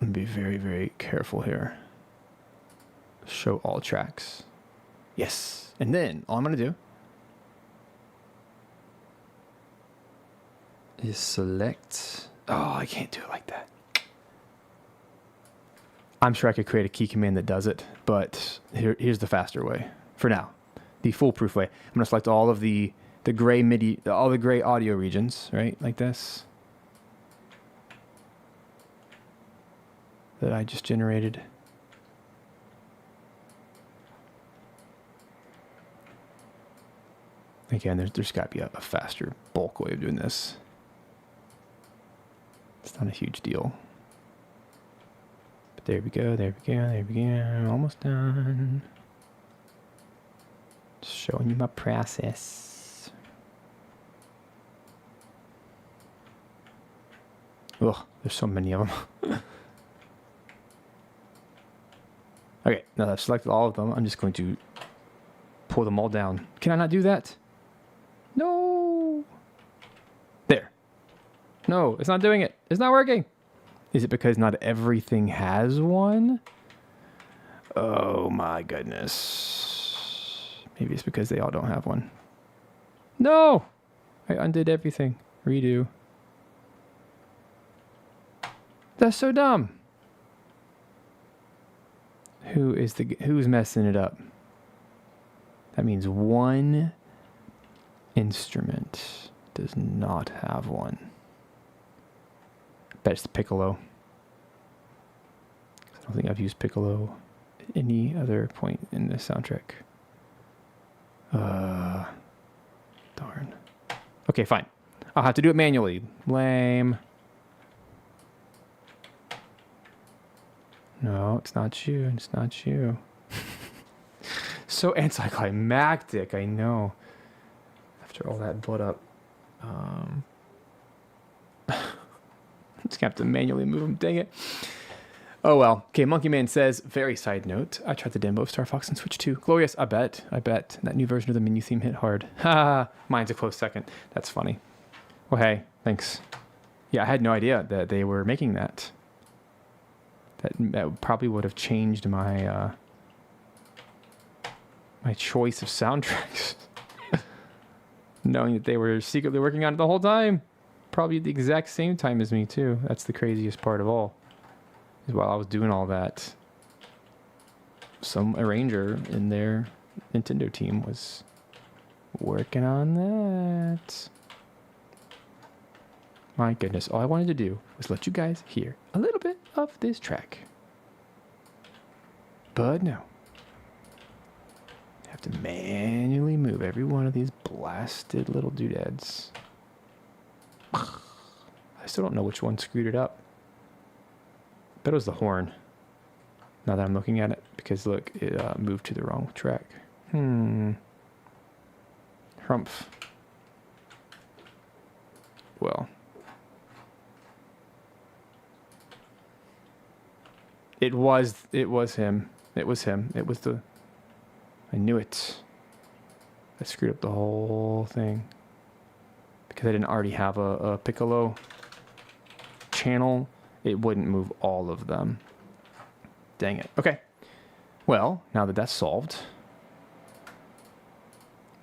[SPEAKER 2] I'm going to be very, very careful here. Show all tracks. Yes. And then all I'm going to do is select. Oh, I can't do it like that. I'm sure I could create a key command that does it, but here's the faster way for now. The foolproof way. I'm going to select all of the gray MIDI, all the gray audio regions, right? Like this. That I just generated. Again, there's got to be a faster bulk way of doing this. It's not a huge deal. But there we go, there we go, there we go. Almost done. Just showing you my process. Ugh, there's so many of them. Okay, now that I've selected all of them, I'm just going to pull them all down. Can I not do that? No. There. No, it's not doing it. It's not working. Is it because not everything has one? Oh my goodness. Maybe it's because they all don't have one. No! I undid everything. Redo. That's so dumb. Who's messing it up? That means one instrument does not have one. I bet it's the piccolo. I don't think I've used piccolo at any other point in the soundtrack. Darn. Okay, fine. I'll have to do it manually. Lame. No, it's not you. It's not you. So anticlimactic, I know. After all that build up. Just gonna have to manually move him, dang it. Oh well. Okay, Monkey Man says, very side note, I tried the demo of Star Fox on Switch 2. Glorious, I bet. That new version of the menu theme hit hard. Ha! Mine's a close second. That's funny. Well, hey, thanks. Yeah, I had no idea that they were making that. That probably would have changed my my choice of soundtracks. Knowing that they were secretly working on it the whole time. Probably at the exact same time as me, too. That's the craziest part of all. Is while I was doing all that, some arranger in their Nintendo team was working on that. My goodness, all I wanted to do was let you guys hear a little bit of this track. But no. I have to manually move every one of these blasted little doodads. I still don't know which one screwed it up. Bet it was the horn. Now that I'm looking at it, because look, it moved to the wrong track. Humph. Well. It was him. It was him. It was the... I knew it. I screwed up the whole thing. Because I didn't already have a piccolo channel, it wouldn't move all of them. Dang it. Okay. Well, now that that's solved,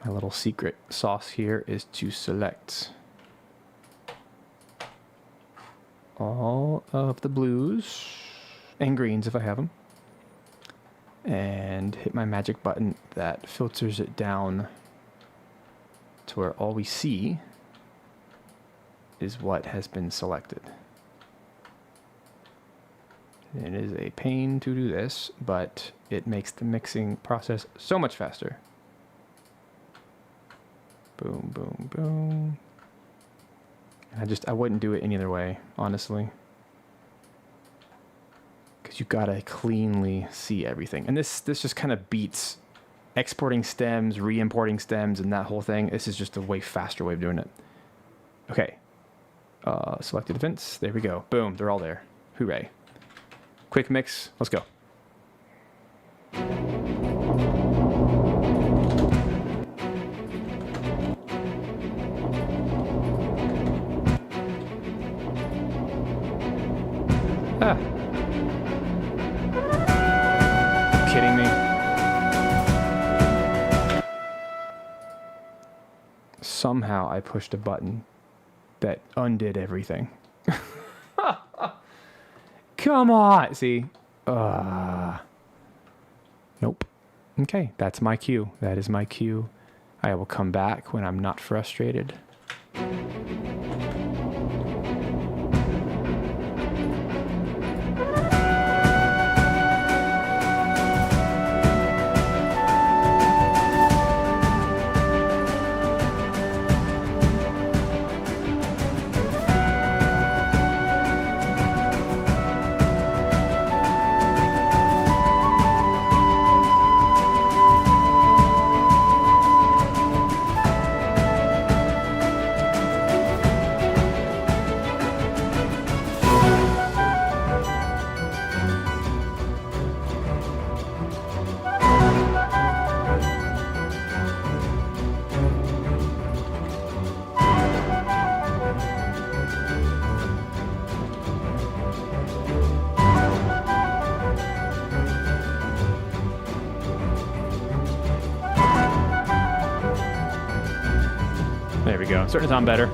[SPEAKER 2] my little secret sauce here is to select all of the blues and greens if I have them, and hit my magic button that filters it down to where all we see is what has been selected. It is a pain to do this, but it makes the mixing process so much faster. Boom, boom, boom. I wouldn't do it any other way, honestly. Because you gotta cleanly see everything. And this just kind of beats exporting stems, re-importing stems, and that whole thing. This is just a way faster way of doing it. Okay. Selected events. There we go. Boom. They're all there. Hooray. Quick mix. Let's go. Ah. Kidding me? Somehow I pushed a button that undid everything. Come on! See? Nope. Okay, that's my cue. That is my cue. I will come back when I'm not frustrated. starting to sound better.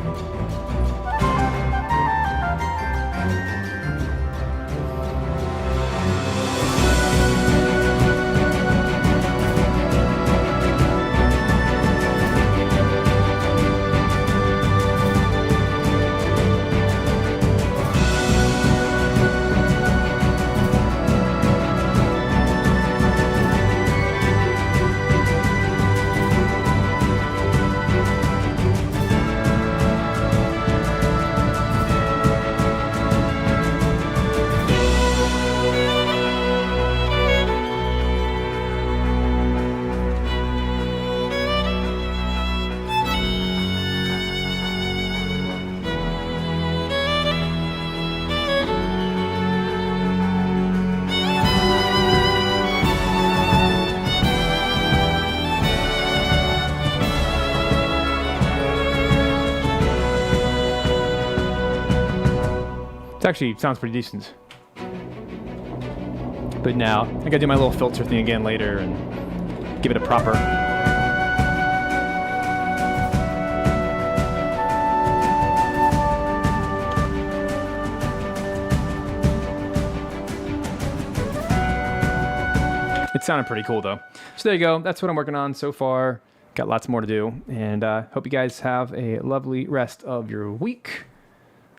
[SPEAKER 2] It actually sounds pretty decent. But now, I gotta do my little filter thing again later and give it a proper. It sounded pretty cool though. So there you go. That's what I'm working on so far. Got lots more to do. And hope you guys have a lovely rest of your week.